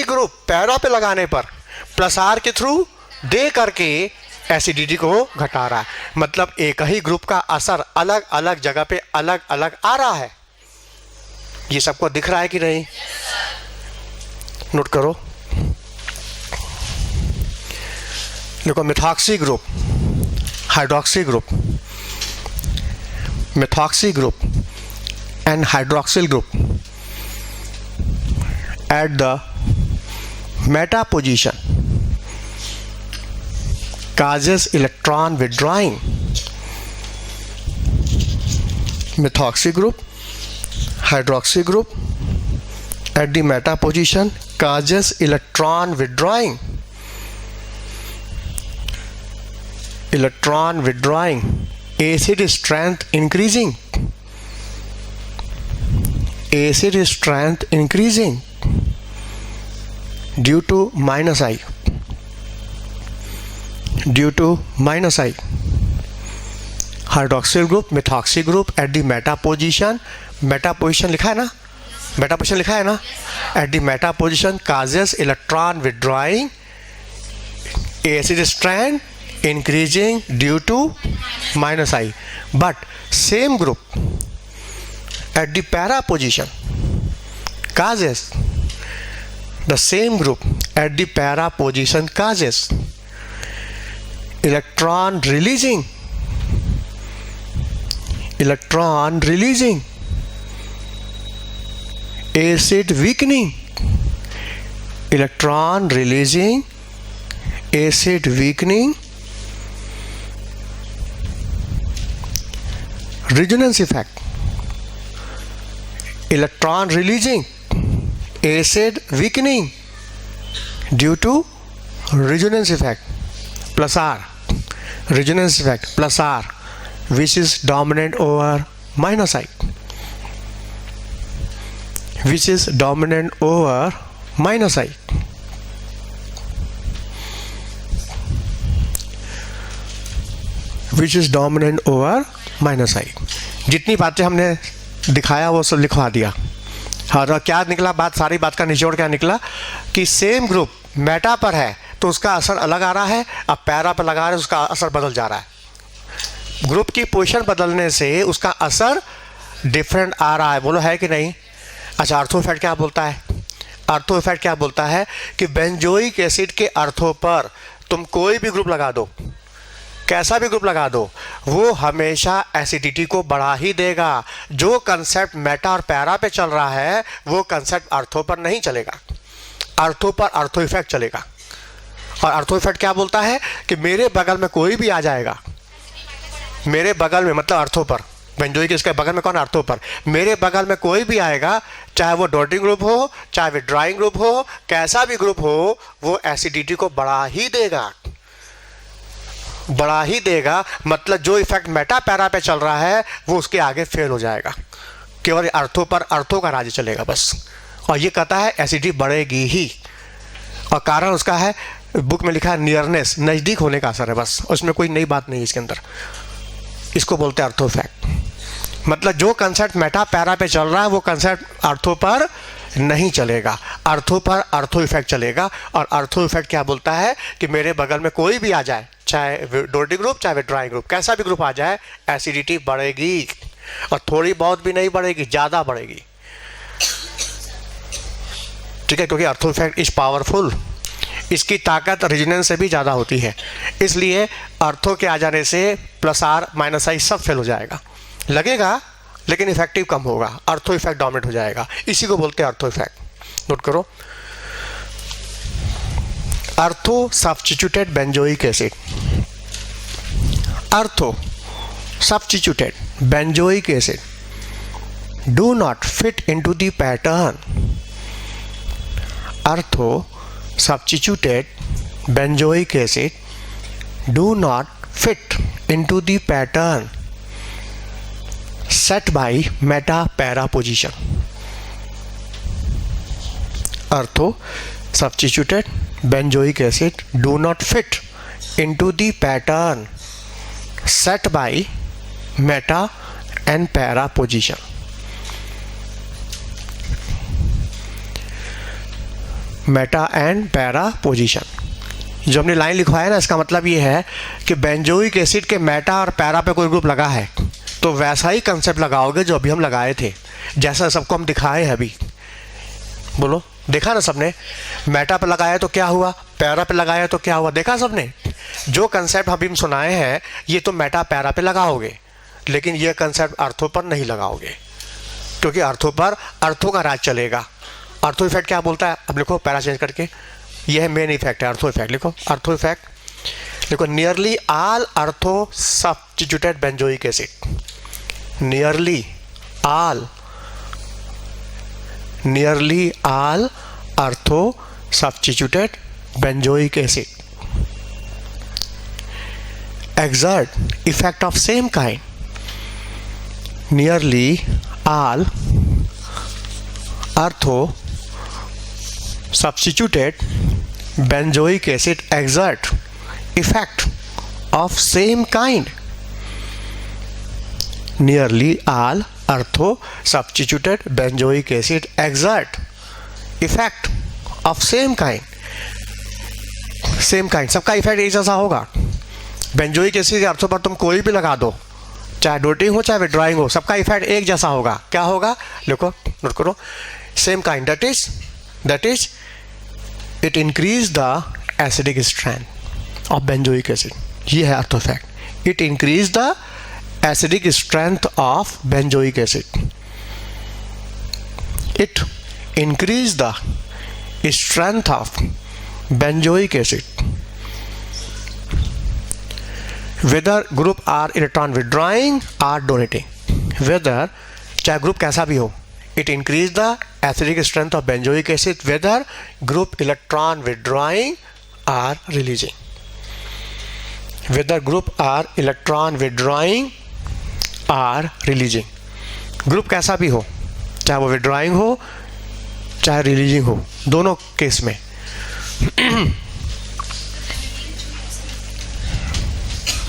ग्रुप पैरा पे लगाने पर प्लस आर के थ्रू दे करके एसिडिटी को घटा रहा है। मतलब एक ही ग्रुप का असर अलग अलग जगह पे अलग अलग आ रहा है। ये सबको दिख रहा है कि नहीं? नोट करो, देखो methoxy group, hydroxy group, methoxy group and hydroxyl group at the meta position causes electron withdrawing methoxy group, hydroxy group at the meta position causes electron withdrawing. Electron withdrawing, acid strength increasing. Acid strength increasing due to minus I. Due to minus I. Hydroxyl group, methoxy group at the meta position. Meta position लिखा है ना? Meta position लिखा है ना? At the meta position causes electron withdrawing, acid strength increasing due to minus I. But same group at the para position causes, the same group at the para position causes electron releasing, acid weakening, electron releasing, acid weakening, resonance effect, electron releasing, acid weakening due to resonance effect plus R, resonance effect plus R, which is dominant over minus I, which is dominant over minus I. Which is dominant over minus I. जितनी बातें हमने दिखाया वो सब लिखवा दिया। और क्या निकला बात, सारी बात का निचोड़ क्या निकला कि सेम ग्रुप मेटा पर है तो उसका असर अलग आ रहा है, अब पैरा पर लगा रहे हैं उसका असर बदल जा रहा है। ग्रुप की पोजीशन बदलने से उसका असर डिफरेंट आ रहा है। बोलो है कि नहीं? अच्छा, अर्थो इफेक्ट क्या बोलता है? अर्थो इफेक्ट क्या बोलता है कि बेंजोइक एसिड के अर्थों पर तुम कोई भी ग्रुप लगा दो, कैसा भी ग्रुप लगा दो, वो हमेशा एसिडिटी को बढ़ा ही देगा। जो कंसेप्ट मेटा और पैरा पे चल रहा है वो कंसेप्ट अर्थों पर नहीं चलेगा, अर्थों पर अर्थो इफेक्ट चलेगा। और अर्थो इफेक्ट क्या बोलता है कि मेरे बगल में कोई भी आ जाएगा, मेरे बगल में मतलब अर्थों पर, बेंजोइक इसके बगल में कौन? अर्थों पर। मेरे बगल में कोई भी आएगा, चाहे वो डॉटिंग ग्रुप हो, चाहे विड्रॉइंग ग्रुप हो, कैसा भी ग्रुप हो, वो एसिडिटी को बढ़ा ही देगा, बढ़ा ही देगा। मतलब जो इफेक्ट मेटा पैरा पे चल रहा है वो उसके आगे फेल हो जाएगा, केवल अर्थों पर अर्थों का राज्य चलेगा बस। और ये कहता है एसिडिटी बढ़ेगी ही, और कारण उसका है बुक में लिखा है नियरनेस, नज़दीक होने का असर है बस, उसमें कोई नई बात नहीं इसके अंदर। इसको बोलते हैं अर्थो इफेक्ट। मतलब जो कंसेप्ट मेटा पैरा पे चल रहा है वो कंसेप्ट अर्थों पर नहीं चलेगा, अर्थों पर अर्थो इफेक्ट चलेगा। और अर्थो इफेक्ट क्या बोलता है कि मेरे बगल में कोई भी आ जाए, चाहे डॉटिंग ग्रुप चाहे विड्रॉइंग ग्रुप, कैसा भी ग्रुप आ जाए, एसिडिटी बढ़ेगी, और थोड़ी बहुत भी नहीं बढ़ेगी, ज़्यादा बढ़ेगी। ठीक है, क्योंकि अर्थो इफेक्ट इज पावरफुल, इसकी ताकत रेजोनेंस से भी ज़्यादा होती है। इसलिए अर्थों के आ जाने से प्लस आर माइनस आई सब फेल हो जाएगा, लगेगा लेकिन इफेक्टिव कम होगा, अर्थो इफेक्ट डोमिनेट हो जाएगा। इसी को बोलते हैं अर्थो इफेक्ट। नोट करो, अर्थो सब्स्टिट्यूटेड बेंजोइक एसिड, अर्थो substituted benzoic acid do not fit into the pattern. अर्थो substituted benzoic acid do not fit into the pattern set by meta-para position. Ortho substituted benzoic acid do not fit into the pattern set by meta and para position. Meta and para position, जो हमने लाइन लिखवाया ना, इसका मतलब ये है कि बेंजोइक एसिड के मेटा और पैरा पे कोई ग्रुप लगा है तो वैसा ही कंसेप्ट लगाओगे जो अभी हम लगाए थे, जैसा सबको हम दिखाए हैं अभी। बोलो, देखा ना सबने? मेटा पे लगाया तो क्या हुआ, पैरा पे लगाया तो क्या हुआ, देखा सबने? जो कंसेप्ट अभी हम सुनाए हैं ये तो मेटा पैरा पे लगाओगे, लेकिन ये कंसेप्ट अर्थों पर नहीं लगाओगे, क्योंकि अर्थों पर अर्थों का राज चलेगा। अर्थो इफेक्ट क्या बोलता है? अब लिखो पैरा चेंज करके, यह मेन इफेक्ट है अर्थो इफेक्ट। लिखो अर्थो इफेक्ट, लिखो नियरली ऑल अर्थो substituted benzoic acid, nearly all ortho substituted benzoic acid exert effect of same kind. Nearly all ortho substituted benzoic acid exert effect of same kind. Nearly all ortho substituted benzoic acid exert effect of same kind. सबका इफेक्ट एक जैसा होगा. बेंजोइक एसिड के अर्थों पर तुम कोई भी लगा दो, चाहे डोटिंग हो चाहे विड्रॉइंग हो, सबका इफेक्ट एक जैसा होगा. क्या होगा? देखो नोट करो. Same kind, that is it increase the acidic strength of benzoic acid. ये है ortho effect. It increase the acidic strength of benzoic acid. It increase the strength of benzoic acid whether group are electron withdrawing or donating. whether चाहे ग्रुप कैसा भी हो, it increase the acidic strength of benzoic acid whether group electron withdrawing or releasing. whether group are electron withdrawing or releasing. Group कैसा भी हो, चाहे वो withdrawing हो चाहे रिलीजिंग हो, दोनों केस में.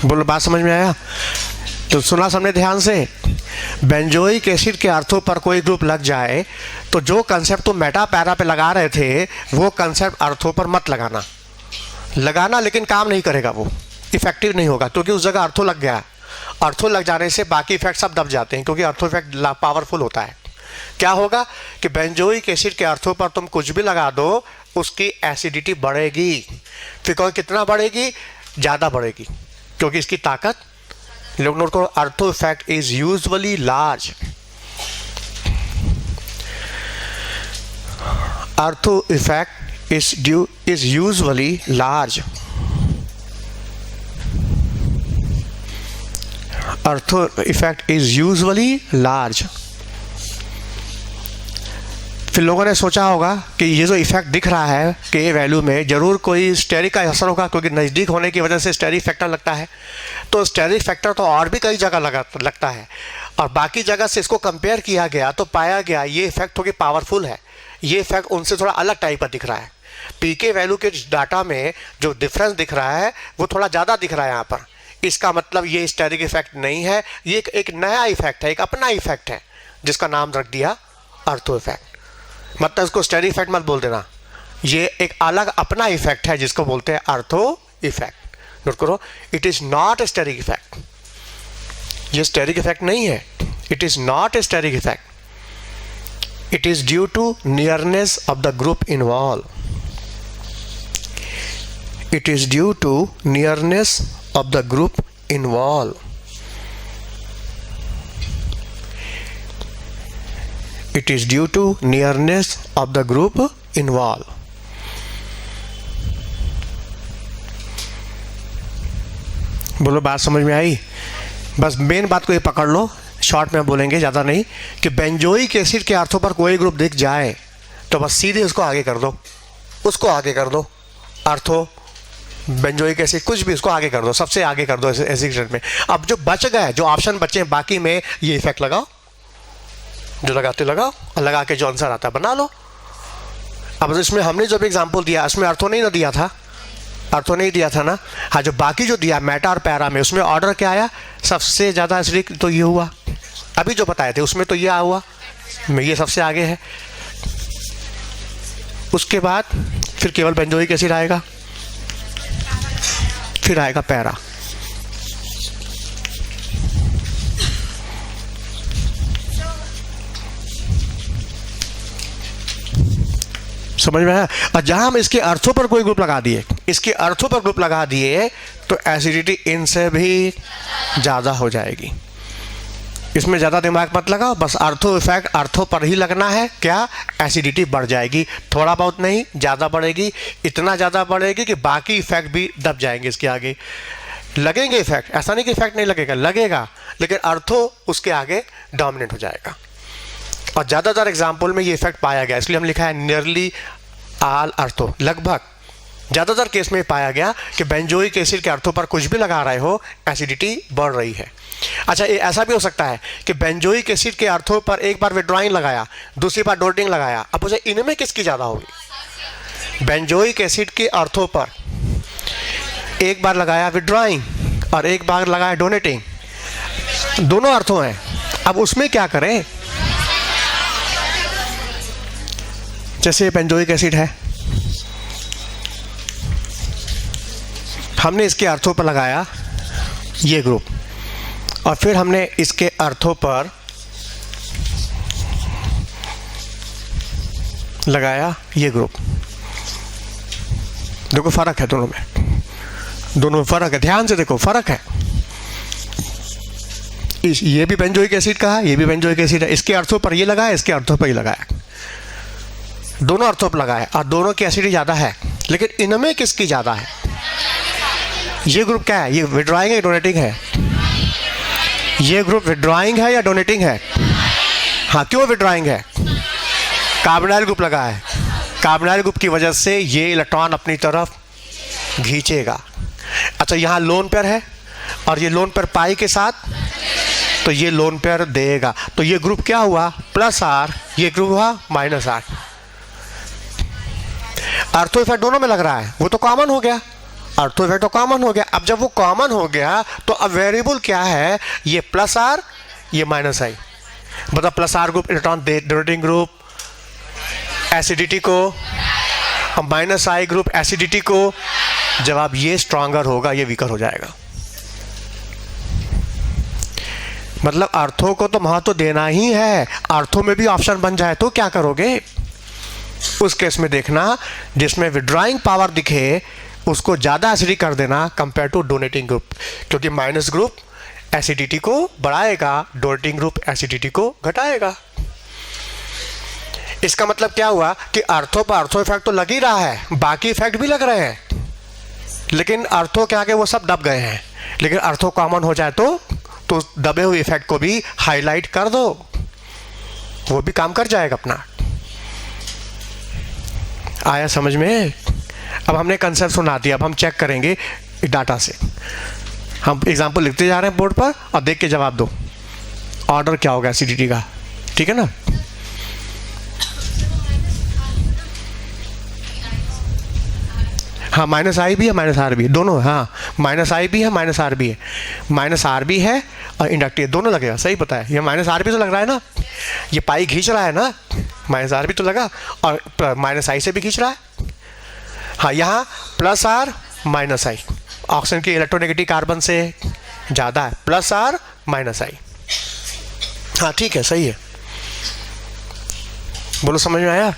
बोलो बात समझ में आया? तो सुना सबने ध्यान से. बेंजोइक एसिड के अर्थों पर कोई ग्रुप लग जाए तो जो कंसेप्ट तुम मेटा पैरा पे लगा रहे थे वो कंसेप्ट अर्थों पर मत लगाना, लेकिन काम नहीं करेगा, वो इफेक्टिव नहीं होगा क्योंकि उस जगह अर्थों लग गया. अर्थों लग जाने से बाकी इफेक्ट सब दब जाते हैं क्योंकि अर्थों इफेक्ट पावरफुल होता है. क्या होगा कि बेंजोइक एसिड के अर्थों पर तुम कुछ भी लगा दो, उसकी एसिडिटी बढ़ेगी. फिर कहो कितना बढ़ेगी? ज़्यादा बढ़ेगी क्योंकि इसकी ताकत. लोग नोट करो, अर्थो इफेक्ट इज यूजुअली लार्ज. अर्थो इफेक्ट इज यूजुअली लार्ज. अर्थो इफेक्ट इज यूजुअली लार्ज. फिर लोगों ने सोचा होगा कि ये जो इफेक्ट दिख रहा है कि ये वैल्यू में ज़रूर कोई स्टेरिक का असर होगा क्योंकि नज़दीक होने की वजह से स्टेरिक फैक्टर लगता है. तो स्टेरिक फैक्टर तो और भी कई जगह लगता है और बाकी जगह से इसको कंपेयर किया गया तो पाया गया ये इफेक्ट थोड़ी पावरफुल है. ये इफेक्ट उनसे थोड़ा अलग टाइप का दिख रहा है. पीके वैल्यू के डाटा में जो डिफरेंस दिख रहा है वो थोड़ा ज़्यादा दिख रहा है यहाँ पर. इसका मतलब ये स्टेरिक इफेक्ट नहीं है, ये एक नया इफेक्ट है, एक अपना इफेक्ट है जिसका नाम रख दिया अर्थो इफेक्ट. मतलब इसको स्टेरिक इफेक्ट मत बोल देना, ये एक अलग अपना इफेक्ट है जिसको बोलते हैं अर्थो इफेक्ट. नोट करो, it is not a steric effect. ये स्टेरिक इफेक्ट नहीं है. It is not a steric effect. It is due to nearness of the group involve. It is due to nearness of the group involve. It is due to nearness of the group involved. बोलो बात समझ में आई? बस मेन बात को ये पकड़ लो, शॉर्ट में बोलेंगे ज़्यादा नहीं, कि बेंजोइक एसिड के अर्थों पर कोई ग्रुप दिख जाए तो बस सीधे उसको आगे कर दो, अर्थो बेंजोइक एसिड कुछ भी उसको आगे कर दो, सबसे आगे कर दो एसिड में. अब जो बच गए, जो ऑप्शन बचे बाकी में, ये इफेक्ट लगाओ, जो लगाते लगाओ और लगा के जो आंसर आता है बना लो. अब इसमें हमने जो भी एग्जांपल दिया उसमें अर्थो नहीं दिया था ना. हाँ, जो बाकी जो दिया मेटा और पैरा में, उसमें ऑर्डर क्या आया? सबसे ज़्यादा एसिडिक तो ये हुआ. अभी जो बताए थे उसमें तो ये हुआ, ये सबसे आगे है. उसके बाद फिर केवल बेंजोइक एसिड आएगा, फिर आएगा पैरा. समझ में आया? और जहां हम इसके अर्थों पर कोई ग्रुप लगा दिए, तो एसिडिटी इनसे भी ज़्यादा हो जाएगी. इसमें ज़्यादा दिमाग मत लगाओ, बस अर्थो इफेक्ट अर्थों पर ही लगना है. क्या? एसिडिटी बढ़ जाएगी, थोड़ा बहुत नहीं, ज़्यादा बढ़ेगी. इतना ज़्यादा बढ़ेगी कि बाकी इफेक्ट भी दब जाएंगे इसके आगे. लगेंगे इफेक्ट, ऐसा नहीं कि इफेक्ट नहीं लगेगा, लगेगा, लेकिन अर्थो उसके आगे डोमिनेट हो जाएगा। और ज़्यादातर एग्जाम्पल में ये इफेक्ट पाया गया, इसलिए हम लिखा है नियरली ऑल अर्थो, लगभग ज़्यादातर केस में पाया गया कि बेंजोइक एसिड के अर्थों पर कुछ भी लगा रहे हो एसिडिटी बढ़ रही है। अच्छा, ये ऐसा भी हो सकता है कि बेंजोइक एसिड के अर्थों पर एक बार विड्रॉइंग लगाया, दूसरी बार डोटिंग लगाया, अब मुझे इनमें किसकी ज़्यादा होगी? बेंजोइक एसिड के अर्थों पर एक बार लगाया विड्रॉइंग और एक बार लगाया डोनेटिंग, दोनों अर्थों हैं। अब उसमें क्या करें? जैसे बेंजोइक एसिड है, हमने इसके अर्थों पर लगाया ये ग्रुप और फिर हमने इसके अर्थों पर लगाया ये ग्रुप। देखो फर्क है दोनों में फर्क है, ध्यान से देखो फर्क है। ये भी बेंजोइक एसिड का है, ये भी बेंजोइक एसिड है, इसके अर्थों पर ये लगाया, इसके अर्थों पर ये लगाया, दोनों अर्थों पर लगाया और दोनों की एसिडिटी ज़्यादा है, लेकिन इनमें किसकी ज़्यादा है? ये ग्रुप क्या है? ये विड्रॉइंग है या डोनेटिंग है? ये ग्रुप विड्रॉइंग है या डोनेटिंग है? हाँ, क्यों विड्रॉइंग है? कार्बोनाइल ग्रुप लगा है, कार्बोनाइल ग्रुप की वजह से ये इलेक्ट्रॉन अपनी तरफ खींचेगा। अच्छा, यहाँ लोन पेयर है और ये लोन पेयर पाई के साथ, तो ये लोन पेयर देगा, तो ये ग्रुप क्या हुआ? प्लस आर, ये ग्रुप हुआ माइनस आर। अर्थो इफेक्ट दोनों में लग रहा है, वो तो कॉमन हो गया, अर्थो इफेक्ट तो कॉमन हो गया। अब जब वो कॉमन हो गया तो अब वेरिएबल क्या है? ये प्लस आर, ये माइनस आई, मतलब plus R group electron donating group acidity को और माइनस आई ग्रुप एसिडिटी को। जवाब ये स्ट्रॉन्गर होगा, ये वीकर हो जाएगा। मतलब अर्थों को तो महत्व देना ही है, अर्थों में भी ऑप्शन बन जाए तो क्या करोगे? उस केस में देखना जिसमें विड्रॉइंग पावर दिखे उसको ज़्यादा एसिडिटी कर देना कंपेयर टू डोनेटिंग ग्रुप, क्योंकि माइनस ग्रुप एसिडिटी को बढ़ाएगा, डोनेटिंग ग्रुप एसिडिटी को घटाएगा। इसका मतलब क्या हुआ कि अर्थों पर अर्थो इफेक्ट तो लग ही रहा है, बाकी इफेक्ट भी लग रहे हैं, लेकिन अर्थों के आगे वो सब दब गए हैं। लेकिन अर्थों कॉमन हो जाए तो दबे हुए इफेक्ट को भी हाईलाइट कर दो, वो भी काम कर जाएगा अपना। आया समझ में? अब हमने कंसेप्ट सुना दिया, अब हम चेक करेंगे डाटा से। हम एग्जांपल लिखते जा रहे हैं बोर्ड पर और देख के जवाब दो, ऑर्डर क्या होगा एसिडिटी का, ठीक है ना? हाँ, माइनस आई भी है, माइनस आर भी है, दोनों। हाँ, माइनस आई भी है, माइनस आर भी है, माइनस आर भी है और इंडक्टिव दोनों लगेगा। सही पता है, ये माइनस आर भी तो लग रहा है ना, ये पाई खींच रहा है ना, माइनस आर भी तो लगा और माइनस आई से भी खींच रहा है। हाँ, यहाँ plus R minus I, oxygen की इलेक्ट्रोनेगेटिव कार्बन से ज़्यादा है, प्लस आर माइनस आई। हाँ ठीक है, सही है, बोलो समझ में आया?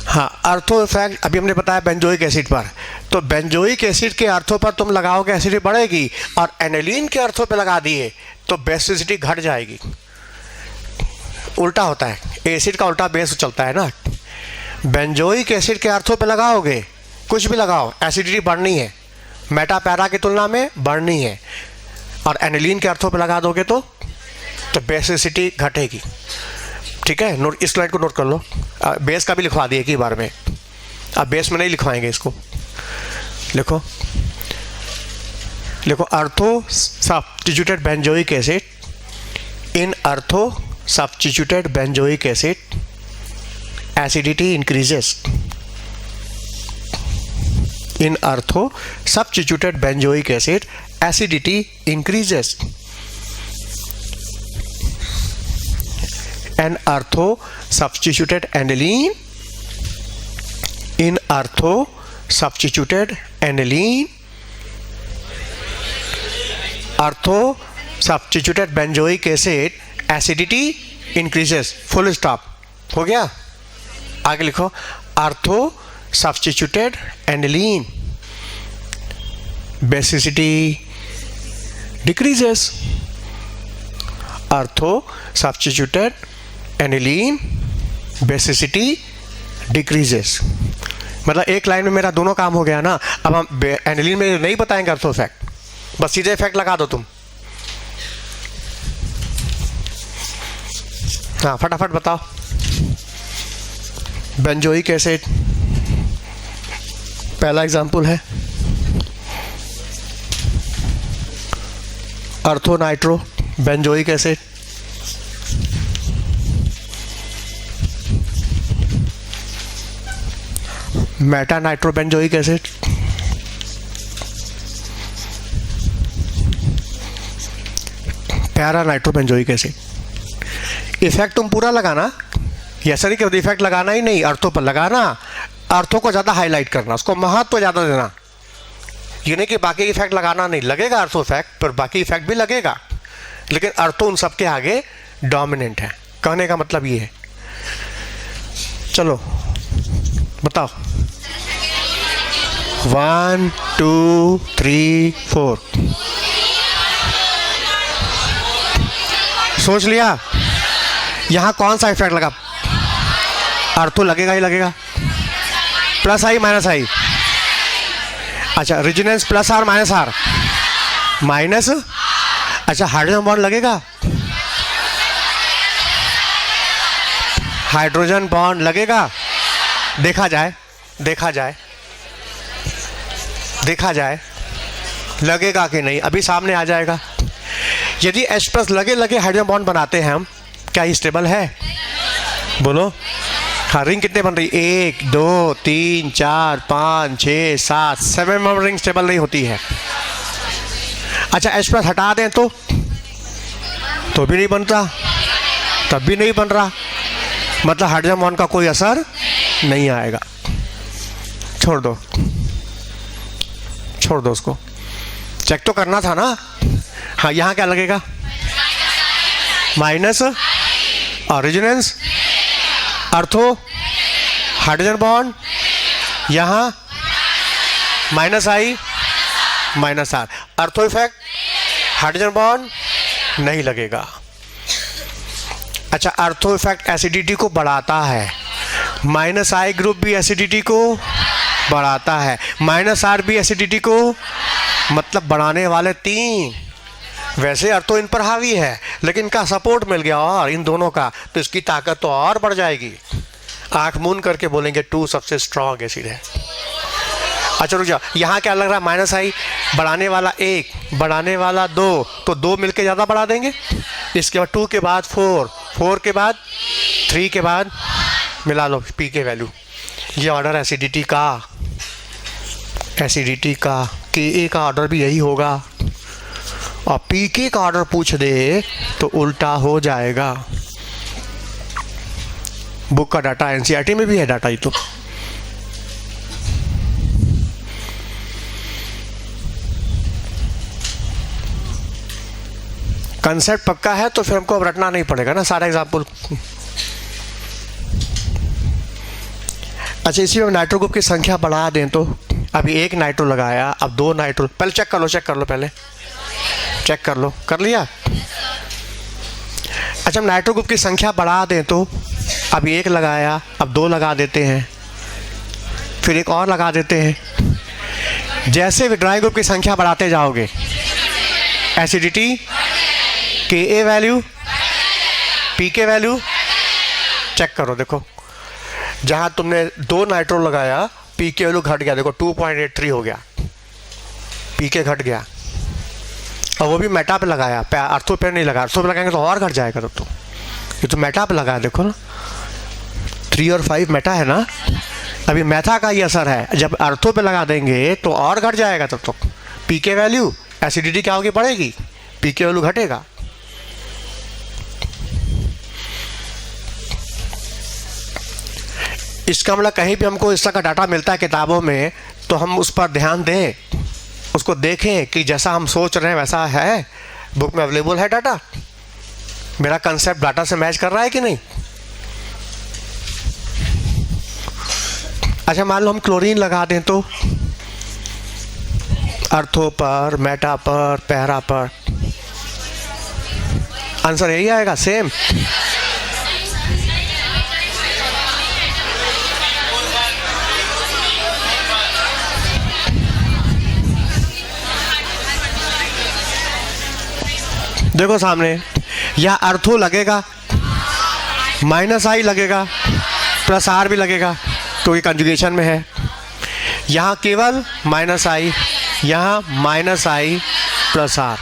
हाँ, अर्थो इफेक्ट अभी हमने बताया बेंजोइक एसिड पर, तो बेंजोइक एसिड के अर्थों पर तुम लगाओगे एसिडिटी बढ़ेगी और एनिलीन के अर्थों पे लगा दिए तो बेसिसिटी घट जाएगी। उल्टा होता है, एसिड का उल्टा बेस चलता है ना। बेंजोइक एसिड के अर्थों पे लगाओगे, कुछ भी लगाओ, एसिडिटी बढ़नी है, मेटा पैरा की तुलना में बढ़नी है, और एनिलीन के अर्थों पे लगा दोगे तो बेसिसिटी घटेगी। ठीक है, नोट, इस स्लाइड को नोट कर लो, बेस का भी लिखवा दिए एक ही बार में, अब बेस में नहीं लिखवाएंगे इसको। लिखो लिखो, अर्थो सब्स्टिट्यूटेड बेंजोइक एसिड, इन अर्थो substituted benzoic acid acidity increases. In ortho substituted benzoic acid acidity increases. An ortho substituted aniline, in ortho substituted aniline, ortho substituted benzoic acid acidity increases, full stop, हो गया। आगे लिखो, अर्थो सब्स्टिट्यूटेड एनिलीन बेसिसिटी डिक्रीजेस, अर्थो सब्स्टिट्यूटेड एनिलीन बेसिसिटी डिक्रीजेस। मतलब एक लाइन में मेरा दोनों काम हो गया ना। अब हम एनिलीन में नहीं बताएंगे अर्थो इफेक्ट, बस सीधे इफेक्ट लगा दो तुम। हाँ फटाफट बताओ। बेंजोइक एसिड पहला एग्जाम्पल है, अर्थो nitro benzoic acid, Meta nitro benzoic acid, para nitro benzoic acid. Effect तुम पूरा लगाना, ये ऐसा नहीं कि इफेक्ट लगाना ही नहीं, अर्थों पर लगाना, अर्थों को ज़्यादा हाईलाइट करना, उसको महत्व ज़्यादा देना। ये नहीं कि बाकी इफेक्ट लगाना नहीं, लगेगा अर्थो इफेक्ट, पर बाकी इफेक्ट भी लगेगा, लेकिन अर्थो उन सबके आगे डोमिनेंट है। कहने का मतलब ये है। चलो बताओ, 1 2 3 4 सोच लिया। यहां कौन सा इफेक्ट लगा? अर्थो लगेगा ही लगेगा, प्लस आई माइनस आई। अच्छा resonance plus R minus R minus. अच्छा हाइड्रोजन बॉन्ड लगेगा, हाइड्रोजन बॉन्ड लगेगा। देखा जाए देखा जाए देखा जाए लगेगा कि नहीं, अभी सामने आ जाएगा। यदि H+ लगे लगे हाइड्रोजन बॉन्ड बनाते हैं हम, क्या ये स्टेबल है? बोलो। हाँ रिंग कितने बन रही? 1 2 3 4 5 6 7 7 मेंबर रिंग स्टेबल नहीं होती है। अच्छा H+ हटा दें तो भी नहीं बनता, तब भी नहीं बन रहा, मतलब हाइड्रोजन बॉन्ड का कोई असर नहीं आएगा। छोड़ दो उसको, चेक तो करना था ना। हाँ यहाँ क्या लगेगा? माइनस और रेजोनेंस, अर्थो हाइड्रोजन बॉन्ड, यहाँ minus I minus are, ortho effect, hydrogen bond नहीं लगेगा। अच्छा अर्थो इफेक्ट एसिडिटी को बढ़ाता है, माइनस आई ग्रुप भी एसिडिटी को बढ़ाता है, माइनस आर भी एसिडिटी को, मतलब बढ़ाने वाले 3। वैसे अर्थो इन पर हावी है, लेकिन इनका सपोर्ट मिल गया और इन दोनों का, तो इसकी ताकत तो और बढ़ जाएगी। आंख मूंद करके बोलेंगे 2 सबसे स्ट्रॉन्ग एसिड है। अच्छा रुक जाओ, यहाँ क्या लग रहा है? माइनस आई बढ़ाने वाला 1, बढ़ाने वाला 2, तो 2 मिलके ज़्यादा बढ़ा देंगे। इसके बाद 2 के बाद 4, 4 के बाद 3 के बाद मिला लो पी के वैल्यू। ये ऑर्डर एसिडिटी का के का ऑर्डर भी यही होगा, और पी के का ऑर्डर पूछ दे तो उल्टा हो जाएगा। बुक का डाटा एनसीईआरटी में भी है डाटा, ये तो कंसेप्ट पक्का है, तो फिर हमको अब रटना नहीं पड़ेगा ना सारा एग्जाम्पल। अच्छा इसी में नाइट्रो ग्रुप की संख्या बढ़ा दें तो, अभी 1 नाइट्रो लगाया, अब 2 नाइट्रो, पहले चेक कर लो पहले चेक कर लो, कर लिया? अच्छा हम नाइट्रो ग्रुप की संख्या बढ़ा दें तो, अभी 1 लगाया, अब 2 लगा देते हैं, फिर 1 और लगा देते हैं। जैसे विड्राइंग ग्रुप की संख्या बढ़ाते जाओगे, एसिडिटी के वैल्यू, पी के वैल्यू चेक करो। देखो जहाँ तुमने 2 नाइट्रो लगाया, पी के वैल्यू घट गया, देखो 2.83 हो गया, पी के घट गया। और वो भी मेटा पे लगाया, अर्थो पे नहीं लगा, अर्थो पे लगाएंगे तो और घट जाएगा। तो ये तो मेटा पे लगाया, देखो ना 3 और 5 मेटा है ना, अभी मेथा का ही असर है। जब अर्थो पे लगा देंगे तो और घट जाएगा। तब तो पी के वैल्यू, एसिडिटी क्या होगी? बढ़ेगी, पी के वैल्यू घटेगा। इसका मतलब कहीं भी हमको इस तरह का डाटा मिलता है किताबों में, तो हम उस पर ध्यान दें, उसको देखें कि जैसा हम सोच रहे हैं वैसा है, बुक में अवेलेबल है डाटा, मेरा कंसेप्ट डाटा से मैच कर रहा है कि नहीं। अच्छा मान लो हम क्लोरीन लगा दें तो, अर्थो पर, मेटा पर, पैरा पर, आंसर यही आएगा सेम। देखो सामने, यहाँ अर्थो लगेगा, माइनस आई लगेगा, प्लस आर भी लगेगा क्योंकि कंजुगेशन में है। यहाँ केवल माइनस आई, यहाँ माइनस आई प्लस आर।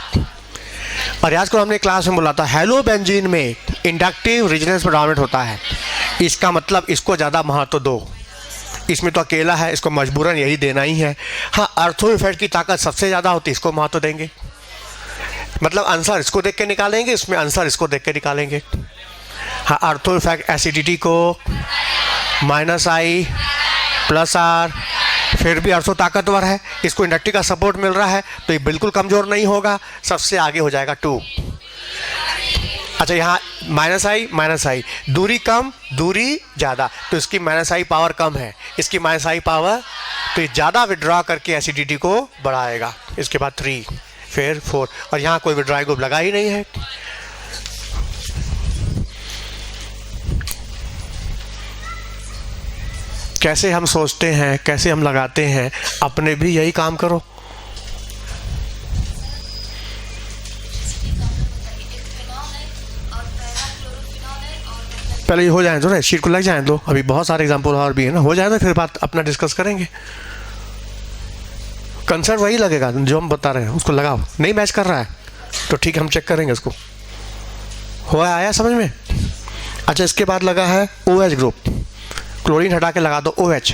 और आज को हमने क्लास में बोला था हेलो बेंजीन में इंडक्टिव रेजोनेंस प्रेडोमिनेट होता है। इसका मतलब इसको ज़्यादा महत्व दो, इसमें तो अकेला है, इसको मजबूरन यही देना ही है। हाँ, अर्थो इफेक्ट की ताकत सबसे ज़्यादा होती है, इसको महत्व देंगे। मतलब आंसर इसको देख के निकालेंगे, इसमें आंसर इसको देख के निकालेंगे। हाँ, अर्थो इफेक्ट एसिडिटी को माइनस आई प्लस आर, फिर भी अर्थो ताकतवर है, इसको इंडक्टिव का सपोर्ट मिल रहा है तो ये बिल्कुल कमज़ोर नहीं होगा, सबसे आगे हो जाएगा 2। अच्छा, यहाँ माइनस आई, दूरी कम दूरी ज़्यादा, तो इसकी माइनस आई पावर कम है, इसकी माइनस आई पावर, तो ये ज़्यादा विड्रॉ करके एसिडिटी को बढ़ाएगा। इसके बाद 3, फिर 4, और यहाँ कोई विड्रॉइंग ग्रुप लगा ही नहीं है। कैसे हम सोचते हैं, कैसे हम लगाते हैं, अपने भी यही काम करो। पहले ये हो जाए तो ना, शीट को लग जाए दो, अभी बहुत सारे एग्जाम्पल और भी है ना, हो जाए तो फिर बात अपना डिस्कस करेंगे। कंसर्ट वही लगेगा जो हम बता रहे हैं, उसको लगाओ। नहीं मैच कर रहा है तो ठीक है, हम चेक करेंगे उसको। हो आया समझ में? अच्छा, इसके बाद लगा है OH ग्रुप, क्लोरीन हटा के लगा दो OH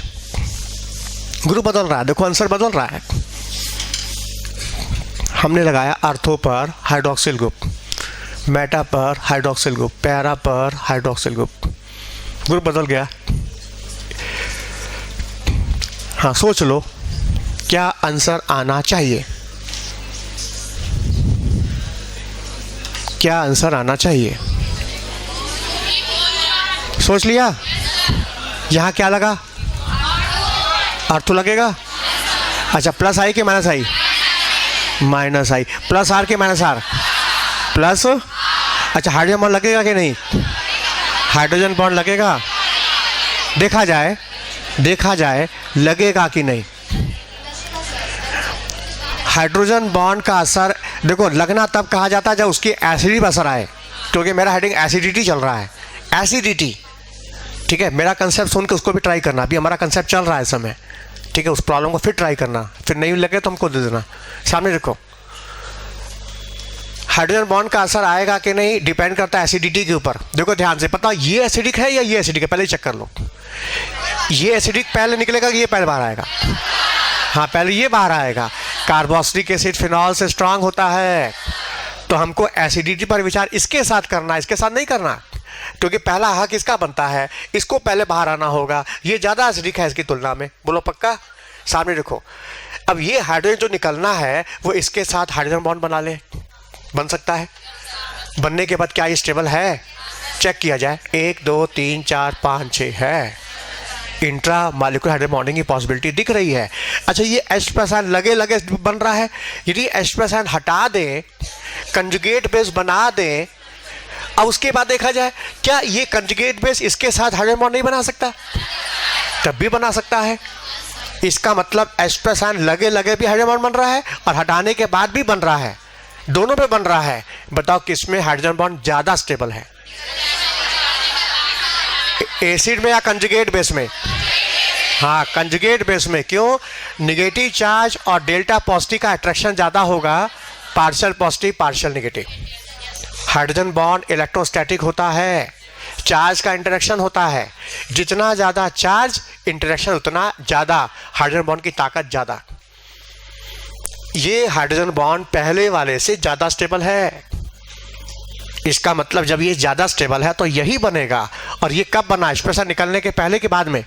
ग्रुप। बदल रहा है, देखो आंसर बदल रहा है। हमने लगाया आर्थो पर हाइड्रोक्सिल ग्रुप, मेटा पर हाइड्रोक्सिल ग्रुप, पैरा पर हाइड्रोक्सिल ग्रुप बदल गया। हाँ, सोच लो क्या आंसर आना चाहिए, क्या आंसर आना चाहिए? सोच लिया? यहाँ क्या लगा? अर्थो लगेगा। अच्छा, प्लस आई के minus I? Minus I. Plus R के माइनस आर? प्लस। अच्छा, हाइड्रोजन बॉन्ड लगेगा कि नहीं? हाइड्रोजन बॉन्ड लगेगा। देखा जाए लगेगा कि नहीं। हाइड्रोजन बॉन्ड का असर देखो, लगना तब कहा जाता है जब उसकी एसिडिटी पर असर आए, क्योंकि मेरा हेडिंग एसिडिटी चल रहा है। एसिडिटी, ठीक है, मेरा कंसेप्ट सुन के उसको भी ट्राई करना। अभी हमारा कंसेप्ट चल रहा है इस समय, ठीक है, उस प्रॉब्लम को फिर ट्राई करना, फिर नहीं लगे तो हमको दे देना। सामने देखो, हाइड्रोजन बॉन्ड का असर आएगा कि नहीं डिपेंड करता है एसिडिटी के ऊपर। देखो ध्यान से, पता ये एसिडिक है या ये एसिडिक है, पहले चेक कर लो। ये एसिडिक पहले निकलेगा कि ये पहले बाहर आएगा? हाँ, पहले ये बाहर आएगा। कार्बोक्सिलिक एसिड फिनॉल से स्ट्रांग होता है, तो हमको एसिडिटी पर विचार इसके साथ करना, इसके साथ नहीं करना, क्योंकि पहला हक इसका बनता है, इसको पहले बाहर आना होगा। ये ज़्यादा एसिडिक है इसकी तुलना में, बोलो पक्का? सामने देखो, अब ये हाइड्रोजन जो निकलना है वो इसके साथ हाइड्रोजन बॉन्ड बना ले, बन सकता है। बनने के बाद क्या ये स्टेबल है? चेक किया जाए। 1 2 3 4 5 6 है, इंट्रा मॉलिक्यूलर हाइड्रोजन बॉन्डिंग की पॉसिबिलिटी दिख रही है। अच्छा, ये H+ लगे बन रहा है। यदि H+ हटा दें, कंजुगेट बेस बना दें, अब उसके बाद देखा जाए क्या ये कंजुगेट बेस इसके साथ हाइड्रोजन बॉन्ड नहीं बना सकता? तब भी बना सकता है। इसका मतलब H+ लगे भी हाइड्रोजन बॉन्ड बन रहा है और हटाने के बाद भी बन रहा है, दोनों पे बन रहा है। बताओ किसमें हाइड्रोजन बॉन्ड ज्यादा स्टेबल है, एसिड में या कंजुगेट बेस में? हाँ, कंजुगेट बेस में। क्यों? निगेटिव चार्ज और डेल्टा पॉजिटिव का अट्रैक्शन ज्यादा होगा, partial positive partial negative. Hydrogen bond electrostatic होता है, चार्ज का इंटरेक्शन होता है। जितना ज़्यादा चार्ज इंटरेक्शन उतना ज़्यादा हाइड्रोजन बॉन्ड की ताकत ज़्यादा। ये हाइड्रोजन बॉन्ड पहले वाले से ज़्यादा स्टेबल है। इसका मतलब जब ये ज़्यादा स्टेबल है तो यही बनेगा। और ये कब बना? H+ निकलने के पहले के बाद में?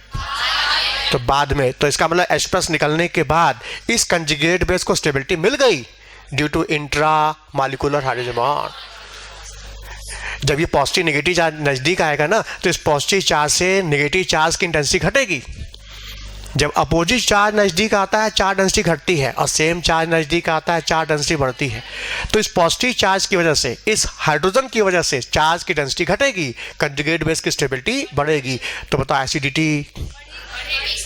तो बाद में। तो इसका मतलब H+ निकलने के बाद इस कंजुगेट बेस को स्टेबिलिटी मिल गई due to intra molecular hydrogen bond. जब ये पॉजिटिव नेगेटिव चार्ज नज़दीक आएगा ना, तो इस पॉजिटिव चार्ज से नेगेटिव चार्ज की इंटेंसिटी घटेगी। जब अपोजिट चार्ज नज़दीक आता है, चार्ज डेंसिटी घटती है, और सेम चार्ज नज़दीक आता है, चार्ज डेंसिटी बढ़ती है। तो इस पॉजिटिव चार्ज की वजह से, इस हाइड्रोजन की वजह से चार्ज की डेंसिटी घटेगी, कंजुगेट बेस की स्टेबिलिटी बढ़ेगी। तो बताओ एसिडिटी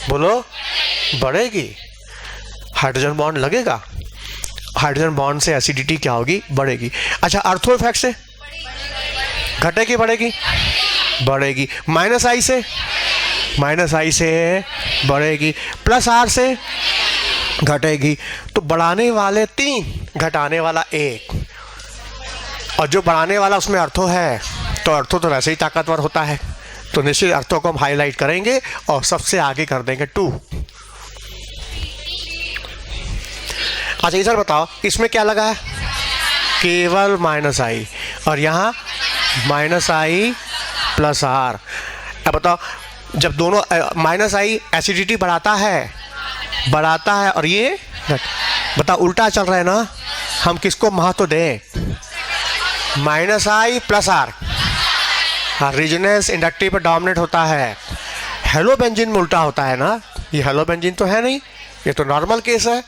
बोलो बढ़ेगी, हाइड्रोजन बॉन्ड लगेगा। हाइड्रोजन बॉन्ड से एसिडिटी क्या होगी, बढ़ेगी। अच्छा, अर्थो इफेक्ट से घटेगी बढ़ेगी, बढ़ेगी। माइनस आई से बढ़ेगी, प्लस आर से घटेगी। तो बढ़ाने वाले 3, घटाने वाला 1, और जो बढ़ाने वाला उसमें अर्थो है, तो अर्थो तो वैसे ही ताकतवर होता है, तो निश्चित अर्थों को हम हाईलाइट करेंगे और सबसे आगे कर देंगे 2। अच्छा इधर बताओ, इसमें क्या लगा है, केवल माइनस आई, और यहाँ माइनस आई प्लस आर। अब बताओ, जब दोनों माइनस आई एसिडिटी बढ़ाता है और ये बताओ उल्टा चल रहा है ना, हम किसको महत्व दें, माइनस आई प्लस आर। हाँ, रेजोनेंस इंडक्टिव पर डोमिनेट होता है, हेलोबेंजीन में उल्टा होता है ना, ये हेलोबेंजीन तो है नहीं, ये तो नॉर्मल केस है,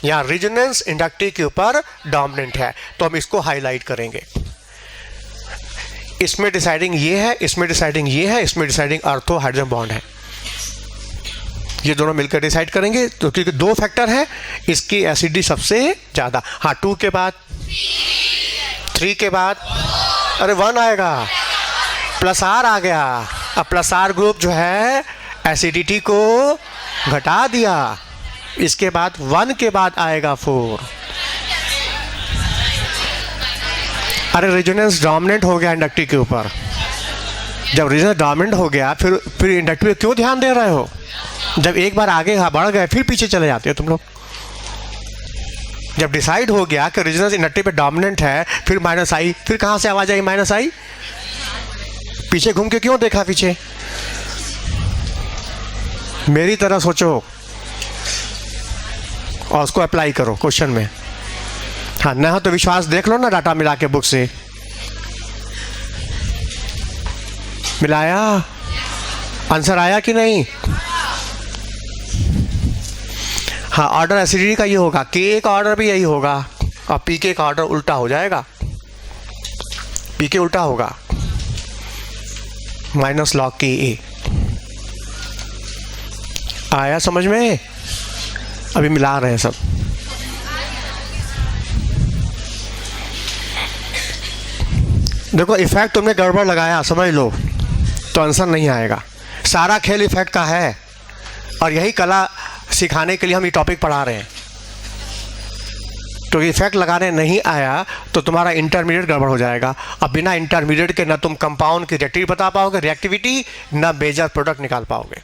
यहाँ रेजोनेंस इंडक्टिव के ऊपर डोमिनेंट है, तो हम इसको हाईलाइट करेंगे। इसमें डिसाइडिंग ये है, इसमें डिसाइडिंग ये है, इसमें डिसाइडिंग अर्थो हाइड्रोजन बॉन्ड है, ये दोनों मिलकर डिसाइड करेंगे। तो क्योंकि 2 फैक्टर है, इसकी एसिडिटी सबसे ज़्यादा। हाँ, 2 के बाद 3 के बाद अरे 1 आएगा, प्लस आर आ गया। अब प्लस आर ग्रुप जो है एसिडिटी को घटा दिया, इसके बाद 1 के बाद आएगा 4। अरे रेजोनेंस डोमिनेंट हो गया इंडक्टिव के ऊपर, जब रेजोनेंस डोमिनेंट हो गया फिर इंडक्टिव क्यों ध्यान दे रहे हो, जब एक बार आगे बढ़ गए फिर पीछे चले जाते हो तुम लोग। जब डिसाइड हो गया कि रेजोनेंस इंडक्टिव पे डोमिनेंट है, फिर माइनस आई, फिर कहाँ से आवाज आई माइनस आई, पीछे घूम के क्यों देखा पीछे, मेरी तरह सोचो और उसको अप्लाई करो क्वेश्चन में। हाँ, ना हो तो विश्वास देख लो ना, डाटा मिला के बुक से मिलाया, आंसर आया कि नहीं। हाँ, ऑर्डर एसिडिटी का ये होगा, के का ऑर्डर भी यही होगा, और पीके का ऑर्डर उल्टा हो जाएगा, पीके उल्टा होगा, माइनस लॉग के ए। आया समझ में, अभी मिला रहे हैं सब। देखो इफेक्ट तुमने गड़बड़ लगाया, समझ लो तो आंसर नहीं आएगा। सारा खेल इफेक्ट का है, और यही कला सिखाने के लिए हम ये टॉपिक पढ़ा रहे हैं। तो इफेक्ट लगाने नहीं आया तो तुम्हारा इंटरमीडिएट गड़बड़ हो जाएगा। अब बिना इंटरमीडिएट के ना तुम कंपाउंड की रिएक्टिविटी बता पाओगे, रिएक्टिविटी, ना मेजर प्रोडक्ट निकाल पाओगे।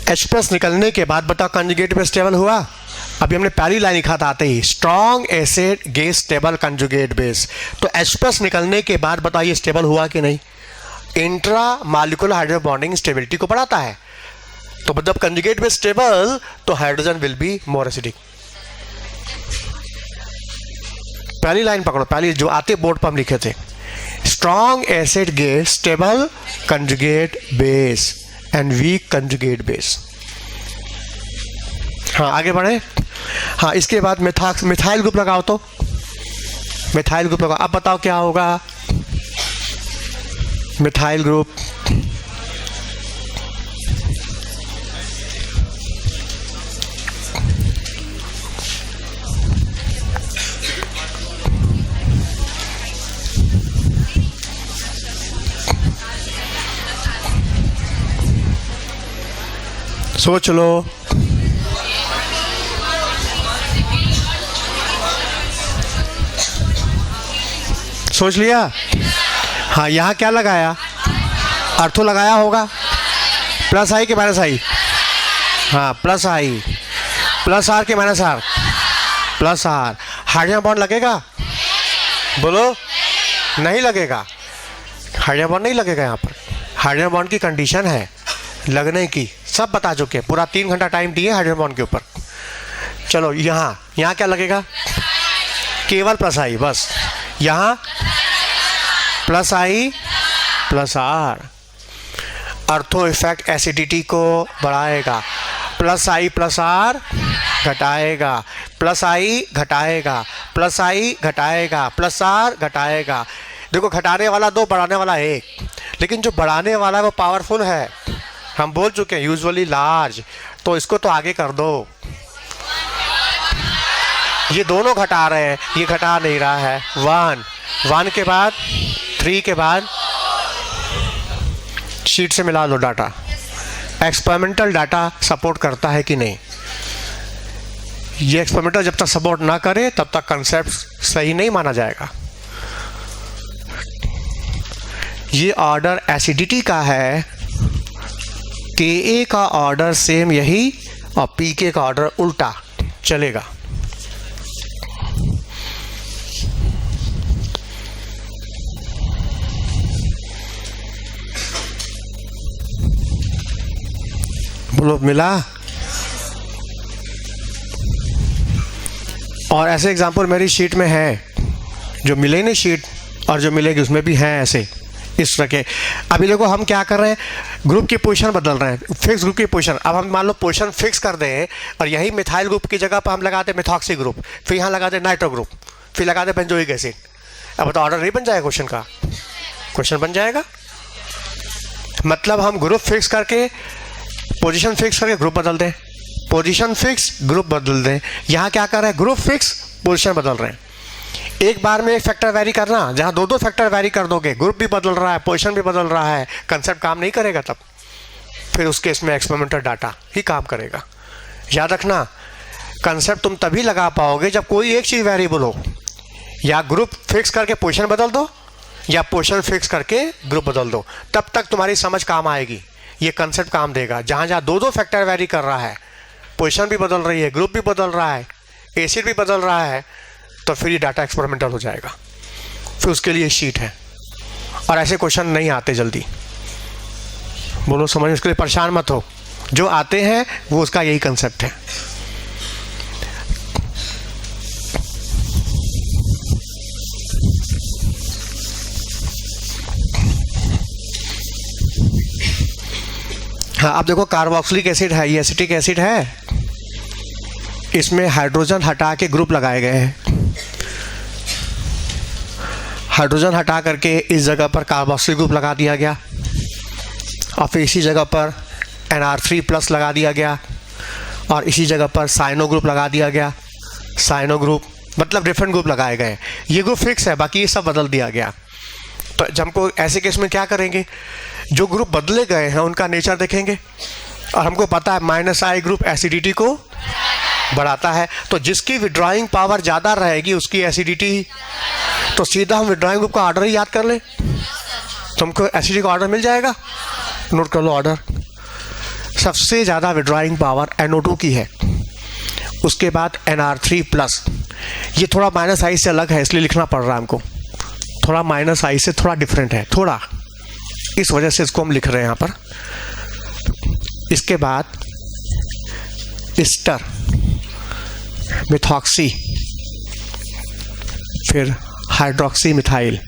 H+ निकलने के बाद बताओ कंजुगेट बेस स्टेबल हुआ। अभी हमने पहली लाइन लिखा था आते ही, strong acid gives stable conjugate base. तो H+ निकलने के बाद बताइए स्टेबल हुआ कि नहीं। Intra molecular hydrogen bonding stability को बढ़ाता है, तो मतलब कंजुगेट बेस स्टेबल तो hydrogen will be more acidic. पहली लाइन पकड़ो, पहली जो आते बोर्ड पर हम लिखे थे, strong acid gives stable conjugate base and weak conjugate base. हाँ आगे बढ़े। हाँ इसके बाद मिथाइल ग्रुप लगाओ, तो मिथाइल ग्रुप लगाओ। अब बताओ क्या होगा। मिथाइल ग्रुप सोच लो। सोच लिया। हाँ यहाँ क्या लगाया, अर्थो लगाया होगा, प्लस आई के माइनस आई। हाँ प्लस आई, प्लस आर के minus R, plus R. Hydrogen bond लगेगा, बोलो नहीं लगेगा। हाइड्रोजन बॉन्ड नहीं लगेगा यहाँ पर। हाइड्रोजन बॉन्ड की कंडीशन है लगने की, सब बता चुके, पूरा 3 घंटा टाइम दिए हाइड्रोजन बॉन्ड के ऊपर। चलो यहाँ क्या लगेगा, केवल प्लस आई बस। यहाँ plus I plus R. Ortho effect acidity को बढ़ाएगा, प्लस आई प्लस आर घटाएगा, प्लस आई घटाएगा, प्लस आई घटाएगा, प्लस आर घटाएगा। देखो घटाने वाला 2, बढ़ाने वाला 1, लेकिन जो बढ़ाने वाला है वो पावरफुल है, हम बोल चुके हैं यूजुअली लार्ज, तो इसको तो आगे कर दो। ये दोनों घटा रहे हैं, ये घटा नहीं रहा है। 1 के बाद 3 के बाद शीट से मिला लो डाटा। एक्सपेरिमेंटल डाटा सपोर्ट करता है कि नहीं, ये एक्सपेरिमेंटल जब तक सपोर्ट ना करे तब तक कंसेप्ट सही नहीं माना जाएगा। ये ऑर्डर एसिडिटी का है, Ka का ऑर्डर सेम यही और Pk का ऑर्डर उल्टा चलेगा। बोलो मिला? और ऐसे एग्जांपल मेरी शीट में है, जो मिले नहीं शीट और जो मिलेगी उसमें भी हैं ऐसे इस तरह के। अभी देखो हम क्या कर रहे हैं, ग्रुप की पोजीशन बदल रहे हैं, फिक्स ग्रुप की पोजीशन। अब हम मान लो पोजीशन फिक्स कर दें और यही मिथाइल ग्रुप की जगह पर हम लगाते मिथॉक्सी ग्रुप, फिर यहाँ लगाते नाइट्रो ग्रुप, फिर लगाते बेंजोइक एसिड। अब तो ऑर्डर नहीं बन जाएगा क्वेश्चन का, क्वेश्चन बन जाएगा। मतलब हम ग्रुप फिक्स करके पोजीशन फिक्स करके ग्रुप बदल दें, पोजीशन फिक्स ग्रुप बदल दें। यहाँ क्या कर रहे हैं, ग्रुप फिक्स पोजीशन बदल रहे हैं। एक बार में एक फैक्टर वैरी करना, जहाँ दो फैक्टर वैरी कर दोगे, ग्रुप भी बदल रहा है, पोजीशन भी बदल रहा है, कंसेप्ट काम नहीं करेगा। तब फिर उस केस में एक्सपेरिमेंटल डाटा ही काम करेगा। याद रखना, कंसेप्ट तुम तभी लगा पाओगे जब कोई एक चीज़ वेरिएबल हो। या ग्रुप फिक्स करके पोजीशन बदल दो या पोजीशन फिक्स करके ग्रुप बदल दो, तब तक तुम्हारी समझ काम आएगी, ये कंसेप्ट काम देगा। जहाँ जहाँ दो फैक्टर वैरी कर रहा है, पोजीशन भी बदल रही है, ग्रुप भी बदल रहा है, एसिड भी बदल रहा है, तो फिर ये डाटा एक्सपेरिमेंटल हो जाएगा। फिर उसके लिए शीट है। और ऐसे क्वेश्चन नहीं आते जल्दी, बोलो समझ, उसके लिए परेशान मत हो। जो आते हैं वो उसका यही कंसेप्ट है। हाँ, अब देखो कार्बोक्सिलिक एसिड है, ये एसिटिक एसिड है, इसमें हाइड्रोजन हटा के ग्रुप लगाए गए हैं। हाइड्रोजन हटा करके इस जगह पर कार्बोक्सिलिक ग्रुप लगा दिया गया और फिर इसी जगह पर NR3+ लगा दिया गया और इसी जगह पर साइनो ग्रुप लगा दिया गया। साइनो ग्रुप मतलब डिफरेंट ग्रुप लगाए गए। ये ग्रुप फिक्स है, बाकी ये सब बदल दिया गया। तो जब हमको ऐसे केस में क्या करेंगे, जो ग्रुप बदले गए हैं उनका नेचर देखेंगे और हमको पता है -I ग्रुप एसिडिटी को बढ़ाता है, तो जिसकी विड्रॉइंग पावर ज़्यादा रहेगी उसकी एसिडिटी, तो सीधा हम विड्रॉइंग ग्रुप का ऑर्डर ही याद कर लें, तुमको एसिडिटी का ऑर्डर मिल जाएगा। नोट कर लो ऑर्डर। सबसे ज़्यादा विड्रॉइंग पावर NO2 की है, उसके बाद NR3+। ये थोड़ा -I से अलग है इसलिए लिखना पड़ रहा है हमको, थोड़ा -I से थोड़ा डिफरेंट है, थोड़ा, इस वजह से इसको हम लिख रहे हैं यहाँ पर। इसके बाद एस्टर, मिथॉक्सी, फिर हाइड्रोक्सी मिथाइल,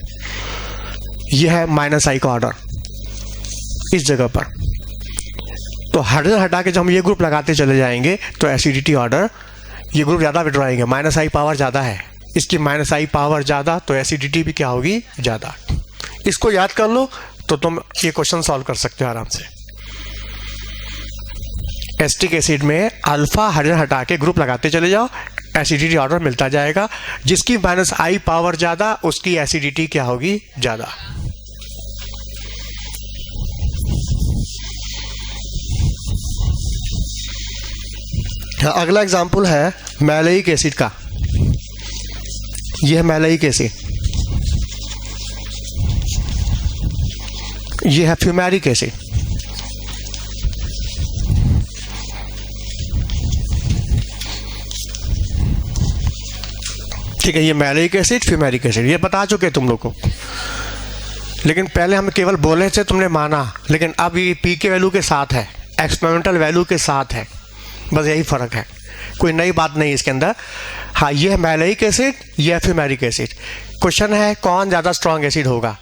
यह है -I का ऑर्डर इस जगह पर। तो हाइड्रोजन हटा के जब हम ये ग्रुप लगाते चले जाएंगे तो एसिडिटी ऑर्डर, ये ग्रुप ज़्यादा विड्रॉइंग है, -I पावर ज़्यादा है, इसकी -I पावर ज़्यादा, तो एसिडिटी भी क्या होगी, ज़्यादा। इसको याद कर लो तो तुम ये क्वेश्चन सॉल्व कर सकते हो आराम से। एसिटिक एसिड में अल्फा हाइड्रोजन हटा के ग्रुप लगाते चले जाओ, एसिडिटी ऑर्डर मिलता जाएगा। जिसकी -I पावर ज़्यादा उसकी एसिडिटी क्या होगी, ज़्यादा। अगला एग्जाम्पल है मैलेइक एसिड का। यह है मैलेइक एसिड, यह है फ्यूमेरिक एसिड। ठीक है, ये मैलेइक एसिड, फ्यूमेरिक एसिड, ये बता चुके तुम लोग को, लेकिन पहले हम केवल बोले थे, तुमने माना, लेकिन अब ये पी के वैल्यू के साथ है, एक्सपेरिमेंटल वैल्यू के साथ है, बस यही फ़र्क है, कोई नई बात नहीं इसके अंदर। हाँ, ये है मैलेइक एसिड, ये है फ्यूमेरिक एसिड। क्वेश्चन है कौन ज़्यादा स्ट्रॉन्ग एसिड होगा।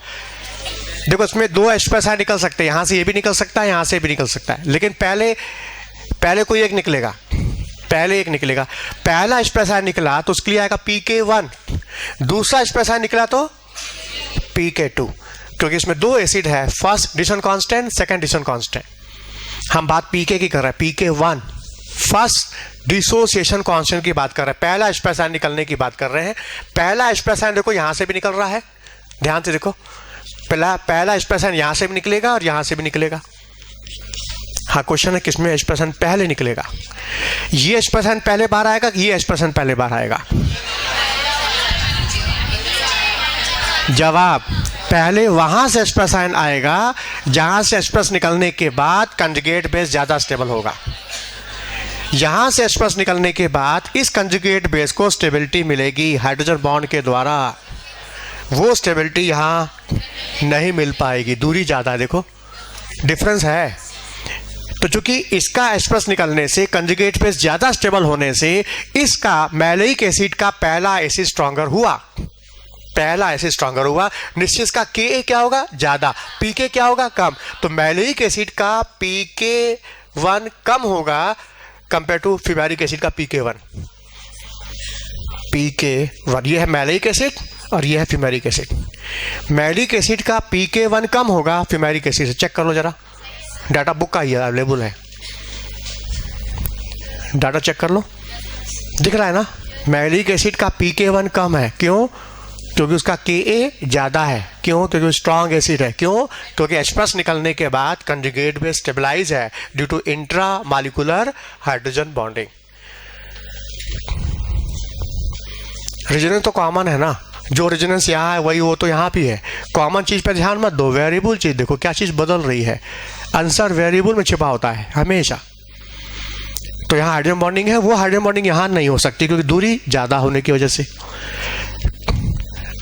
देखो इसमें 2 H+I निकल सकते हैं, यहाँ से ये भी निकल सकता है, यहाँ से भी निकल सकता है, लेकिन पहले कोई एक निकलेगा, पहले एक निकलेगा। पहला H+I निकला तो उसके लिए आएगा PK1, दूसरा H+I निकला तो PK2। क्योंकि इसमें दो एसिड है, first dissociation constant, second dissociation constant. हम बात पीके की कर रहे हैं, pK1 फर्स्ट डिसोसिएशन कांस्टेंट की बात कर रहे हैं, पहला H+ आयन निकलने की बात कर रहे हैं। पहला H+ आयन देखो यहां से भी निकल रहा है, ध्यान से देखो, पहला H+ आयन यहां से भी निकलेगा और यहां से भी निकलेगा। हाँ, क्वेश्चन है किसमें H+ आयन पहले निकलेगा, ये H+ आयन पहले बाहर आएगा कि ये H+ आयन पहले बाहर आएगा? जवाब, पहले वहां से H+ आयन आएगा जहां से H+ निकलने के बाद कंजुगेट बेस ज्यादा स्टेबल होगा। यहां से H+ निकलने के बाद इस कंजुगेट बेस को स्टेबिलिटी मिलेगी हाइड्रोजन बॉन्ड के द्वारा, वो स्टेबिलिटी यहां नहीं मिल पाएगी, दूरी ज्यादा है, देखो डिफरेंस है। तो चूंकि इसका H+ निकलने से कंजुगेट बेस ज्यादा स्टेबल होने से इसका मैलिक एसिड का पहला एसिड स्ट्रॉन्गर हुआ, पहला एसिड स्ट्रॉन्गर हुआ, निश्चित का Ka क्या होगा? ज्यादा, Pk क्या होगा? कम। तो मैलिक एसिड का Pk1 कम होगा कंपेयर टू फ्यूमेरिक एसिड का Pk1। Pk1 ये है मैलिक एसिड और ये है फ्यूमेरिक एसिड। मैलिक एसिड का Pk1 कम होगा फ्यूमेरिक एसिड से, चेक कर लो जरा, डाटा बुक का ही अवेलेबल है, डाटा चेक कर लो, दिख रहा है ना। मैलिक एसिड का Pk1 कम है, क्यों? क्योंकि उसका Ka ज़्यादा है, क्यों? क्योंकि स्ट्रॉन्ग एसिड है, क्यों? क्योंकि H+ निकलने के बाद कंजुगेट बेस स्टेबलाइज है due to intra molecular hydrogen bonding. Resonance तो कॉमन है ना, जो रेजोनेंस यहाँ है वही वो तो यहाँ भी है। कॉमन चीज़ पे ध्यान मत दो, वेरिएबल चीज़ देखो क्या चीज़ बदल रही है। आंसर वेरिएबल में छिपा होता है हमेशा। तो यहाँ हाइड्रोजन बॉन्डिंग है, वो हाइड्रोजन बॉन्डिंग यहाँ नहीं हो सकती क्योंकि दूरी ज़्यादा होने की वजह से।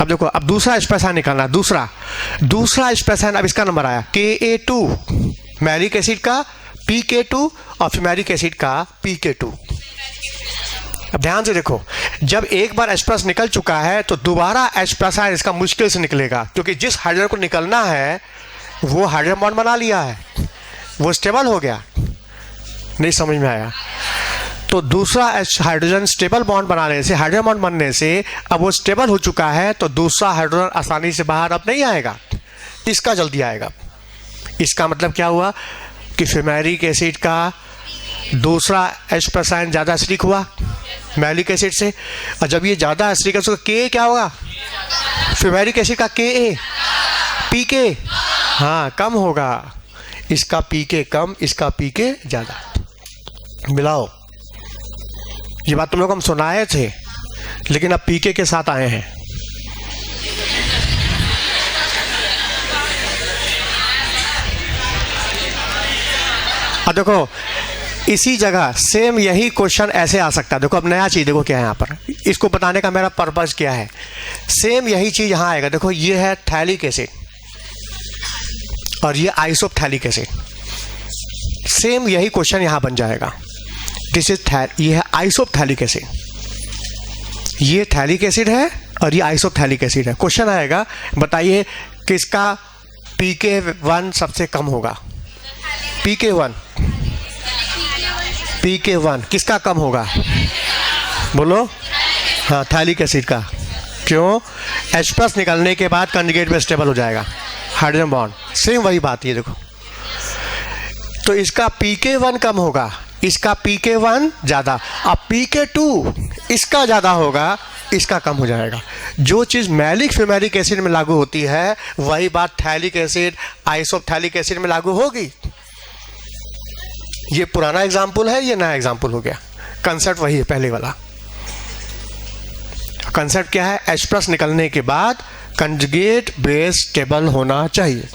अब देखो, अब दूसरा H+ आयन निकालना, दूसरा H+ आयन, अब इसका नंबर आया Ka2, मैलिक एसिड का Pk2 और फ्यूमेरिक एसिड का Pk2। अब ध्यान से देखो, जब एक बार H+ निकल चुका है तो दोबारा H+ आयन इसका मुश्किल से निकलेगा, क्योंकि जिस हाइड्रोजन को निकलना है वो हाइड्रोजन बॉन्ड बना लिया है, वो स्टेबल हो गया। नहीं समझ में आया? तो दूसरा हाइड्रोजन स्टेबल बॉन्ड बनाने से, हाइड्रोजन बॉन्ड बनने से अब वो स्टेबल हो चुका है, तो दूसरा हाइड्रोजन आसानी से बाहर अब नहीं आएगा, इसका जल्दी आएगा। इसका मतलब क्या हुआ कि फ्यूमेरिक एसिड का दूसरा H+ आयन ज़्यादा एसिडिक हुआ मैलिक एसिड से, और जब ये ज़्यादा एसिडिक है तो Ka क्या होगा? फ्यूमेरिक एसिड का Ka, Pk हाँ कम होगा, इसका Pk कम, इसका Pk ज़्यादा। मिलाओ, ये बात तुम लोग हम सुनाए थे, लेकिन अब Pk के साथ आए हैं। अब देखो, इसी जगह सेम यही क्वेश्चन ऐसे आ सकता है। देखो अब नया चीज देखो क्या है यहाँ पर, इसको बताने का मेरा पर्पज क्या है। सेम यही चीज यहाँ आएगा। देखो ये है थैलिक एसिड और ये आइसोप्थैलिक एसिड, सेम यही क्वेश्चन यहाँ बन जाएगा। दिस इज ये है आइसोप्थैलिक एसिड, ये थैलिक एसिड है और ये आइसोप्थैलिक एसिड है। क्वेश्चन आएगा, बताइए किसका Pk1 सबसे कम होगा? Pk1 किसका कम होगा? बोलो। हाँ, थैलिक एसिड का। क्यों? H+ निकलने के बाद कंजुगेट में स्टेबल हो जाएगा हाइड्रोजन बॉन्ड। सेम वही बात है देखो, तो इसका Pk1 कम होगा, इसका Pk1 ज़्यादा। अब Pk2 इसका ज़्यादा होगा, इसका कम हो जाएगा। जो चीज़ मैलिक फ्यूमेरिक एसिड में लागू होती है वही बात थैलिक एसिड आइसोप्थैलिक एसिड में लागू होगी। ये पुराना एग्जाम्पल है, ये नया एग्जाम्पल हो गया। कंसेप्ट वही है पहले वाला। कंसेप्ट क्या है? H+ निकलने के बाद कंजुगेट बेस स्टेबल होना चाहिए।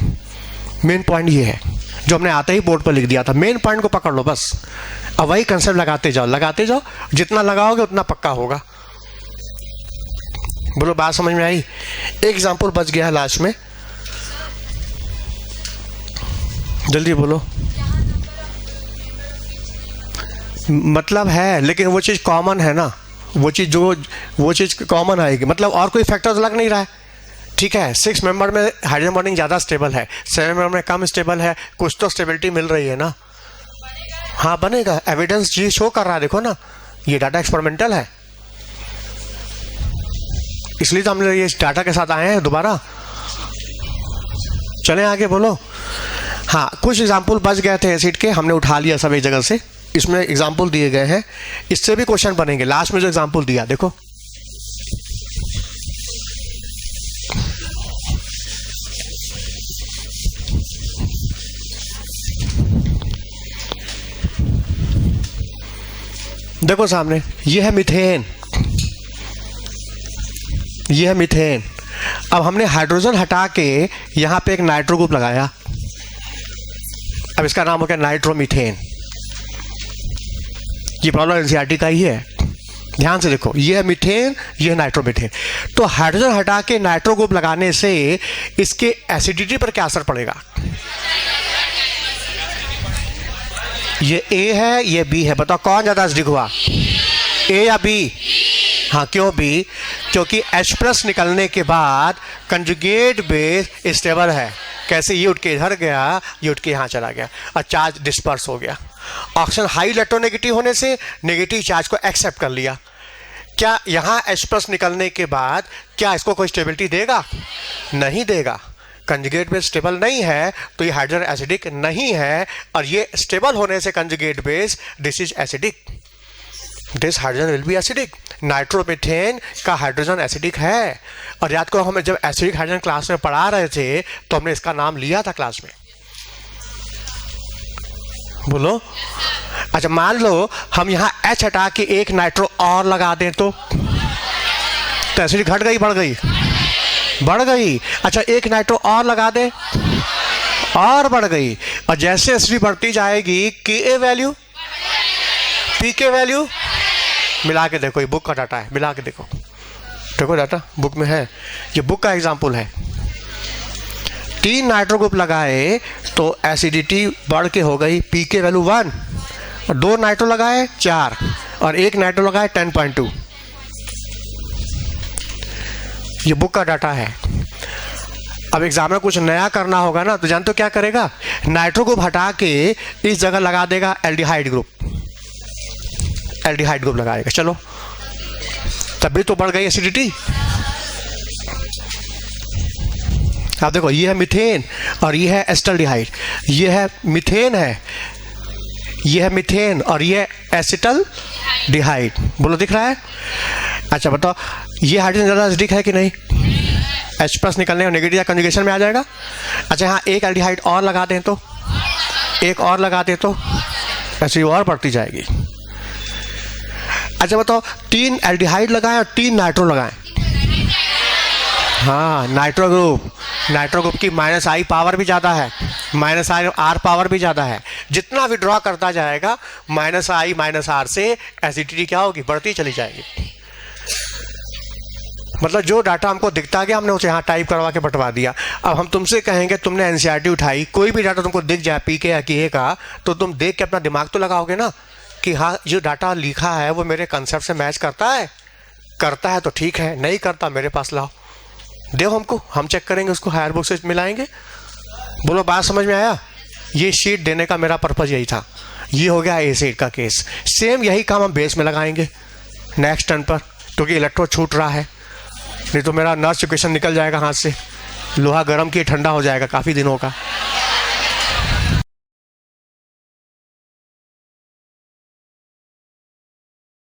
मेन पॉइंट ये है जो हमने आते ही बोर्ड पर लिख दिया था। मेन पॉइंट को पकड़ लो बस, अब वही कंसेप्ट लगाते जाओ, जितना लगाओगे उतना पक्का होगा। बोलो, बात समझ में आई? एक एग्जाम्पल बच गया है लास्ट में, जल्दी बोलो। मतलब है, लेकिन वो चीज़ कॉमन है ना, वो चीज़ कॉमन आएगी। मतलब और कोई फैक्टर लग नहीं रहा है। ठीक है, 6 मेंबर में हाइड्रोजन बॉन्डिंग ज़्यादा स्टेबल है, 7 मेंबर में कम स्टेबल है, कुछ तो स्टेबिलिटी मिल रही है ना। हाँ बनेगा, एविडेंस जी शो कर रहा है, देखो ना, ये डाटा एक्सपेरिमेंटल है, इसलिए तो हमने ये डाटा के साथ आए हैं दोबारा। चलें आगे, बोलो। हाँ, कुछ एग्जाम्पल बच गए थे एसिड के, हमने उठा लिया सब एक जगह से। इसमें एग्जाम्पल दिए गए हैं, इससे भी क्वेश्चन बनेंगे। लास्ट में जो एग्जाम्पल दिया देखो, देखो सामने, ये है मीथेन, ये है मीथेन। अब हमने हाइड्रोजन हटा के यहां पे एक नाइट्रो ग्रुप लगाया, अब इसका नाम हो गया नाइट्रोमीथेन। ये प्रॉब्लम एनसीईआरटी का ही है, ध्यान से देखो, ये है मीथेन, ये है नाइट्रोमीथेन। तो हाइड्रोजन हटा के नाइट्रो ग्रुप लगाने से इसके एसिडिटी पर क्या असर पड़ेगा? ये ए है, ये बी है, बताओ कौन ज्यादा एसिडिक हुआ, ए या बी? हाँ, क्यों बी? क्योंकि H+ निकलने के बाद कंजुगेट बेस स्टेबल है। कैसे? ये उठ के इधर गया, ये उठ के यहाँ चला गया और चार्ज डिस्पर्स हो गया। ऑक्सीजन हाई इलेक्ट्रोनेगेटिव होने से नेगेटिव चार्ज को एक्सेप्ट कर लिया। क्या यहाँ H+ निकलने के बाद क्या इसको कोई स्टेबिलिटी देगा? नहीं देगा। कंजुगेट बेस स्टेबल नहीं है तो ये हाइड्रोजन एसिडिक नहीं है, और ये स्टेबल होने से conjugate base this is acidic, this hydrogen will B acidic. Nitromethane का हाइड्रोजन एसिडिक है। और याद करो, हमें जब एसिडिक हाइड्रोजन क्लास में पढ़ा रहे थे तो हमने इसका नाम लिया था क्लास में, बोलो। अच्छा, मान लो हम यहाँ H हटा के एक नाइट्रो और लगा दें तो एसिडिक घट गई, बढ़ गई? बढ़ गई। अच्छा, एक नाइट्रो और लगा दें और बढ़ गई। और जैसे एसिडिटी बढ़ती जाएगी Ka वैल्यू, Pk वैल्यू, मिला के देखो, ये बुक का डाटा है, मिला के देखो, देखो डाटा बुक में है, ये बुक का एग्जाम्पल है। 3 नाइट्रो ग्रुप लगाए तो एसिडिटी बढ़ के हो गई Pk वैल्यू 1, और 2 नाइट्रो लगाए 4, और 1 नाइट्रो लगाए 10.2। ये बुक का डाटा है। अब एग्जाम में कुछ नया करना होगा ना, तो जानते हो क्या करेगा? नाइट्रो ग्रुप हटा के इस जगह लगा देगा एल्डिहाइड ग्रुप, एल्डिहाइड ग्रुप लगाएगा। चलो, तभी तो बढ़ गई एसिडिटी। आप देखो, ये है मीथेन और ये है एसिटल्डिहाइड, ये है मीथेन है, ये है मीथेन और ये एसिटल्डिहाइड, बोलो दिख रहा है? अच्छा बताओ, ये हाइड्रोजन ज़्यादा एसिडिक है कि नहीं? H+ निकलने और नेगेटिव कंजुगेशन में आ जाएगा। अच्छा, यहाँ एक एल्डिहाइड और लगा दें तो, एक और लगा दें तो ऐसे और बढ़ती जाएगी। अच्छा बताओ, 3 एल्डिहाइड लगाएं और 3 नाइट्रो लगाएं। हाँ, नाइट्रो ग्रुप की -I पावर भी ज़्यादा है, -R पावर भी ज़्यादा है। जितना विड्रॉ करता जाएगा -I -R से एसिडिटी क्या होगी? बढ़ती चली जाएगी। मतलब जो डाटा हमको दिखता गया हमने उसे यहाँ टाइप करवा के बंटवा दिया। अब हम तुमसे कहेंगे, तुमने एनसीईआरटी उठाई, कोई भी डाटा तुमको दिख जाए Pk या Ka का, तो तुम देख के अपना दिमाग तो लगाओगे ना कि हाँ, जो डाटा लिखा है वो मेरे कंसेप्ट से मैच करता है। करता है तो ठीक है, नहीं करता मेरे पास लाओ, दो हमको, हम चेक करेंगे उसको, हायर बुक से मिलाएंगे। बोलो, बात समझ में आया? ये शीट देने का मेरा पर्पज़ यही था। ये हो गया एसिड का केस। सेम यही काम हम बेस में लगाएंगे नेक्स्ट टर्न पर, क्योंकि इलेक्ट्रोड छूट रहा है, नहीं तो मेरा नर्स इक्वेशन निकल जाएगा हाथ से। लोहा गर्म किए ठंडा हो जाएगा काफ़ी दिनों का।